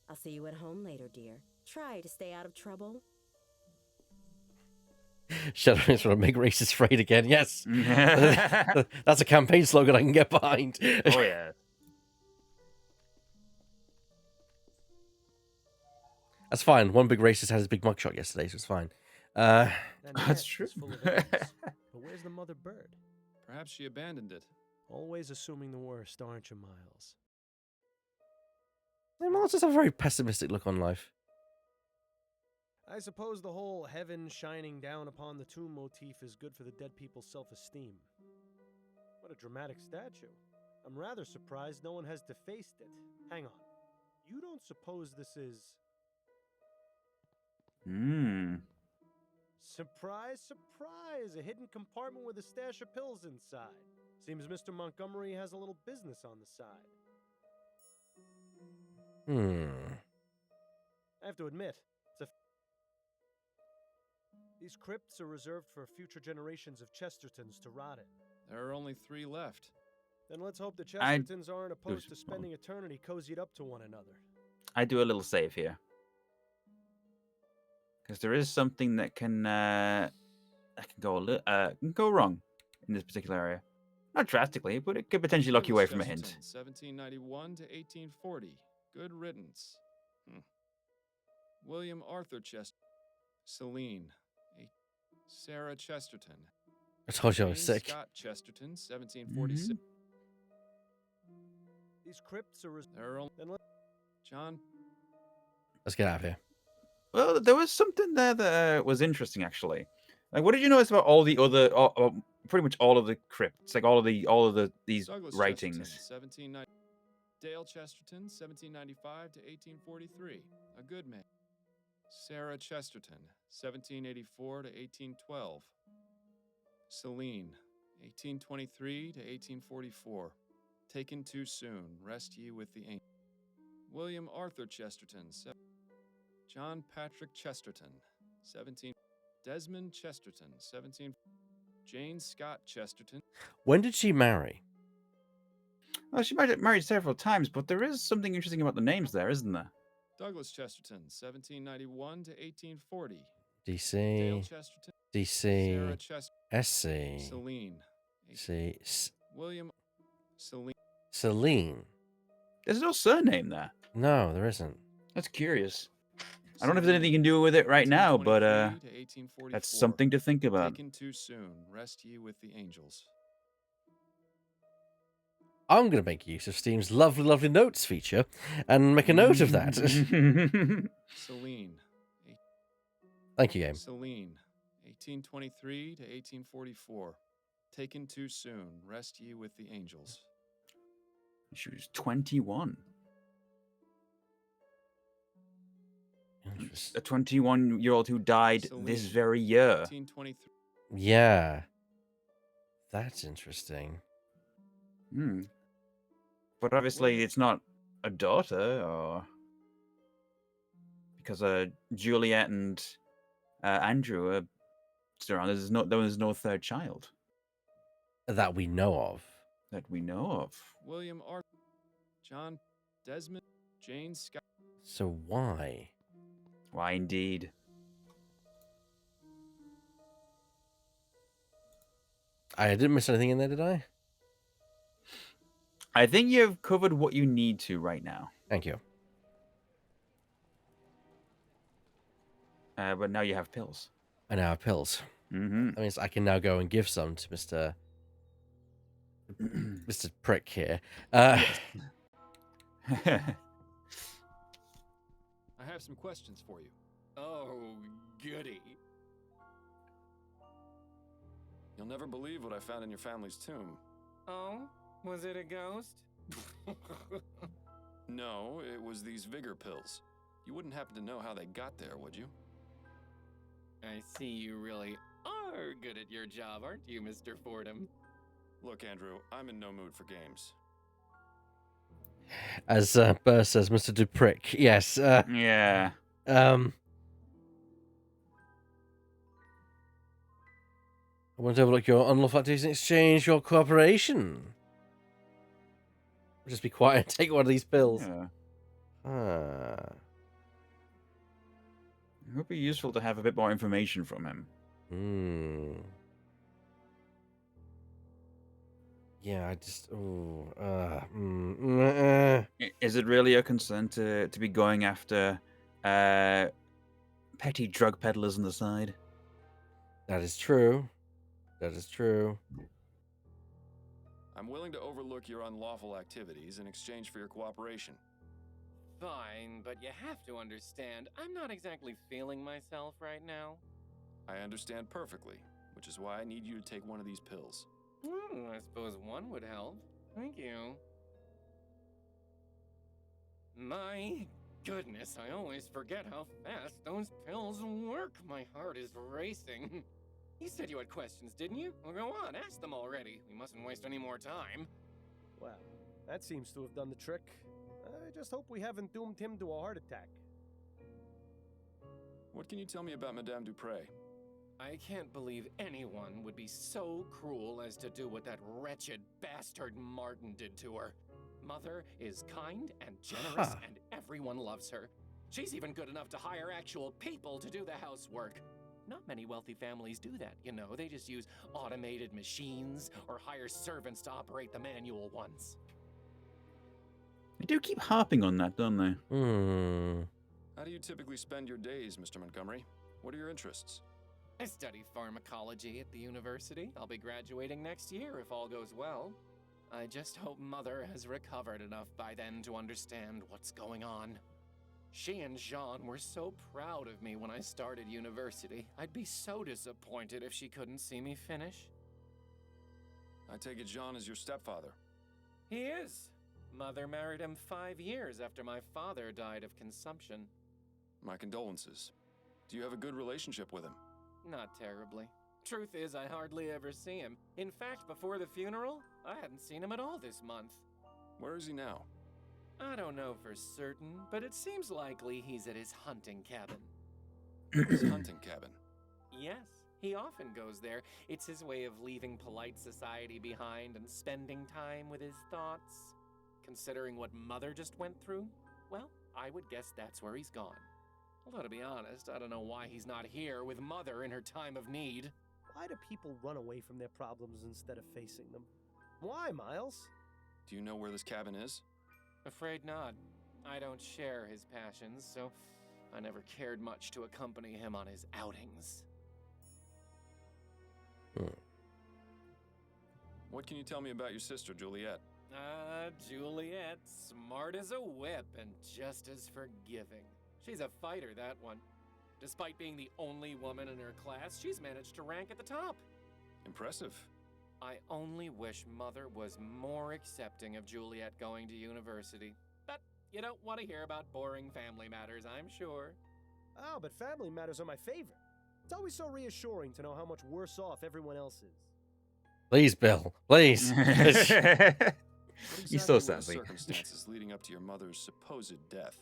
S7: I'll see you at home later, dear. Try to stay out of trouble.
S1: Shut up, to make racists afraid again. Yes. That's a campaign slogan I can get behind.
S2: Oh, yeah.
S1: That's fine. One big racist had his big mugshot yesterday, so it's fine.
S2: That's true.
S4: But where's the mother bird?
S3: Perhaps she abandoned it.
S4: Always assuming the worst, aren't you, Miles?
S1: Miles just have a very pessimistic look on life.
S4: I suppose the whole heaven shining down upon the tomb motif is good for the dead people's self-esteem. What a dramatic statue. I'm rather surprised no one has defaced it. Hang on. You don't suppose this is... Surprise, surprise! A hidden compartment with a stash of pills inside. Seems Mr. Montgomery has a little business on the side. I have to admit, it's a These crypts are reserved for future generations of Chestertons to rot in.
S3: There are only 3 left.
S4: Then let's hope the Chestertons aren't opposed to spending eternity cozied up to one another.
S2: I do a little save here. Because there is something that can go wrong in this particular area. Not drastically, but it could potentially lock you away from a hint.
S3: 1791 to 1840. Good riddance. William Arthur Chesterton. Celine. Sarah Chesterton.
S1: I told you I was sick.
S3: Scott Chesterton, 1746.
S4: These crypts are
S3: John.
S1: Let's get out of here.
S2: Well, there was something there that was interesting, actually. Like, what did you notice about all the other, pretty much all of the crypts, like all of these
S3: Douglas
S2: writings?
S3: Chesterton, 1790. Dale Chesterton, 1795 to 1843. A good man. Sarah Chesterton, 1784 to 1812. Celine, 1823 to 1844. Taken too soon, rest ye with the angels. William Arthur Chesterton, John Patrick Chesterton, 17. Desmond Chesterton, 17. Jane Scott Chesterton.
S1: When did she marry?
S2: Well, she might have married several times, but there is something interesting about the names there, isn't there?
S3: Douglas Chesterton, 1791 to 1840.
S1: DC.
S3: Dale Chesterton.
S1: DC.
S3: Sarah
S1: SC.
S3: Celine.
S1: C.
S3: William. Celine.
S1: Celine.
S2: There's no surname there.
S1: No, there isn't.
S2: That's curious. I don't know if there's anything you can do with it right now, but that's something to think about.
S3: Taken too soon, rest ye with the angels.
S1: I'm going to make use of Steam's lovely, lovely notes feature and make a note of that.
S3: Celine.
S1: Thank you, game.
S3: Celine, 1823 to 1844. Taken too soon, rest ye with the angels.
S2: She was 21. A 21-year-old who died this very year.
S1: Yeah. That's interesting.
S2: But obviously it's not a daughter, or... Because Juliet and Andrew are still around. There was no third child.
S1: That we know of.
S2: That we know of.
S3: William Arthur, John, Desmond, Jane Scott.
S1: So why?
S2: Why indeed?
S1: I didn't miss anything in there, did I?
S2: I think you've covered what you need to right now.
S1: Thank you.
S2: But now you have pills.
S1: I now have pills.
S2: Mm-hmm.
S1: That means I can now go and give some to Mr. Prick here.
S3: I have some questions for you.
S12: Oh, goody.
S3: You'll never believe what I found in your family's tomb.
S12: Oh? Was it a ghost?
S3: No, it was these vigor pills. You wouldn't happen to know how they got there, would you?
S12: I see you really are good at your job, aren't you, Mr. Fordham?
S3: Look, Andrew, I'm in no mood for games.
S1: As Burr says, Mr. Duprick. Yes.
S2: Yeah.
S1: I want to overlook your unlawful activities in exchange your cooperation. Just be quiet and take one of these pills.
S2: Yeah. It would be useful to have a bit more information from him.
S1: Yeah, I just...
S2: Is it really a concern to be going after petty drug peddlers on the side?
S1: That is true. That is true.
S3: I'm willing to overlook your unlawful activities in exchange for your cooperation.
S12: Fine, but you have to understand, I'm not exactly feeling myself right now.
S3: I understand perfectly, which is why I need you to take one of these pills.
S12: I suppose one would help. Thank you. My goodness, I always forget how fast those pills work. My heart is racing. You said you had questions, didn't you? Well, go on, ask them already. We mustn't waste any more time.
S4: Well, that seems to have done the trick. I just hope we haven't doomed him to a heart attack.
S3: What can you tell me about Madame Dupre?
S12: I can't believe anyone would be so cruel as to do what that wretched bastard Martin did to her. Mother is kind and generous, and everyone loves her. She's even good enough to hire actual people to do the housework. Not many wealthy families do that, you know. They just use automated machines or hire servants to operate the manual ones.
S2: They do keep harping on that, don't they?
S3: How do you typically spend your days, Mr. Montgomery? What are your interests?
S12: I study pharmacology at the university. I'll be graduating next year if all goes well. I just hope Mother has recovered enough by then to understand what's going on. She and Jean were so proud of me when I started university. I'd be so disappointed if she couldn't see me finish.
S3: I take it Jean is your stepfather.
S12: He is. Mother married him 5 years after my father died of consumption.
S3: My condolences. Do you have a good relationship with him?
S12: Not terribly. Truth is, I hardly ever see him. In fact, before the funeral, I hadn't seen him at all this month.
S3: Where is he now?
S12: I don't know for certain, but it seems likely he's at his hunting cabin.
S3: His hunting cabin?
S12: Yes, he often goes there. It's his way of leaving polite society behind and spending time with his thoughts. Considering what Mother just went through, well, I would guess that's where he's gone. Although, to be honest, I don't know why he's not here with Mother in her time of need.
S4: Why do people run away from their problems instead of facing them? Why, Miles?
S3: Do you know where this cabin is?
S12: Afraid not. I don't share his passions, so I never cared much to accompany him on his outings.
S3: What can you tell me about your sister, Juliet?
S12: Juliet, smart as a whip and just as forgiving. She's a fighter, that one. Despite being the only woman in her class, she's managed to rank at the top.
S3: Impressive.
S12: I only wish Mother was more accepting of Juliet going to university. But you don't want to hear about boring family matters, I'm sure.
S4: Oh, but family matters are my favorite. It's always so reassuring to know how much worse off everyone else is.
S1: Please, Bill. Please.
S2: He's so
S3: What
S2: sassy.
S3: were the circumstances leading up to your mother's supposed death?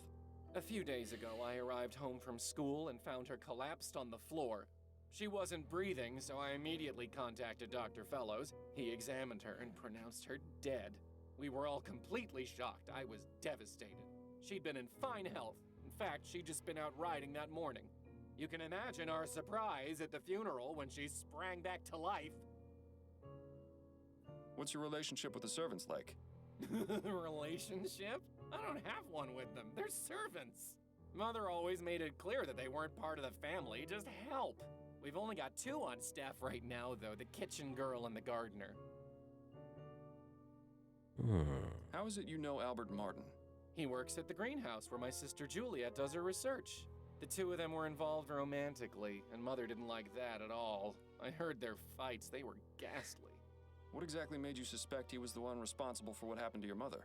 S12: A few days ago, I arrived home from school and found her collapsed on the floor. She wasn't breathing, so I immediately contacted Dr. Fellows. He examined her and pronounced her dead. We were all completely shocked. I was devastated. She'd been in fine health. In fact, she'd just been out riding that morning. You can imagine our surprise at the funeral when she sprang back to life.
S3: What's your relationship with the servants like?
S12: Relationship? I don't have one with them. They're servants. Mother always made it clear that they weren't part of the family, just help. We've only got 2 on staff right now, though, the kitchen girl and the gardener.
S3: How is it you know Albert Martin?
S12: He works at the greenhouse where my sister Juliet does her research. The 2 of them were involved romantically, and Mother didn't like that at all. I heard their fights. They were ghastly.
S3: What exactly made you suspect he was the one responsible for what happened to your mother?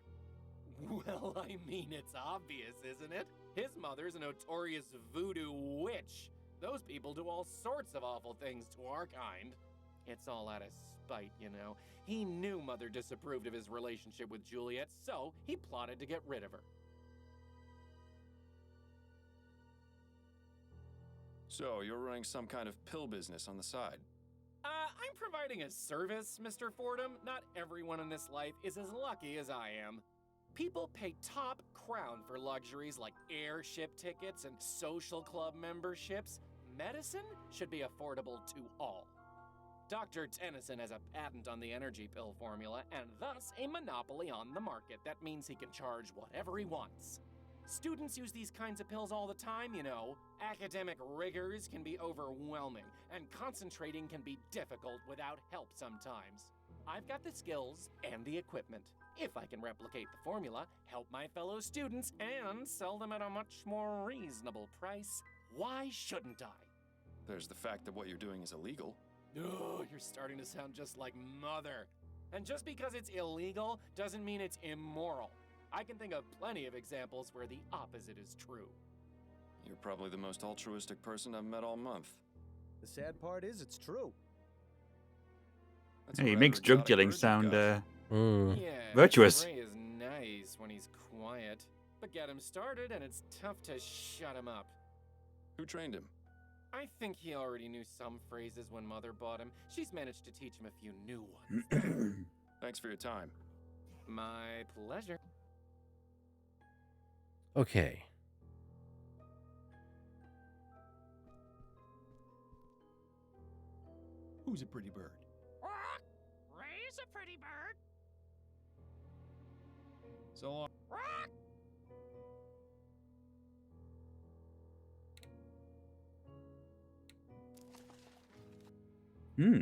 S12: Well, I mean, it's obvious, isn't it? His mother's a notorious voodoo witch. Those people do all sorts of awful things to our kind. It's all out of spite, you know. He knew Mother disapproved of his relationship with Juliet, so he plotted to get rid of her.
S3: So, you're running some kind of pill business on the side?
S12: I'm providing a service, Mr. Fordham. Not everyone in this life is as lucky as I am. People pay top crown for luxuries like airship tickets and social club memberships. Medicine should be affordable to all. Dr. Tennyson has a patent on the energy pill formula and thus a monopoly on the market. That means he can charge whatever he wants. Students use these kinds of pills all the time, you know. Academic rigors can be overwhelming, and concentrating can be difficult without help sometimes. I've got the skills and the equipment. If I can replicate the formula, help my fellow students, and sell them at a much more reasonable price, why shouldn't I?
S3: There's the fact that what you're doing is illegal.
S12: Oh, you're starting to sound just like Mother. And just because it's illegal doesn't mean it's immoral. I can think of plenty of examples where the opposite is true.
S3: You're probably the most altruistic person I've met all month.
S4: The sad part is it's true.
S3: That's
S2: Hey, he
S3: a
S2: makes
S3: rather
S2: drug
S3: exotic
S2: dealing
S3: bird you've
S2: sound
S3: got.
S12: Yeah,
S2: virtuous.
S12: Ray is nice when he's quiet, but get him started and it's tough to shut him up.
S3: Who trained him?
S12: I think he already knew some phrases when Mother bought him. She's managed to teach him a few new ones.
S3: Thanks for your time.
S12: My pleasure.
S1: Okay.
S3: Who's a pretty bird?
S13: Quack! Ray's a pretty bird.
S3: So long.
S13: Quack!
S2: Hmm.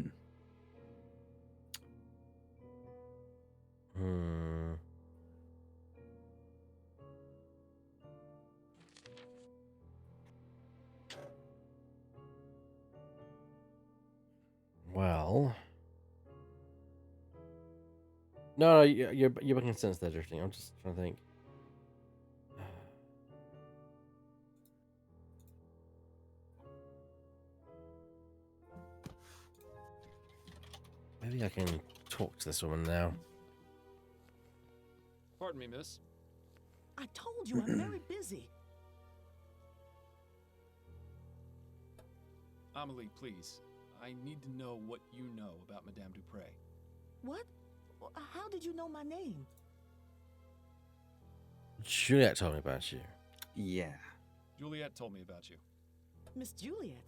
S1: Well. No, you're making sense there, Drifting. I'm just trying to think. Maybe I can talk to this woman now.
S3: Pardon me, miss.
S9: I told you I'm very busy.
S3: Amelie, please. I need to know what you know about Madame Dupre.
S9: What? How did you know my name?
S1: Juliet told me about you.
S2: Yeah.
S3: Juliet told me about you.
S9: Miss Juliet?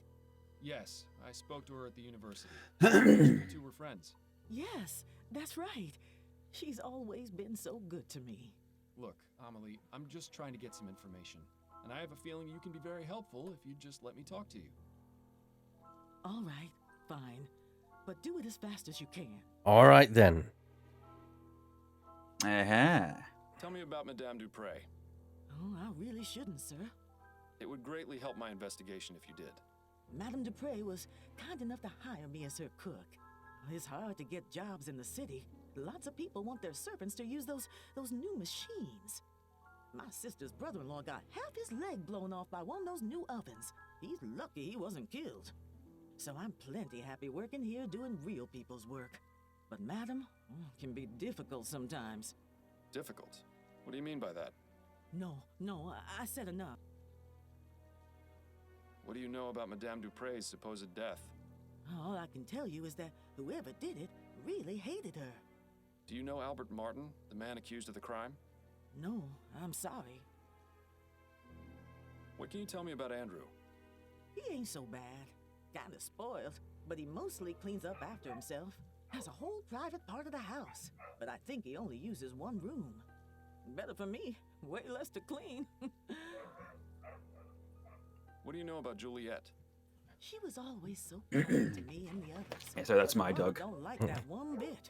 S3: Yes, I spoke to her at the university. You two were friends.
S9: Yes, that's right. She's always been so good to me.
S3: Look, Amelie, I'm just trying to get some information. And I have a feeling you can be very helpful if you just let me talk to you.
S9: All right, fine. But do it as fast as you can.
S1: All right, then.
S3: Tell me about Madame Dupre.
S9: Oh, I really shouldn't, sir.
S3: It would greatly help my investigation if you did.
S9: Madame Dupre was kind enough to hire me as her cook. It's hard to get jobs in the city. Lots of people want their servants to use those new machines. My sister's brother-in-law got half his leg blown off by one of those new ovens. He's lucky he wasn't killed. So I'm plenty happy working here doing real people's work. But Madam can be difficult sometimes.
S3: Difficult? What do you mean by that?
S9: No, I said enough.
S3: What do you know about Madame Dupre's supposed death?
S9: All I can tell you is that whoever did it really hated her.
S3: Do you know Albert Martin, the man accused of the crime?
S9: No, I'm sorry.
S3: What can you tell me about Andrew?
S9: He ain't so bad. Kinda spoiled, but he mostly cleans up after himself. Has a whole private part of the house, but I think he only uses one room. Better for me, way less to clean.
S3: What do you know about Juliet?
S9: She was always so kind to me and the others.
S2: Yeah, so that's
S9: but
S2: my
S9: Mama
S2: dog.
S9: Don't like that one bit.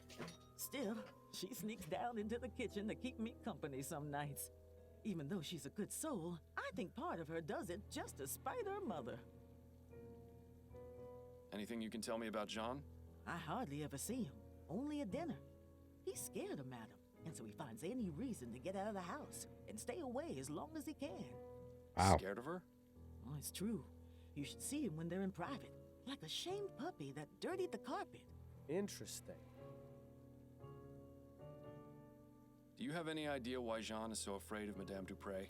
S9: Still, she sneaks down into the kitchen to keep me company some nights. Even though she's a good soul, I think part of her does it just to spite her mother.
S3: Anything you can tell me about John?
S9: I hardly ever see him, only at dinner. He's scared of Madam, and so he finds any reason to get out of the house and stay away as long as he can.
S1: Wow.
S3: Scared of her?
S9: Oh, it's true. You should see him when they're in private, like a shamed puppy that dirtied the carpet.
S4: Interesting.
S3: Do you have any idea why Jean is so afraid of Madame Dupre?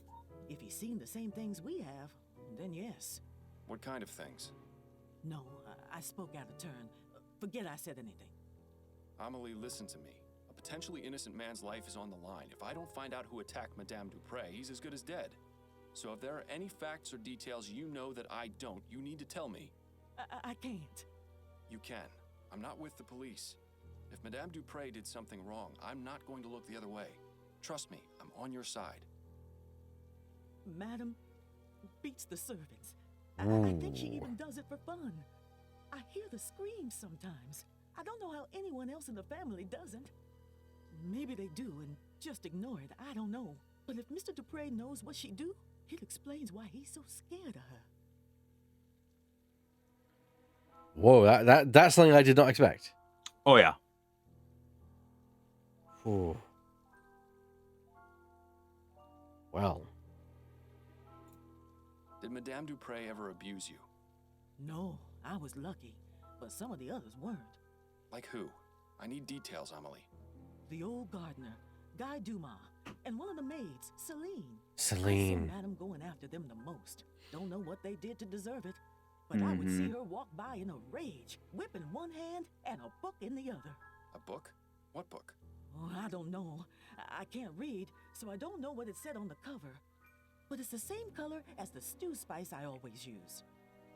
S9: If he's seen the same things we have, then yes.
S3: What kind of things?
S9: No, I spoke out of turn. Forget I said anything.
S3: Amelie, listen to me. A potentially innocent man's life is on the line. If I don't find out who attacked Madame Dupre, he's as good as dead. So if there are any facts or details you know that I don't, you need to tell me.
S9: I can't.
S3: You can. I'm not with the police. If Madame Dupre did something wrong, I'm not going to look the other way. Trust me, I'm on your side.
S9: Madam beats the servants. I think she even does it for fun. I hear the screams sometimes. I don't know how anyone else in the family doesn't. Maybe they do and just ignore it. I don't know. But if Mr. Dupre knows what she do, it explains why he's so scared of her.
S1: Whoa, that's something I did not expect.
S2: Oh yeah.
S1: Ooh. Well.
S3: Did Madame Dupre ever abuse you?
S9: No, I was lucky, but some of the others weren't.
S3: Like who? I need details, Amelie.
S9: The old gardener, Guy Dumas, and one of the maids, Celine.
S1: Celine.
S9: I saw Madam going after them the most. Don't know what they did to deserve it. but I would see her walk by in a rage, whip in one hand and a book in the other.
S3: A book? What book?
S9: Oh, I don't know. I can't read, so I don't know what it said on the cover. But it's the same color as the stew spice I always use.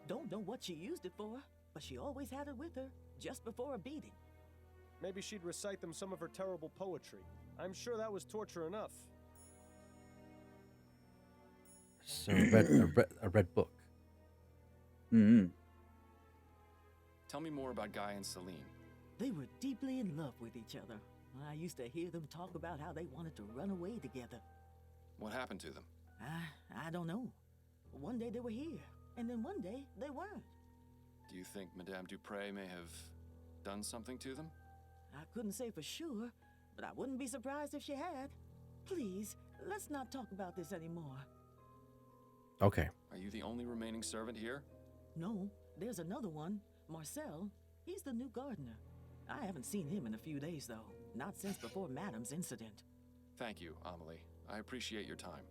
S9: Don't know what she used it for, but she always had it with her, just before a beating.
S4: Maybe she'd recite them some of her terrible poetry. I'm sure that was torture enough.
S1: So a red book.
S3: Tell me more about Guy and Celine.
S9: They were deeply in love with each other. I used to hear them talk about how they wanted to run away together.
S3: What happened to them?
S9: I don't know. One day they were here, and then one day they weren't.
S3: Do you think Madame Dupre may have done something to them?
S9: I couldn't say for sure, but I wouldn't be surprised if she had. Please, let's not talk about this anymore.
S1: Okay.
S3: Are you the only remaining servant here?
S9: No, there's another one, Marcel. He's the new gardener. I haven't seen him in a few days, though. Not since before Madame's incident.
S3: Thank you, Amelie. I appreciate your time.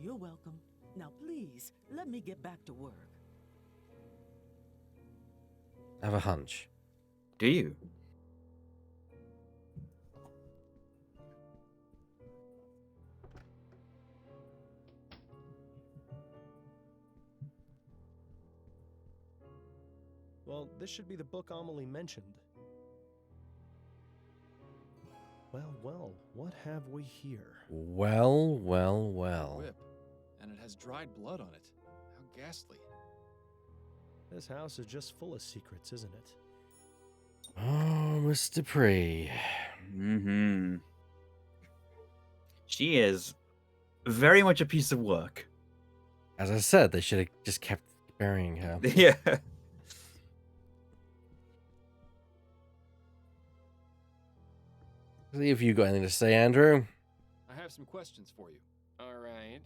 S9: You're welcome. Now, please, let me get back to work.
S1: I have a hunch.
S2: Do you?
S4: Well, this should be the book Amelie mentioned. Well, what have we here?
S1: Well.
S3: Whip. And it has dried blood on it. How ghastly.
S4: This house is just full of secrets, isn't it?
S1: Oh, Miss Dupree.
S2: She is very much a piece of work.
S1: As I said, they should have just kept burying her.
S2: Yeah.
S1: See if you got anything to say, Andrew.
S3: I have some questions for you.
S12: All right.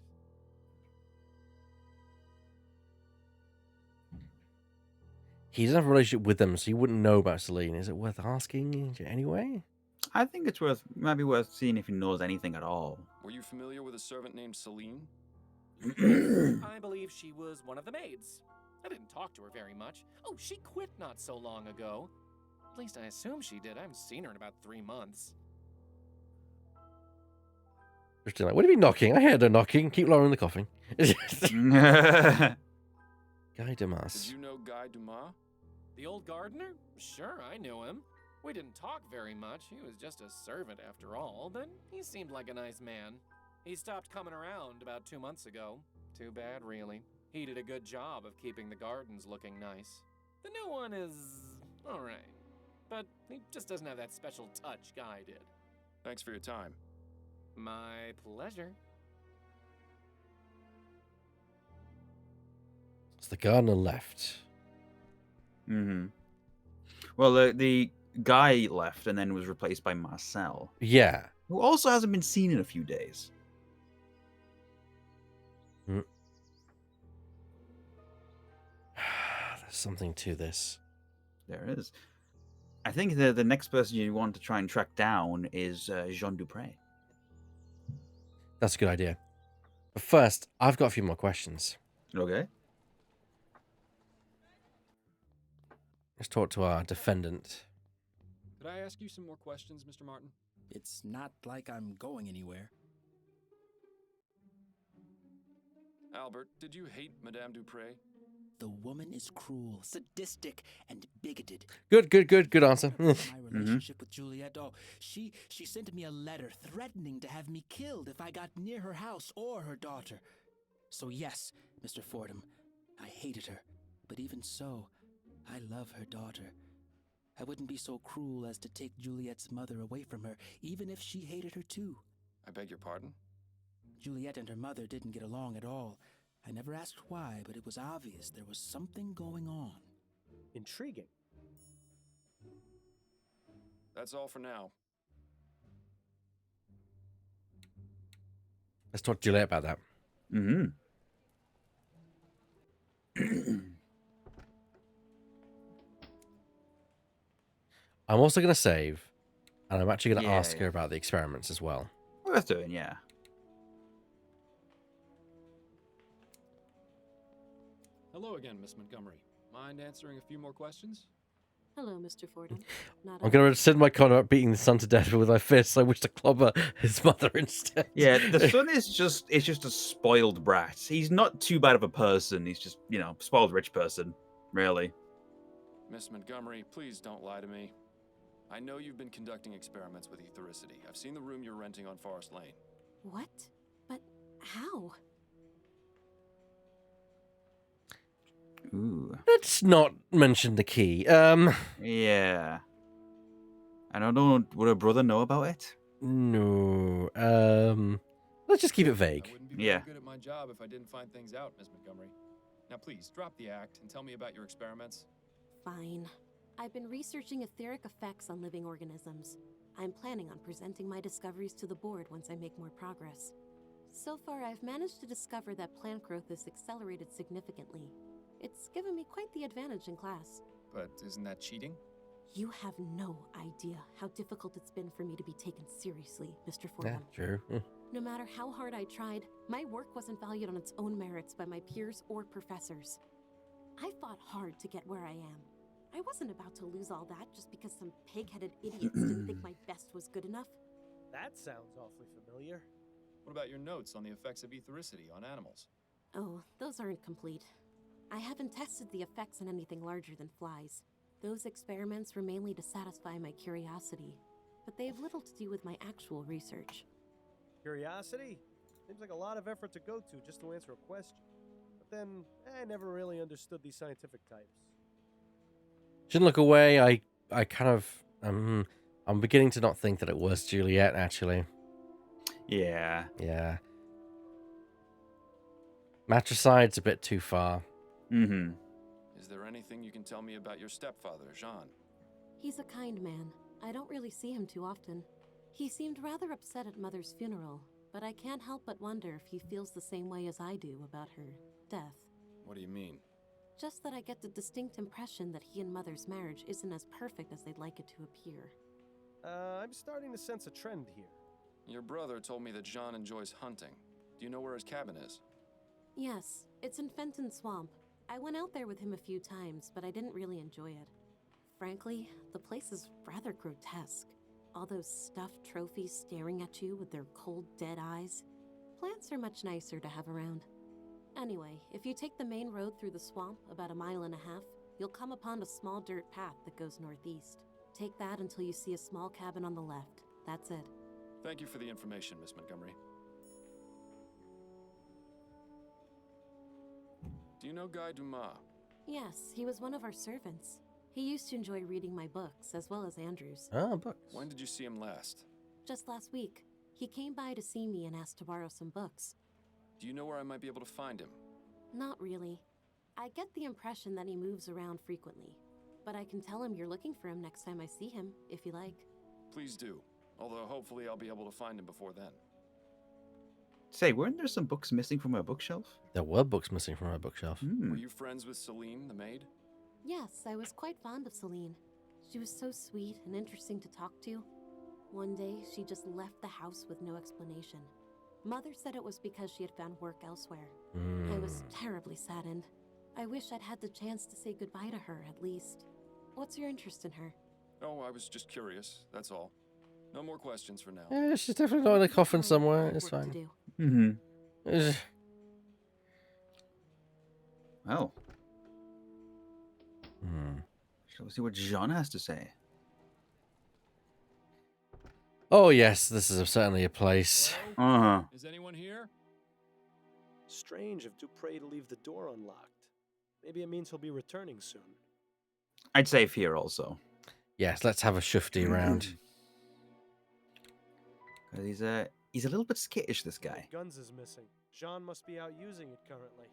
S1: He doesn't have a relationship with them, so he wouldn't know about Celine. Is it worth asking anyway?
S2: I think it's maybe worth seeing if he knows anything at all.
S3: Were you familiar with a servant named Celine?
S12: I believe she was one of the maids. I didn't talk to her very much. Oh, she quit not so long ago. At least I assume she did. I haven't seen her in about 3 months.
S1: Christian, like, what are you knocking? I heard her knocking. Keep lowering the coughing. Guy Dumas.
S3: Did you know Guy Dumas?
S12: The old gardener? Sure, I knew him. We didn't talk very much. He was just a servant after all, but he seemed like a nice man. He stopped coming around about 2 months ago. Too bad, really. He did a good job of keeping the gardens looking nice. The new one is all right, but he just doesn't have that special touch Guy did.
S3: Thanks for your time.
S12: My pleasure.
S1: So the gardener left.
S2: Well, the guy left and then was replaced by Marcel.
S1: Yeah.
S2: Who also hasn't been seen in a few days.
S1: There's something to this.
S2: There is. I think the next person you want to try and track down is Jean Dupre.
S1: That's a good idea. But first, I've got a few more questions.
S2: Okay.
S1: Let's talk to our defendant.
S3: Could I ask you some more questions, Mr. Martin?
S10: It's not like I'm going anywhere.
S3: Albert, did you hate Madame Dupre?
S10: The woman is cruel, sadistic, and bigoted.
S1: Good answer.
S10: My relationship with Juliet, she sent me a letter threatening to have me killed if I got near her house or her daughter. So yes, Mr. Fordham, I hated her, but even so, I love her daughter. I wouldn't be so cruel as to take Juliet's mother away from her, even if she hated her too.
S3: I beg your pardon?
S10: Juliet and her mother didn't get along at all. I never asked why, but it was obvious there was something going on.
S4: Intriguing.
S3: That's all for now.
S1: Let's talk to Juliet about that. I'm also going to save, and I'm actually going to ask her about the experiments as well.
S2: Worth doing, yeah.
S3: Hello again, Miss Montgomery. Mind answering a few more questions?
S14: Hello, Mr. Fordham. Not
S1: I'm going to rescind my comment about beating the son to death with my fists. I wish to clobber his mother instead.
S2: Yeah, the son is just a spoiled brat. He's not too bad of a person. He's just, spoiled rich person, really.
S3: Miss Montgomery, please don't lie to me. I know you've been conducting experiments with ethericity. I've seen the room you're renting on Forest Lane.
S14: What? But how?
S2: Ooh.
S1: Let's not mention the key.
S2: Yeah. I don't know. Would her brother know about it?
S1: No. Let's just keep it vague.
S3: I wouldn't be very good at my job if I didn't find things out, Miss Montgomery. Now please, drop the act and tell me about your experiments.
S14: Fine. I've been researching etheric effects on living organisms. I'm planning on presenting my discoveries to the board once I make more progress. So far, I've managed to discover that plant growth is accelerated significantly. It's given me quite the advantage in class.
S3: But isn't that cheating?
S14: You have no idea how difficult it's been for me to be taken seriously, Mr. Fordham.
S1: Yeah, true.
S14: No matter how hard I tried, my work wasn't valued on its own merits by my peers or professors. I fought hard to get where I am. I wasn't about to lose all that just because some pig-headed idiots didn't think my best was good enough.
S4: That sounds awfully familiar.
S3: What about your notes on the effects of ethericity on animals?
S14: Oh, those aren't complete. I haven't tested the effects on anything larger than flies. Those experiments were mainly to satisfy my curiosity, but they have little to do with my actual research.
S4: Curiosity? Seems like a lot of effort to go to just to answer a question. But then, I never really understood these scientific types.
S1: Shouldn't look away. I kind of, I'm beginning to not think that it was Juliet, actually.
S2: Yeah.
S1: Yeah. Matricide's a bit too far.
S2: Mm-hmm.
S3: Is there anything you can tell me about your stepfather, Jean?
S14: He's a kind man. I don't really see him too often. He seemed rather upset at Mother's funeral, but I can't help but wonder if he feels the same way as I do about her death.
S3: What do you mean?
S14: Just that I get the distinct impression that he and Mother's marriage isn't as perfect as they'd like it to appear.
S4: I'm starting to sense a trend here.
S3: Your brother told me that Jean enjoys hunting. Do you know where his cabin is?
S14: Yes, it's in Fenton Swamp. I went out there with him a few times, but I didn't really enjoy it. Frankly, the place is rather grotesque. All those stuffed trophies staring at you with their cold, dead eyes. Plants are much nicer to have around. Anyway, if you take the main road through the swamp about 1.5 miles, you'll come upon a small dirt path that goes northeast. Take that until you see a small cabin on the left. That's it.
S3: Thank you for the information, Miss Montgomery. Do you know Guy Dumas?
S14: Yes, he was one of our servants. He used to enjoy reading my books, as well as Andrew's.
S1: Oh, books.
S3: When did you see him last?
S14: Just last week. He came by to see me and asked to borrow some books.
S3: Do you know where I might be able to find him?
S14: Not really. I get the impression that he moves around frequently. But I can tell him you're looking for him next time I see him, if you like.
S3: Please do. Although hopefully I'll be able to find him before then.
S2: Say, weren't there some books missing from her bookshelf?
S1: There were books missing from her bookshelf.
S3: Were you friends with Celine, the maid?
S14: Yes, I was quite fond of Celine. She was so sweet and interesting to talk to. One day, she just left the house with no explanation. Mother said it was because she had found work elsewhere. I was terribly saddened. I wish I'd had the chance to say goodbye to her, at least. What's your interest in her?
S3: Oh, I was just curious, that's all. No more questions for now.
S1: Yeah, she's definitely not in a coffin somewhere. It's fine.
S2: Mm-hmm. Well. Shall we see what Jean has to say?
S1: Oh, yes, this is certainly a place.
S2: Uh-huh.
S3: Is anyone here?
S4: Strange of Dupre to leave the door unlocked. Maybe it means he'll be returning soon.
S2: I'd save here also.
S1: Yes, let's have a shufty around.
S2: He's a little bit skittish, this guy.
S4: Guns is missing. Jean must be out using it currently.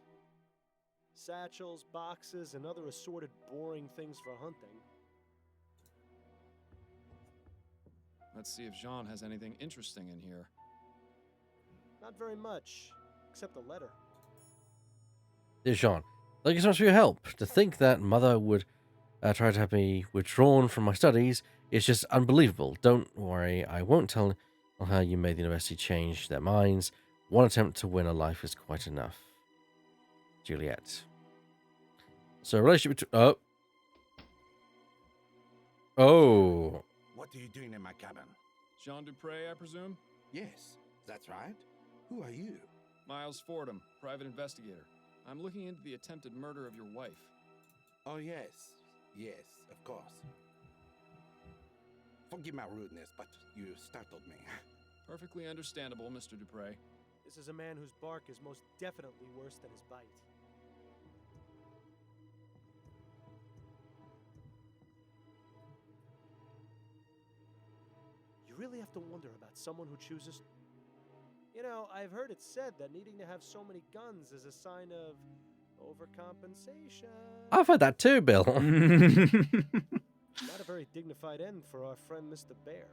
S4: Satchels, boxes, and other assorted boring things for hunting.
S3: Let's see if Jean has anything interesting in here.
S4: Not very much, except a letter.
S1: Dear Jean, thank you so much for your help. To think that Mother would try to have me withdrawn from my studies is just unbelievable. Don't worry, I won't tell her you made the university change their minds. One attempt to win a life is quite enough. Juliet. So relationship between oh.
S11: What are you doing in my cabin?
S3: Jean Dupre, I presume?
S11: Yes, that's right. Who are you?
S3: Miles Fordham, private investigator. I'm looking into the attempted murder of your wife.
S11: Oh, yes. Yes, of course. Forgive my rudeness, but you startled me.
S3: Perfectly understandable, Mr. Dupre.
S4: This is a man whose bark is most definitely worse than his bite. You really have to wonder about someone who chooses... You know, I've heard it said that needing to have so many guns is a sign of overcompensation.
S1: I've heard that too, Bill.
S4: Not a very dignified end for our friend Mr. Bear.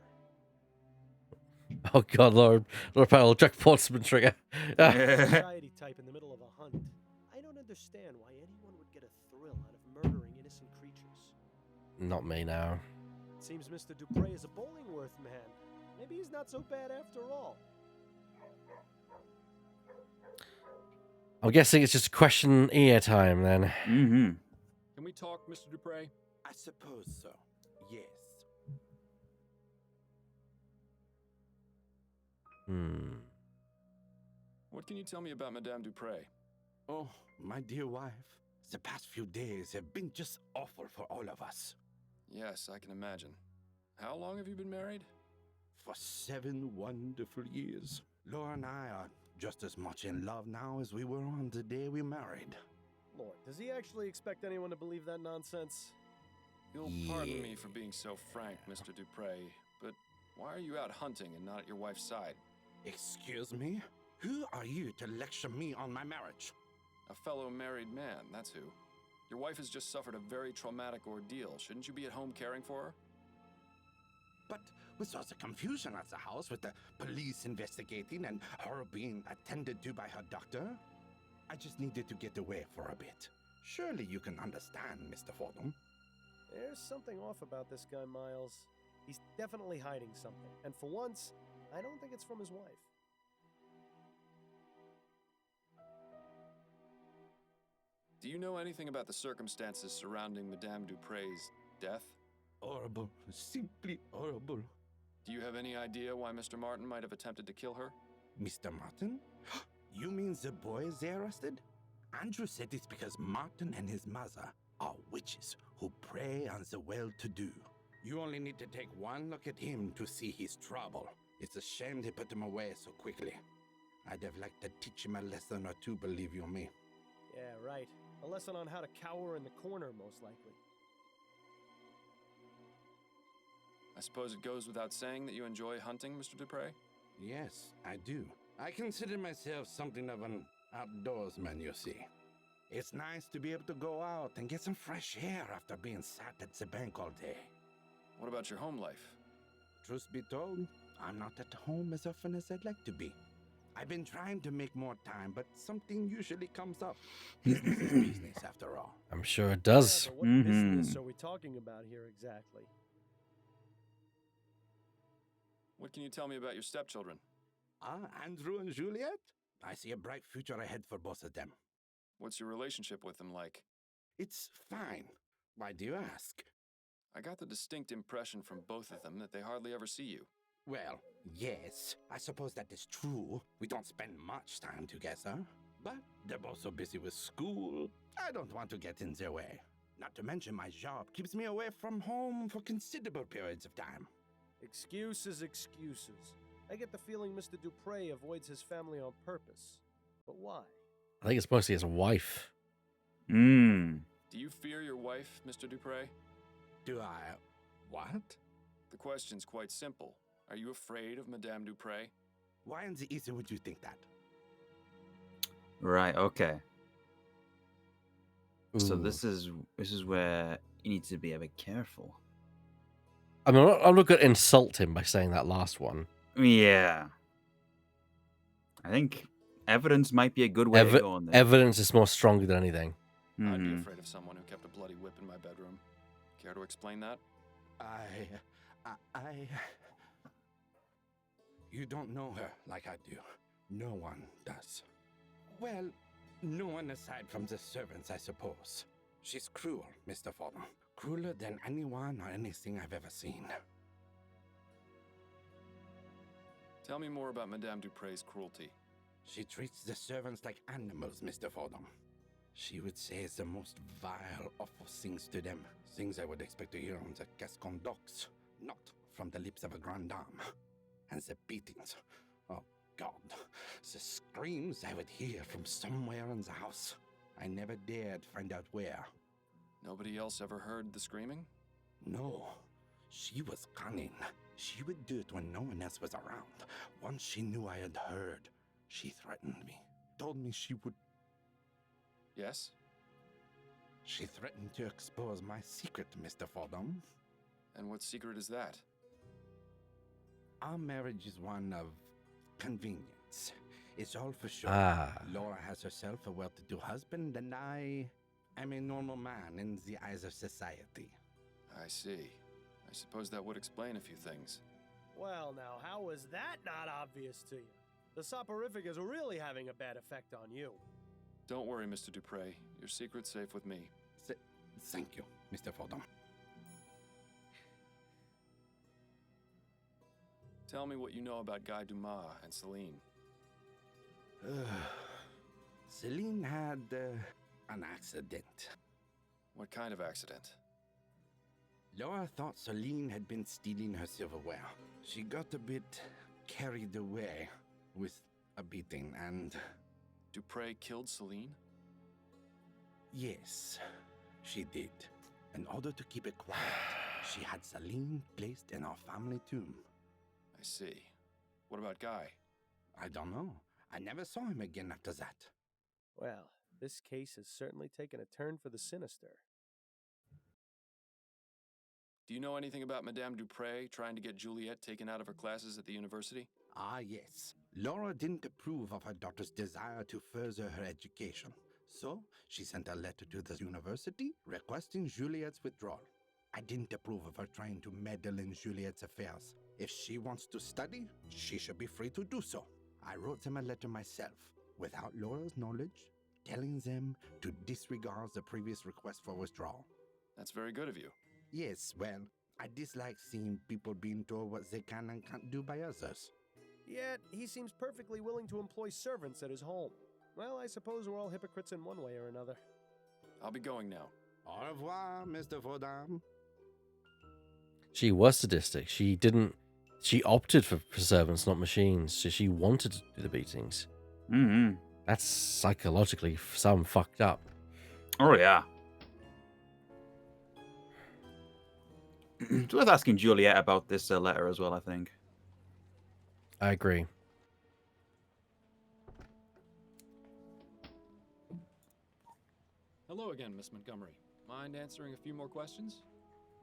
S1: Oh God, Lord Powell, Jack Portsman trigger.
S4: Society type in the middle of a hunt. I don't understand why anyone would get a thrill out of murdering innocent creatures.
S1: Not me now.
S4: It seems Mr. Dupre is a Bollingworth man. Maybe he's not so bad after all.
S1: I'm guessing it's just a question ear time then.
S2: Mm-hmm.
S3: Can we talk, Mr. Dupre?
S11: I suppose so. Yes.
S3: What can you tell me about Madame Dupre?
S11: Oh, my dear wife. The past few days have been just awful for all of us.
S3: Yes, I can imagine. How long have you been married?
S11: For 7 wonderful years. Laura and I are just as much in love now as we were on the day we married.
S4: Lord, does he actually expect anyone to believe that nonsense?
S3: You'll pardon me for being so frank, Mr. Dupre, but why are you out hunting and not at your wife's side?
S11: Excuse me? Who are you to lecture me on my marriage?
S3: A fellow married man, that's who. Your wife has just suffered a very traumatic ordeal. Shouldn't you be at home caring for her?
S11: But with all the confusion at the house with the police investigating and her being attended to by her doctor, I just needed to get away for a bit. Surely you can understand, Mr. Fordham.
S4: There's something off about this guy, Miles. He's definitely hiding something. And for once, I don't think it's from his wife.
S3: Do you know anything about the circumstances surrounding Madame Dupre's death?
S11: Horrible. Simply horrible.
S3: Do you have any idea why Mr. Martin might have attempted to kill her?
S11: Mr. Martin? You mean the boys they arrested? Andrew said it's because Martin and his mother are witches who prey on the well-to-do. You only need to take one look at him to see his trouble. It's a shame they put him away so quickly. I'd have liked to teach him a lesson or two, believe you me.
S4: Yeah, right. A lesson on how to cower in the corner, most likely.
S3: I suppose it goes without saying that you enjoy hunting, Mr. Dupre?
S11: Yes, I do. I consider myself something of an outdoorsman, you see. It's nice to be able to go out and get some fresh air after being sat at the bank all day.
S3: What about your home life?
S11: Truth be told, I'm not at home as often as I'd like to be. I've been trying to make more time, but something usually comes up. Business is business, after all.
S1: I'm sure it does.
S4: Yeah, but what business are we talking about here exactly?
S3: What can you tell me about your stepchildren?
S11: Andrew and Juliet? I see a bright future ahead for both of them.
S3: What's your relationship with them like?
S11: It's fine. Why do you ask?
S3: I got the distinct impression from both of them that they hardly ever see you.
S11: Well, yes, I suppose that is true. We don't spend much time together. But they're both so busy with school, I don't want to get in their way. Not to mention my job keeps me away from home for considerable periods of time.
S4: Excuses, excuses. I get the feeling Mr. Dupre avoids his family on purpose. But why?
S1: I think it's mostly his wife.
S3: Do you fear your wife, Mr. Dupre?
S11: Do I... what?
S3: The question's quite simple. Are you afraid of Madame Dupre?
S11: Why in the easy would you think that?
S2: Right, okay. So
S1: Ooh.
S2: this is where you need to be a bit careful.
S1: I mean, I'm not going to insult him by saying that last one.
S2: Yeah. I think evidence might be a good way to go on there.
S1: Evidence is more stronger than anything.
S3: I'd be afraid of someone who kept a bloody whip in my bedroom. Care to explain that?
S11: You don't know her like I do. No one does. Well, no one aside from the servants, I suppose. She's cruel, Mr. Fordham. Crueler than anyone or anything I've ever seen.
S3: Tell me more about Madame Dupre's cruelty.
S11: She treats the servants like animals, Mr. Fordham. She would say the most vile, awful things to them. Things I would expect to hear on the Gascon docks, not from the lips of a grande dame. And the beatings. Oh, God. The screams I would hear from somewhere in the house. I never dared find out where.
S3: Nobody else ever heard the screaming?
S11: No. She was cunning. She would do it when no one else was around. Once she knew I had heard, she threatened me. Told me she would...
S3: Yes?
S11: She threatened to expose my secret, Mr. Fordham.
S3: And what secret is that?
S11: Our marriage is one of convenience. It's all for sure. Laura has herself a well-to-do husband, and I am a normal man in the eyes of society.
S3: I see. I suppose that would explain a few things.
S4: Well, now, how was that not obvious to you? The soporific is really having a bad effect on you.
S3: Don't worry, Mr. Dupre. Your secret's safe with me.
S11: Thank you, Mr. Fordham.
S3: Tell me what you know about Guy Dumas and Celine.
S11: Celine had an accident.
S3: What kind of accident?
S11: Laura thought Celine had been stealing her silverware. She got a bit carried away with a beating and...
S3: Dupre killed Celine?
S11: Yes, she did. In order to keep it quiet, she had Celine placed in our family tomb.
S3: I see. What about Guy?
S11: I don't know. I never saw him again after that.
S4: Well, this case has certainly taken a turn for the sinister.
S3: Do you know anything about Madame Dupre trying to get Juliet taken out of her classes at the university?
S11: Ah, yes. Laura didn't approve of her daughter's desire to further her education. So, she sent a letter to the university requesting Juliet's withdrawal. I didn't approve of her trying to meddle in Juliet's affairs. If she wants to study, she should be free to do so. I wrote them a letter myself, without Laura's knowledge, telling them to disregard the previous request for withdrawal.
S3: That's very good of you.
S11: Yes, well, I dislike seeing people being told what they can and can't do by others.
S4: Yet, he seems perfectly willing to employ servants at his home. Well, I suppose we're all hypocrites in one way or another.
S3: I'll be going now.
S11: Au revoir, Mr. Fordham.
S1: She was sadistic. She opted for servants, not machines. So she wanted to do the beatings.
S2: Mm-hmm.
S1: That's psychologically some fucked up.
S2: Oh, yeah. It's worth asking Juliet about this letter as well, I think.
S1: I agree.
S3: Hello again, Miss Montgomery. Mind answering a few more questions?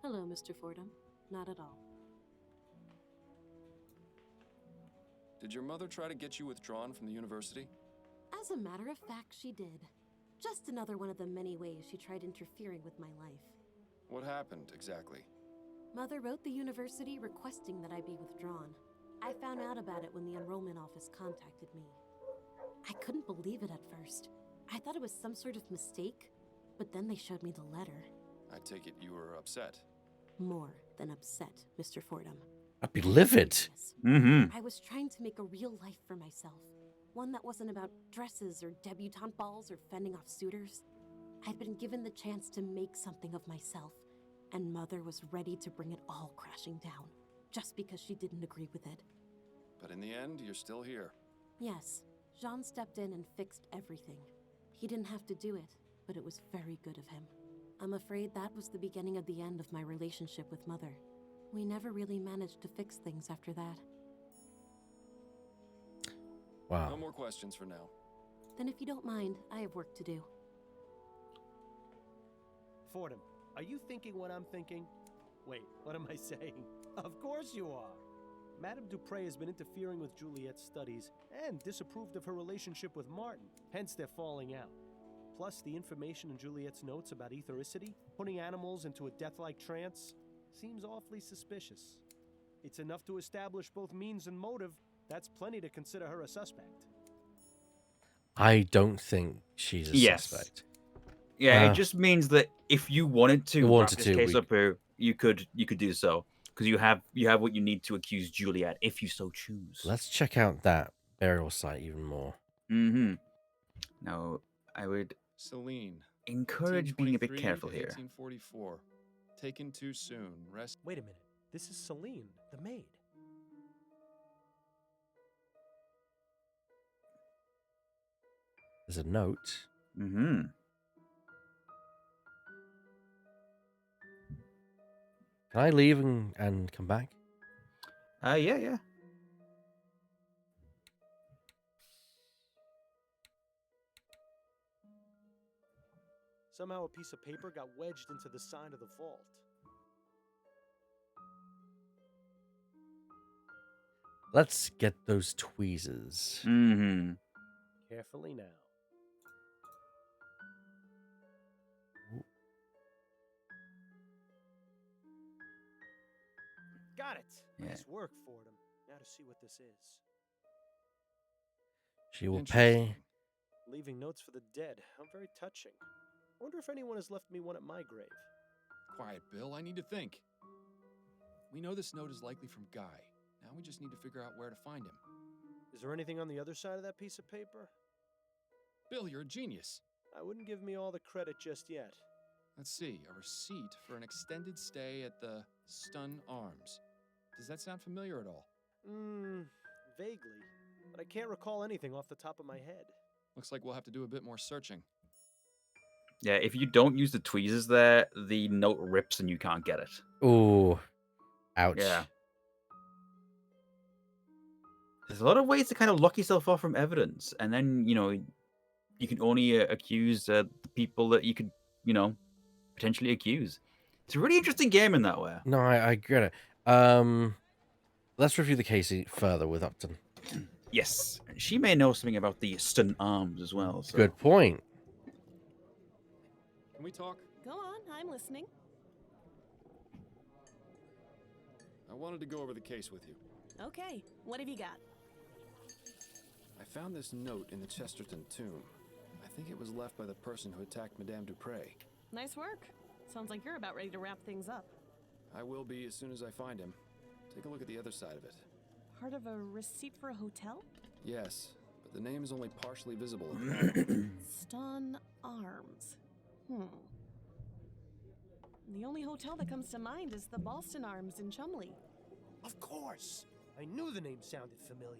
S14: Hello, Mr. Fordham. Not at all.
S3: Did your mother try to get you withdrawn from the university?
S14: As a matter of fact, she did. Just another one of the many ways she tried interfering with my life.
S3: What happened, exactly?
S14: Mother wrote the university requesting that I be withdrawn. I found out about it when the enrollment office contacted me. I couldn't believe it at first. I thought it was some sort of mistake, but then they showed me the letter.
S3: I take it you were upset.
S14: More than upset, Mr. Fordham.
S1: I'd be livid.
S2: Mm-hmm.
S14: I was trying to make a real life for myself. One that wasn't about dresses or debutante balls or fending off suitors. I'd been given the chance to make something of myself, and Mother was ready to bring it all crashing down, just because she didn't agree with it.
S3: But in the end, you're still here.
S14: Yes, Jean stepped in and fixed everything. He didn't have to do it, but it was very good of him. I'm afraid that was the beginning of the end of my relationship with Mother. We never really managed to fix things after that.
S1: Wow.
S3: No more questions for now.
S14: Then if you don't mind, I have work to do.
S4: Fordham, are you thinking what I'm thinking? Wait, what am I saying? Of course you are. Madame Dupre has been interfering with Juliet's studies and disapproved of her relationship with Martin, hence their falling out. Plus, the information in Juliet's notes about ethericity, putting animals into a death-like trance, seems awfully suspicious. It's enough to establish both means and motive. That's plenty to consider her a suspect.
S1: I don't think she's a suspect.
S2: Yeah, it just means that if you wanted to wrap this case up here, you could do so because you have what you need to accuse Juliet if you so choose.
S1: Let's check out that burial site even more.
S2: Mm-hmm. Now, I would
S3: Celine,
S2: encourage being a bit careful here.
S3: 1844. Taken too soon. Rest.
S4: Wait a minute. This is Celine, the maid.
S1: There's a note.
S2: Mm-hmm.
S1: Can I leave and come back?
S2: Yeah.
S4: Somehow a piece of paper got wedged into the side of the vault.
S1: Let's get those tweezers.
S2: Mm-hmm.
S4: Carefully now. Got it.
S2: Yeah.
S4: Nice work, Fordham. Now to see what this is.
S1: She will pay.
S4: Leaving notes for the dead. How very touching. I wonder if anyone has left me one at my grave.
S3: Quiet, Bill. I need to think. We know this note is likely from Guy. Now we just need to figure out where to find him.
S4: Is there anything on the other side of that piece of paper?
S3: Bill, you're a genius.
S4: I wouldn't give me all the credit just yet.
S3: Let's see. A receipt for an extended stay at the Stun Arms. Does that sound familiar at all?
S4: Vaguely. But I can't recall anything off the top of my head.
S3: Looks like we'll have to do a bit more searching.
S2: Yeah, if you don't use the tweezers there, the note rips and you can't get it.
S1: Ooh. Ouch.
S2: Yeah. There's a lot of ways to kind of lock yourself off from evidence, and then, you can only accuse the people that you could, potentially accuse. It's a really interesting game in that way.
S1: No, I get it. Let's review the case further with Upton.
S2: Yes. She may know something about the Stun Arms as well. So.
S1: Good point.
S3: Can we talk?
S8: Go on, I'm listening.
S3: I wanted to go over the case with you.
S8: Okay, what have you got?
S3: I found this note in the Chesterton tomb. I think it was left by the person who attacked Madame Dupre.
S8: Nice work. Sounds like you're about ready to wrap things up.
S3: I will be as soon as I find him. Take a look at the other side of it.
S8: Part of a receipt for a hotel?
S3: Yes, but the name is only partially visible.
S8: Stun Arms. The only hotel that comes to mind is the Boston Arms in Chumley.
S4: Of course! I knew the name sounded familiar.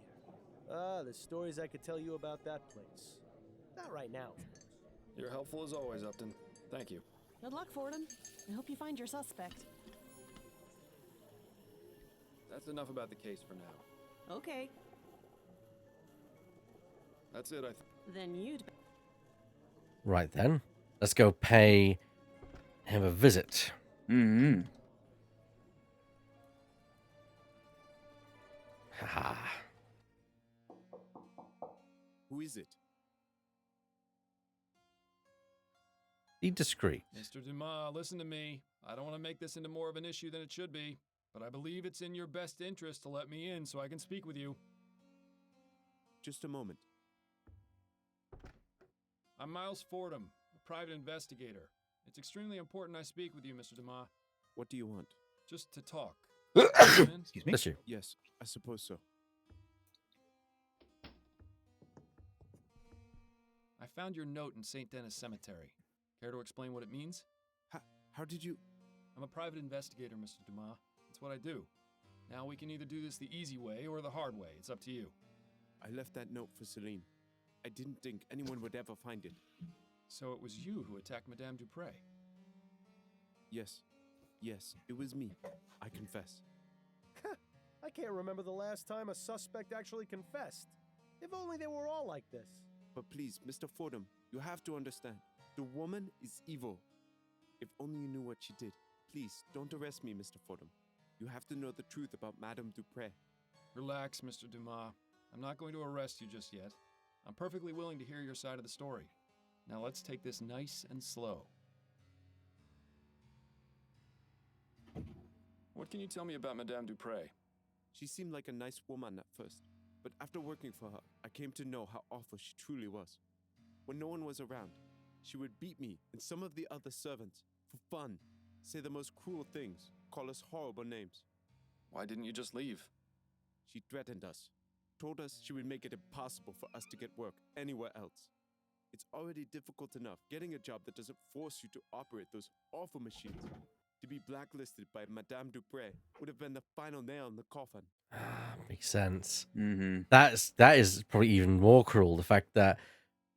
S4: The stories I could tell you about that place. Not right now.
S3: You're helpful as always, Upton. Thank you.
S8: Good luck, Fordham. I hope you find your suspect.
S3: That's enough about the case for now.
S8: Okay.
S3: That's it,
S8: Then you'd...
S1: Right then. Let's go pay him a visit.
S2: Mm-hmm.
S1: Haha.
S16: Who is it?
S1: Be discreet.
S3: Mr. Dumas, listen to me. I don't want to make this into more of an issue than it should be, but I believe it's in your best interest to let me in so I can speak with you.
S16: Just a moment.
S3: I'm Miles Fordham, a private investigator. It's extremely important I speak with you, Mr. Dumas.
S16: What do you want?
S3: Just to talk.
S2: Excuse me?
S1: Bless you.
S16: Yes, I suppose so.
S3: I found your note in St. Denis Cemetery. Care to explain what it means?
S16: How did you...
S3: I'm a private investigator, Mr. Dumas. That's what I do. Now we can either do this the easy way or the hard way. It's up to you.
S16: I left that note for Celine. I didn't think anyone would ever find it.
S3: So it was you who attacked Madame Dupre?
S16: Yes. Yes, it was me. I confess.
S4: I can't remember the last time a suspect actually confessed. If only they were all like this.
S16: But please, Mr. Fordham, you have to understand. The woman is evil. If only you knew what she did. Please, don't arrest me, Mr. Fordham. You have to know the truth about Madame Dupre.
S3: Relax, Mr. Dumas. I'm not going to arrest you just yet. I'm perfectly willing to hear your side of the story. Now let's take this nice and slow. What can you tell me about Madame Dupre?
S16: She seemed like a nice woman at first, but after working for her, I came to know how awful she truly was. When no one was around, She would beat me and some of the other servants for fun, say the most cruel things, call us horrible names.
S3: Why didn't you just leave?
S16: She threatened us, told us she would make it impossible for us to get work anywhere else. It's already difficult enough getting a job that doesn't force you to operate those awful machines. To be blacklisted by Madame Dupre would have been the final nail in the coffin.
S1: Makes sense.
S2: Mm-hmm.
S1: That is probably even more cruel. The fact that,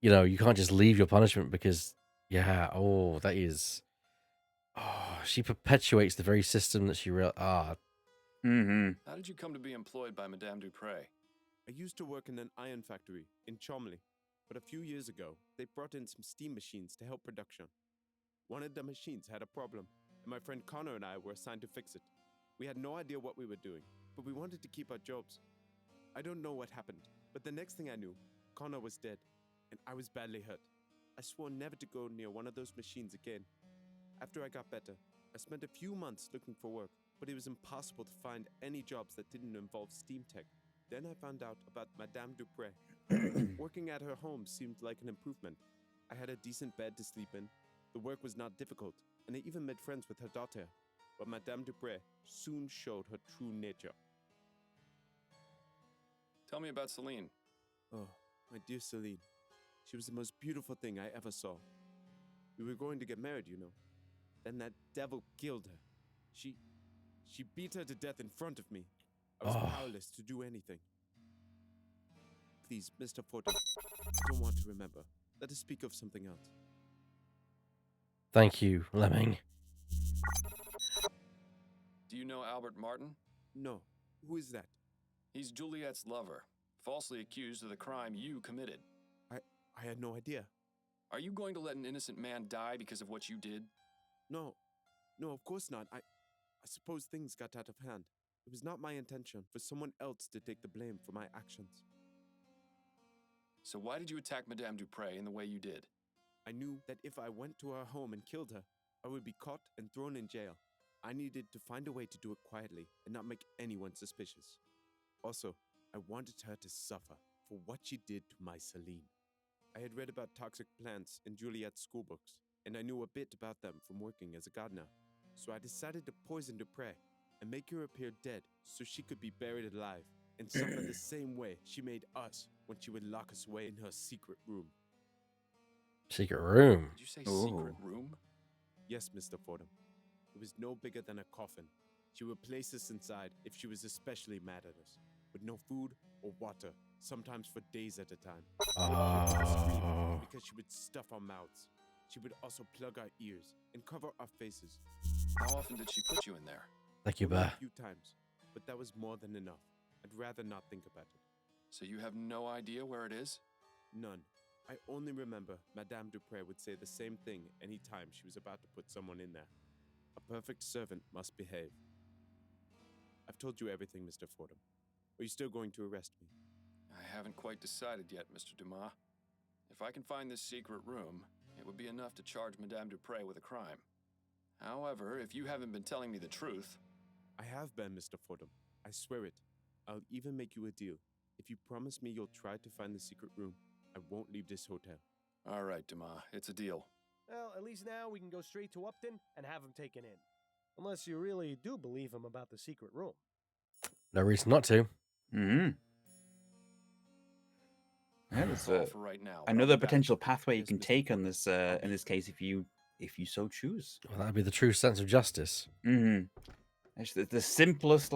S1: you know, you can't just leave your punishment because, yeah, oh, that is, oh, she perpetuates the very system that she
S2: Mm-hmm.
S3: How did you come to be employed by Madame Dupre?
S16: I used to work in an iron factory in Chomley, but a few years ago, they brought in some steam machines to help production. One of the machines had a problem, and my friend Connor and I were assigned to fix it. We had no idea what we were doing, but we wanted to keep our jobs. I don't know what happened, but the next thing I knew, Connor was dead, and I was badly hurt. I swore never to go near one of those machines again. After I got better, I spent a few months looking for work, but it was impossible to find any jobs that didn't involve steam tech. Then I found out about Madame Dupre. Working at her home seemed like an improvement. I had a decent bed to sleep in. The work was not difficult, and I even made friends with her daughter. But Madame Dupre soon showed her true nature.
S3: Tell me about Celine.
S16: Oh, my dear Celine. She was the most beautiful thing I ever saw. We were going to get married, you know. Then that devil killed her. She beat her to death in front of me. I was powerless to do anything. Please, Mr. Fortin, I don't want to remember. Let us speak of something else.
S1: Thank you, Lemming.
S3: Do you know Albert Martin?
S16: No. Who is that?
S3: He's Juliet's lover, falsely accused of the crime you committed.
S16: I had no idea.
S3: Are you going to let an innocent man die because of what you did?
S16: No, of course not. I suppose things got out of hand. It was not my intention for someone else to take the blame for my actions.
S3: So why did you attack Madame Dupre in the way you did?
S16: I knew that if I went to her home and killed her, I would be caught and thrown in jail. I needed to find a way to do it quietly and not make anyone suspicious. Also, I wanted her to suffer for what she did to my Celine. I had read about toxic plants in Juliet's schoolbooks, and I knew a bit about them from working as a gardener. So I decided to poison Dupre and make her appear dead so she could be buried alive and suffer the same way she made us when she would lock us away in her secret room.
S1: Secret room?
S3: Did you say secret room?
S16: Yes, Mr. Fordham. It was no bigger than a coffin. She would place us inside if she was especially mad at us, with no food or water, sometimes for days at a time. Because she would stuff our mouths. She would also plug our ears and cover our faces.
S3: How often did she put you in there?
S1: Thank you,
S16: Only
S1: Bear.
S16: a few times, but that was more than enough. I'd rather not think about it.
S3: So you have no idea where it is?
S16: None. I only remember Madame Dupre would say the same thing any time she was about to put someone in there. A perfect servant must behave. I've told you everything, Mr. Fordham. Are you still going to arrest me?
S3: I haven't quite decided yet, Mr. Dumas. If I can find this secret room, it would be enough to charge Madame Dupre with a crime. However, if you haven't been telling me the truth...
S16: I have been, Mr. Fordham. I swear it. I'll even make you a deal. If you promise me you'll try to find the secret room, I won't leave this hotel.
S3: All right, Dumas. It's a deal.
S4: Well, at least now we can go straight to Upton and have him taken in. Unless you really do believe him about the secret room.
S1: No reason not to.
S2: Mm-hmm. Yeah,
S3: That's all for right now.
S2: Another potential pathway you can take on this in this case if you so choose.
S1: Well, that'd be the true sense of justice.
S2: Mm-hmm. It's the simplest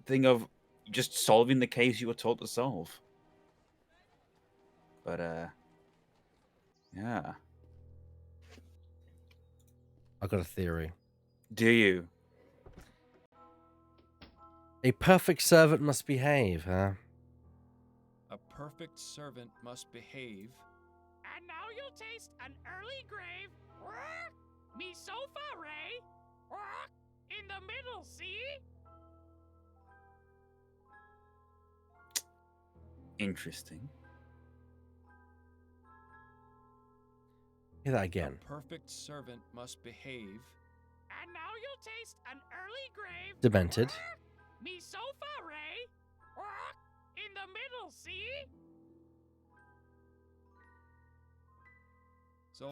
S2: thing of just solving the case you were told to solve. But yeah.
S1: I've got a theory.
S2: Do you?
S1: A perfect servant must behave, huh?
S3: A perfect servant must behave.
S13: And now you'll taste an early grave. Me sofa, Ray. In the middle, see?
S2: Interesting.
S1: Hear that again.
S3: A perfect servant must behave.
S13: And now you'll taste an early grave.
S1: Demented.
S13: Me sofa, Ray. In the middle, see?
S3: So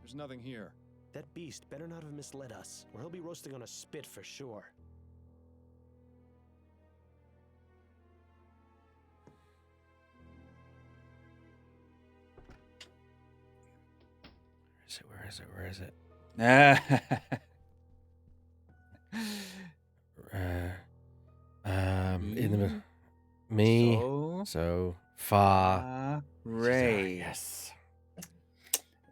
S3: There's nothing here.
S4: That beast better not have misled us, or he'll be roasting on a spit for sure.
S1: Where is it? Where is it? In the middle. Me. So far.
S2: Ray.
S1: Yes.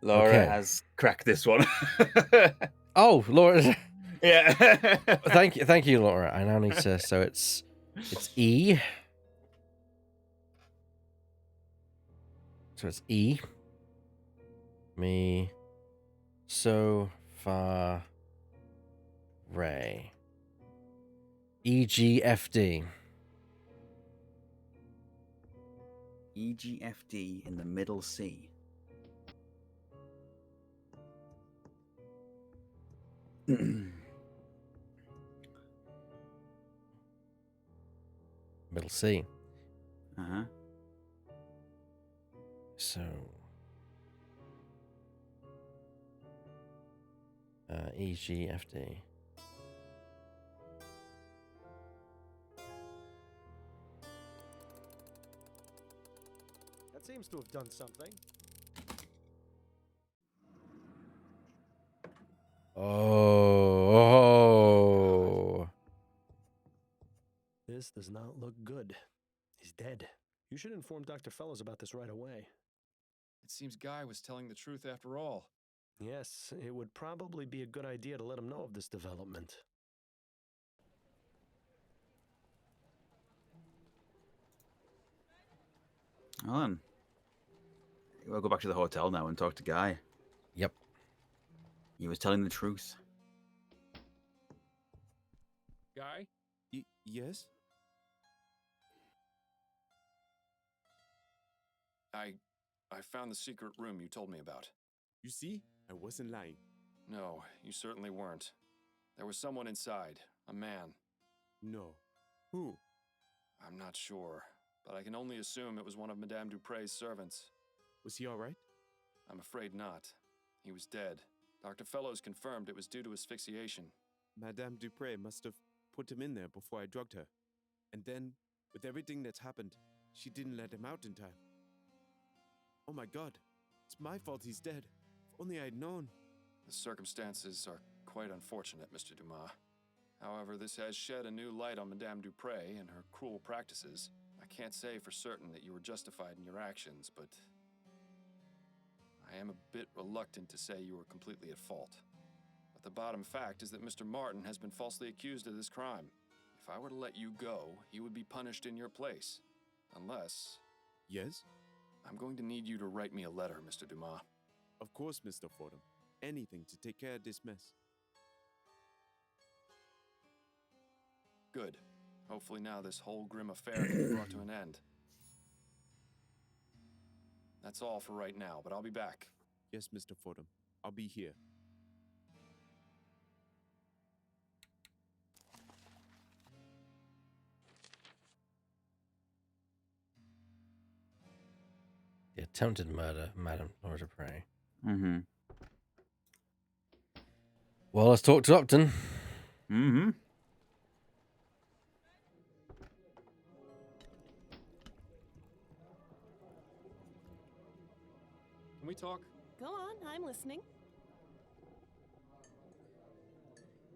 S2: Laura has cracked this one.
S1: Oh, Laura.
S2: Yeah.
S1: Thank you, Laura. I now need to. So it's E. So it's E. Me. So far. Ray. EGFD.
S2: EGFD in the middle C.
S1: Middle C.
S2: Uh-huh.
S1: So EGFD.
S4: That seems to have done something.
S1: Oh.
S4: This does not look good. He's dead. You should inform Dr. Fellows about this right away.
S3: It seems Guy was telling the truth after all.
S4: Yes, it would probably be a good idea to let him know of this development.
S2: Well then, we'll go back to the hotel now and talk to Guy.
S1: Yep.
S2: He was telling the truth.
S3: Guy?
S16: Yes?
S3: I found the secret room you told me about.
S16: You see? I wasn't lying.
S3: No, you certainly weren't. There was someone inside. A man.
S16: No. Who?
S3: I'm not sure, but I can only assume it was one of Madame Dupre's servants.
S16: Was he all right?
S3: I'm afraid not. He was dead. Dr. Fellows confirmed it was due to asphyxiation.
S16: Madame Dupre must have put him in there before I drugged her. And then, with everything that's happened, she didn't let him out in time. Oh my God. It's my fault he's dead. If only I'd known.
S3: The circumstances are quite unfortunate, Mr. Dumas. However, this has shed a new light on Madame Dupre and her cruel practices. I can't say for certain that you were justified in your actions, but I am a bit reluctant to say you were completely at fault. But the bottom fact is that Mr. Martin has been falsely accused of this crime. If I were to let you go, he would be punished in your place. Unless...
S16: Yes?
S3: I'm going to need you to write me a letter, Mr. Dumas.
S16: Of course, Mr. Fordham. Anything to take care of this mess.
S3: Good. Hopefully now this whole grim affair can be brought to an end. That's all for right now, but I'll be back.
S16: Yes, Mr. Fordham. I'll be here.
S1: The attempted murder, Madame Laura Dupre.
S2: Mm-hmm.
S1: Well, let's talk to Upton.
S2: Mm-hmm.
S3: Can we talk?
S8: Go on, I'm listening.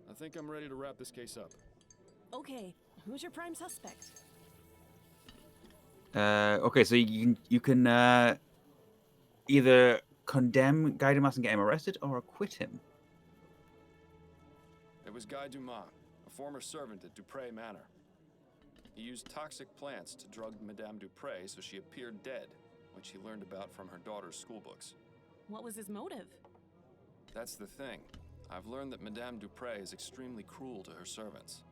S3: I think I'm ready to wrap this case up.
S8: Okay, who's your prime suspect?
S2: Okay, so you can either condemn Guy Dumas and get him arrested, or acquit him.
S3: It was Guy Dumas, a former servant at Dupre Manor. He used toxic plants to drug Madame Dupre so she appeared dead, which he learned about from her daughter's schoolbooks.
S8: What was his motive?
S3: That's the thing. I've learned that Madame Dupre is extremely cruel to her servants.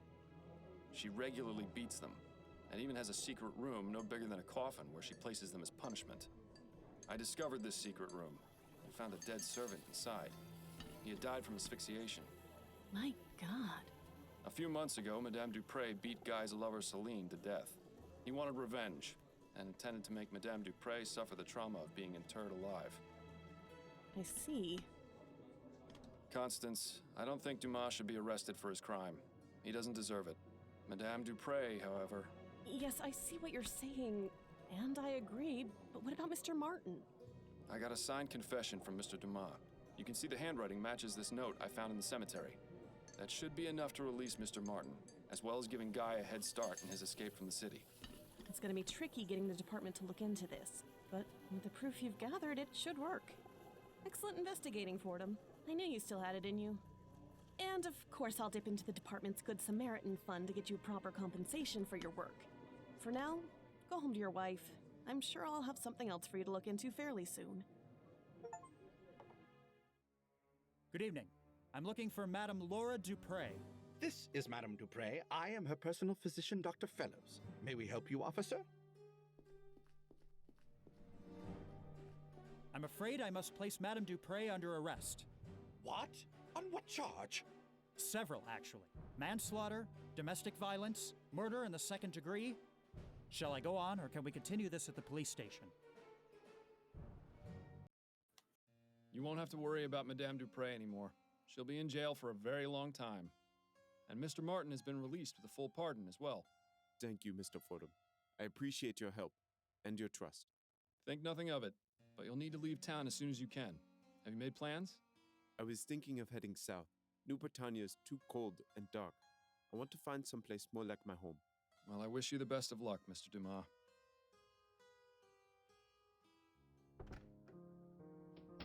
S3: She regularly beats them, and even has a secret room no bigger than a coffin where she places them as punishment. I discovered this secret room and found a dead servant inside. He had died from asphyxiation.
S8: My God.
S3: A few months ago, Madame Dupre beat Guy's lover Celine to death. He wanted revenge, and intended to make Madame Dupre suffer the trauma of being interred alive.
S8: I see.
S3: Constance, I don't think Dumas should be arrested for his crime. He doesn't deserve it. Madame Dupre, however...
S8: Yes, I see what you're saying, and I agree, but what about Mr. Martin?
S3: I got a signed confession from Mr. Dumas. You can see the handwriting matches this note I found in the cemetery. That should be enough to release Mr. Martin, as well as giving Guy a head start in his escape from the city.
S8: It's gonna be tricky getting the department to look into this, but with the proof you've gathered, it should work. Excellent investigating, Fordham. I knew you still had it in you. And of course, I'll dip into the department's Good Samaritan fund to get you proper compensation for your work. For now, go home to your wife. I'm sure I'll have something else for you to look into fairly soon.
S17: Good evening. I'm looking for Madame Laura Dupre.
S11: This is Madame Dupre. I am her personal physician, Dr. Fellows. May we help you, officer?
S17: I'm afraid I must place Madame Dupre under arrest.
S11: What? On what charge?
S17: Several, actually. Manslaughter, domestic violence, murder in the second degree. Shall I go on, or can we continue this at the police station?
S3: You won't have to worry about Madame Dupre anymore. She'll be in jail for a very long time. And Mr. Martin has been released with a full pardon as well.
S16: Thank you, Mr. Fordham. I appreciate your help and your trust.
S3: Think nothing of it, but you'll need to leave town as soon as you can. Have you made plans?
S16: I was thinking of heading south. New Britannia is too cold and dark. I want to find someplace more like my home.
S3: Well, I wish you the best of luck, Mr. Dumas.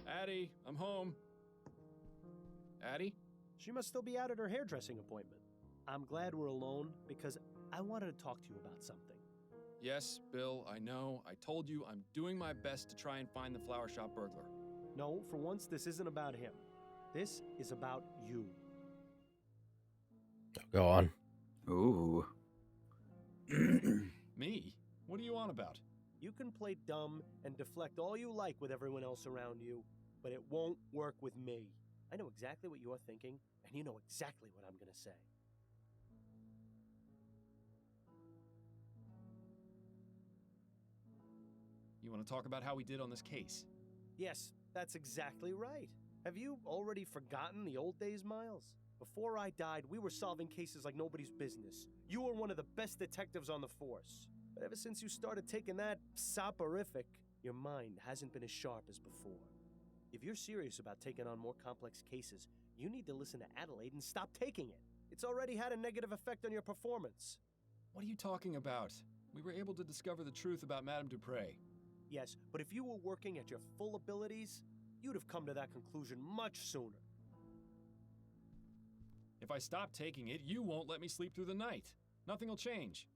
S3: Addie, I'm home. Addie?
S4: She must still be out at her hairdressing appointment. I'm glad we're alone because I wanted to talk to you about something.
S3: Yes, Bill, I know. I told you I'm doing my best to try and find the flower shop burglar.
S4: No, for once, this isn't about him. This is about you.
S1: Go on.
S2: Ooh.
S3: Me? What are you on about?
S4: You can play dumb and deflect all you like with everyone else around you, but it won't work with me. I know exactly what you're thinking, and you know exactly what I'm going to say.
S3: You want to talk about how we did on this case?
S4: Yes, that's exactly right. Have you already forgotten the old days, Miles? Before I died, we were solving cases like nobody's business. You were one of the best detectives on the force. But ever since you started taking that soporific, your mind hasn't been as sharp as before. If you're serious about taking on more complex cases, you need to listen to Adelaide and stop taking it. It's already had a negative effect on your performance.
S3: What are you talking about? We were able to discover the truth about Madame Dupre.
S4: Yes, but if you were working at your full abilities, you'd have come to that conclusion much sooner.
S3: If I stop taking it, you won't let me sleep through the night. Nothing will change.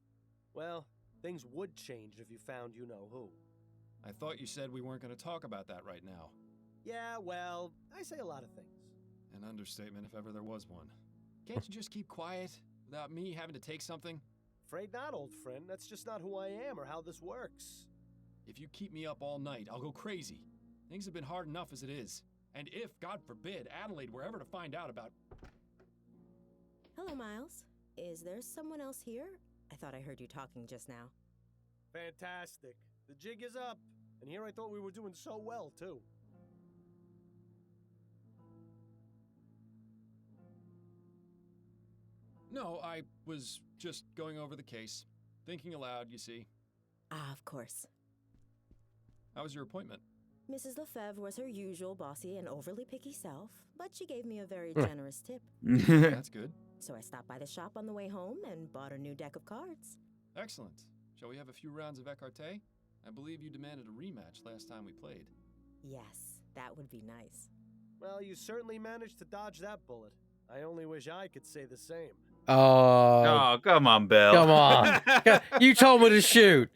S4: Well, things would change if you found you-know-who.
S3: I thought you said we weren't going to talk about that right now.
S4: Yeah, well, I say a lot of things.
S3: An understatement if ever there was one. Can't you just keep quiet without me having to take something?
S4: Afraid not, old friend. That's just not who I am or how this works.
S3: If you keep me up all night, I'll go crazy. Things have been hard enough as it is. And if, God forbid, Adelaide were ever to find out about...
S7: Hello, Miles. Is there someone else here? I thought I heard you talking just now.
S4: Fantastic. The jig is up. And here I thought we were doing so well, too.
S3: No, I was just going over the case. Thinking aloud, you see.
S7: Ah, of course.
S3: How was your appointment?
S7: Mrs. Lefebvre was her usual bossy and overly picky self, but she gave me a very generous tip.
S3: That's good.
S7: So I stopped by the shop on the way home and bought a new deck of cards.
S3: Excellent. Shall we have a few rounds of écarté? I believe you demanded a rematch last time we played.
S7: Yes, that would be nice.
S4: Well, you certainly managed to dodge that bullet. I only wish I could say the same.
S2: Oh, come on, Bill.
S1: Come on. You told me to shoot.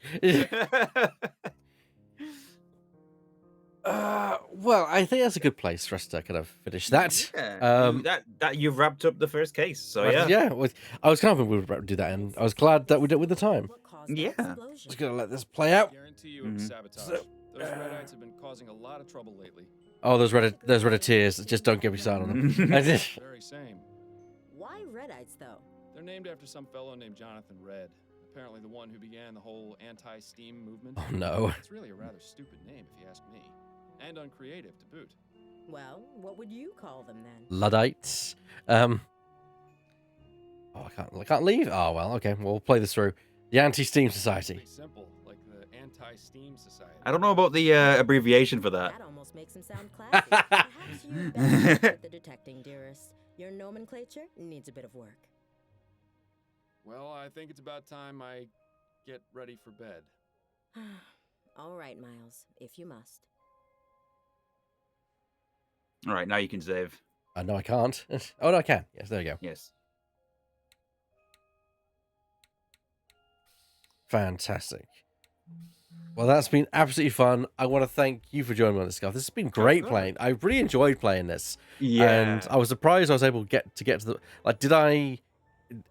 S1: Well, I think that's a good place for us to kind of finish that.
S2: Yeah, that you've wrapped up the first case, so yeah.
S1: Yeah, I was confident we would do that, and I was glad that we did it with the time.
S2: Yeah.
S1: Just gonna let this play out.
S3: I guarantee you it was sabotage. Those Redites have been causing a lot of trouble lately.
S1: Oh, those Redditeers, just don't get me started on them.
S3: Very same.
S7: Why Redites, though?
S3: They're named after some fellow named Jonathan Red. Apparently the one who began the whole anti-steam movement.
S1: Oh, no.
S3: It's really a rather stupid name, if you ask me. And uncreative, to boot.
S7: Well, what would you call them then?
S1: Luddites. Oh, I can't leave. Oh, well, okay. We'll play this through. The Anti-Steam Society.
S3: Pretty simple, like the Anti-Steam Society.
S2: I don't know about the abbreviation for that.
S7: That almost makes him sound classy. Perhaps you better start with the detecting, dearest. Your nomenclature needs a bit of work.
S3: Well, I think it's about time I get ready for bed.
S7: All right, Miles, if you must.
S2: All right, now you can save.
S1: No, I can't. Oh, no, I can. Yes, there you go.
S2: Yes.
S1: Fantastic. Well, that's been absolutely fun. I want to thank you for joining me on this, Scarf. This has been great playing. I really enjoyed playing this.
S2: Yeah.
S1: And I was surprised I was able to get to the... Like,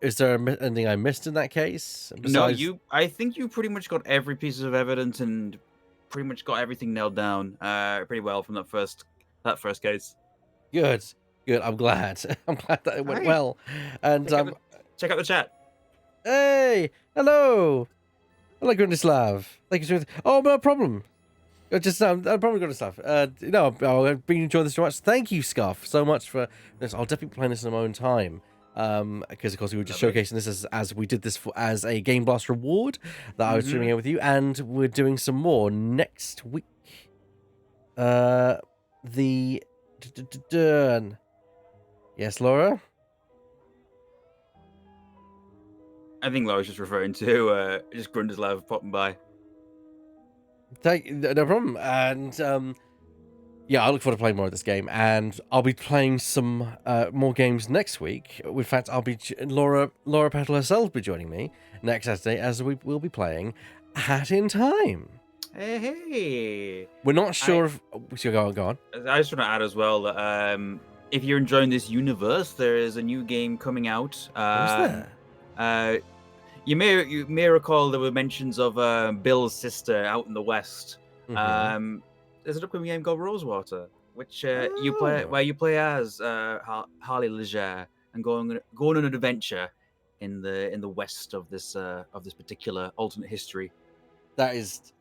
S1: is there anything I missed in that case?
S2: Besides... No, I think you pretty much got every piece of evidence and pretty much got everything nailed down pretty well from that first case.
S1: Good. I'm glad. I'm glad that it went well. And
S2: check out the chat.
S1: Hey, hello. Hello, Grundislav. Thank you. Oh, no problem. I'm probably Grundislav. No, I've been enjoying this so much. Thank you, Scarf, so much for this. I'll definitely be playing this in my own time. Because of course we were just showcasing this as we did this as a GameBlast reward that I was streaming here with you, and we're doing some more next week. Yes, Laura.
S2: I think Laura's just referring to just Grundislav popping by.
S1: No problem. And yeah, I look forward to playing more of this game, and I'll be playing some more games next week. In fact, I'll be Laura Petal herself will be joining me next Saturday as we will be playing Hat in Time.
S2: Hey.
S1: We're not sure if go on.
S2: I just want to add as well that if you're enjoying this universe, there is a new game coming out.
S1: What's there?
S2: You may recall there were mentions of Bill's sister out in the West.
S1: Mm-hmm.
S2: There's an upcoming game called Rosewater, which you play as Harley Leger and going on an adventure in the west of this particular alternate history.
S1: That is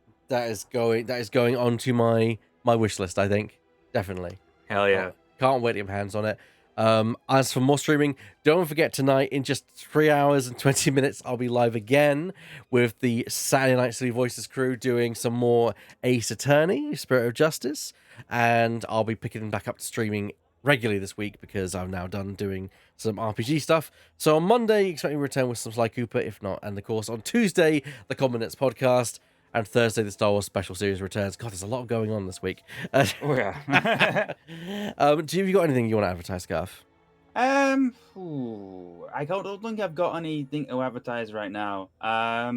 S1: going onto my wish list, I think. Definitely.
S2: Hell yeah.
S1: Can't wait to get my hands on it. As for more streaming, don't forget tonight in just 3 hours and 20 minutes, I'll be live again with the Saturday Night City Voices crew doing some more Ace Attorney, Spirit of Justice, and I'll be picking back up to streaming regularly this week because I'm now done doing some RPG stuff. So on Monday, expect me to return with some Sly Cooper, if not, and of course on Tuesday, the Commandant's podcast. And Thursday, the Star Wars Special Series returns. God, there's a lot going on this week.
S2: Oh, yeah.
S1: Have you got anything you want to advertise, Scarf?
S2: I don't think I've got anything to advertise right now. I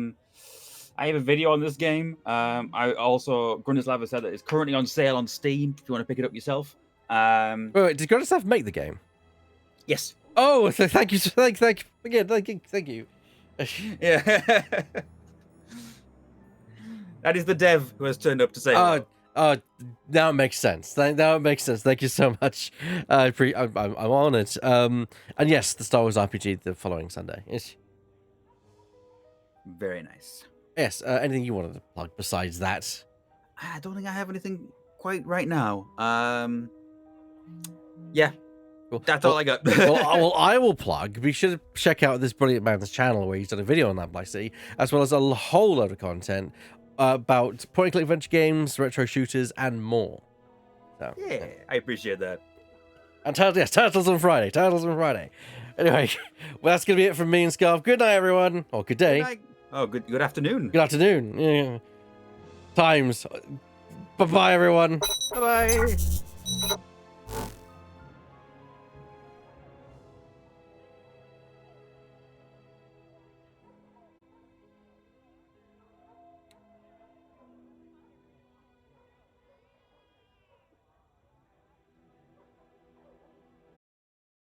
S2: have a video on this game. I also, Grundislav has said that it's currently on sale on Steam if you want to pick it up yourself.
S1: Wait, did Grundislav make the game?
S2: Yes.
S1: Oh, thank you. Thank you.
S2: Yeah. That is the dev who has turned up to say
S1: now it makes sense. Now it makes sense. Thank you so much. I'm honored. And yes, the Star Wars RPG the following Sunday. Yes.
S2: Very nice.
S1: Yes. Anything you wanted to plug besides that?
S2: I don't think I have anything quite right now. Yeah. Cool. That's all I got.
S1: well, I will plug. Be sure to check out this brilliant man's channel where he's done a video on Lamplight City, as well as a whole load of content about point-and-click adventure games, retro shooters, and more. So,
S2: yeah, I appreciate that.
S1: And Turtles on Friday. Anyway, well, that's going to be it from me and Scarf. Good night, everyone. Or good day.
S2: Good night. Oh, good afternoon.
S1: Good afternoon. Yeah. Times. Bye-bye, everyone.
S2: Bye-bye.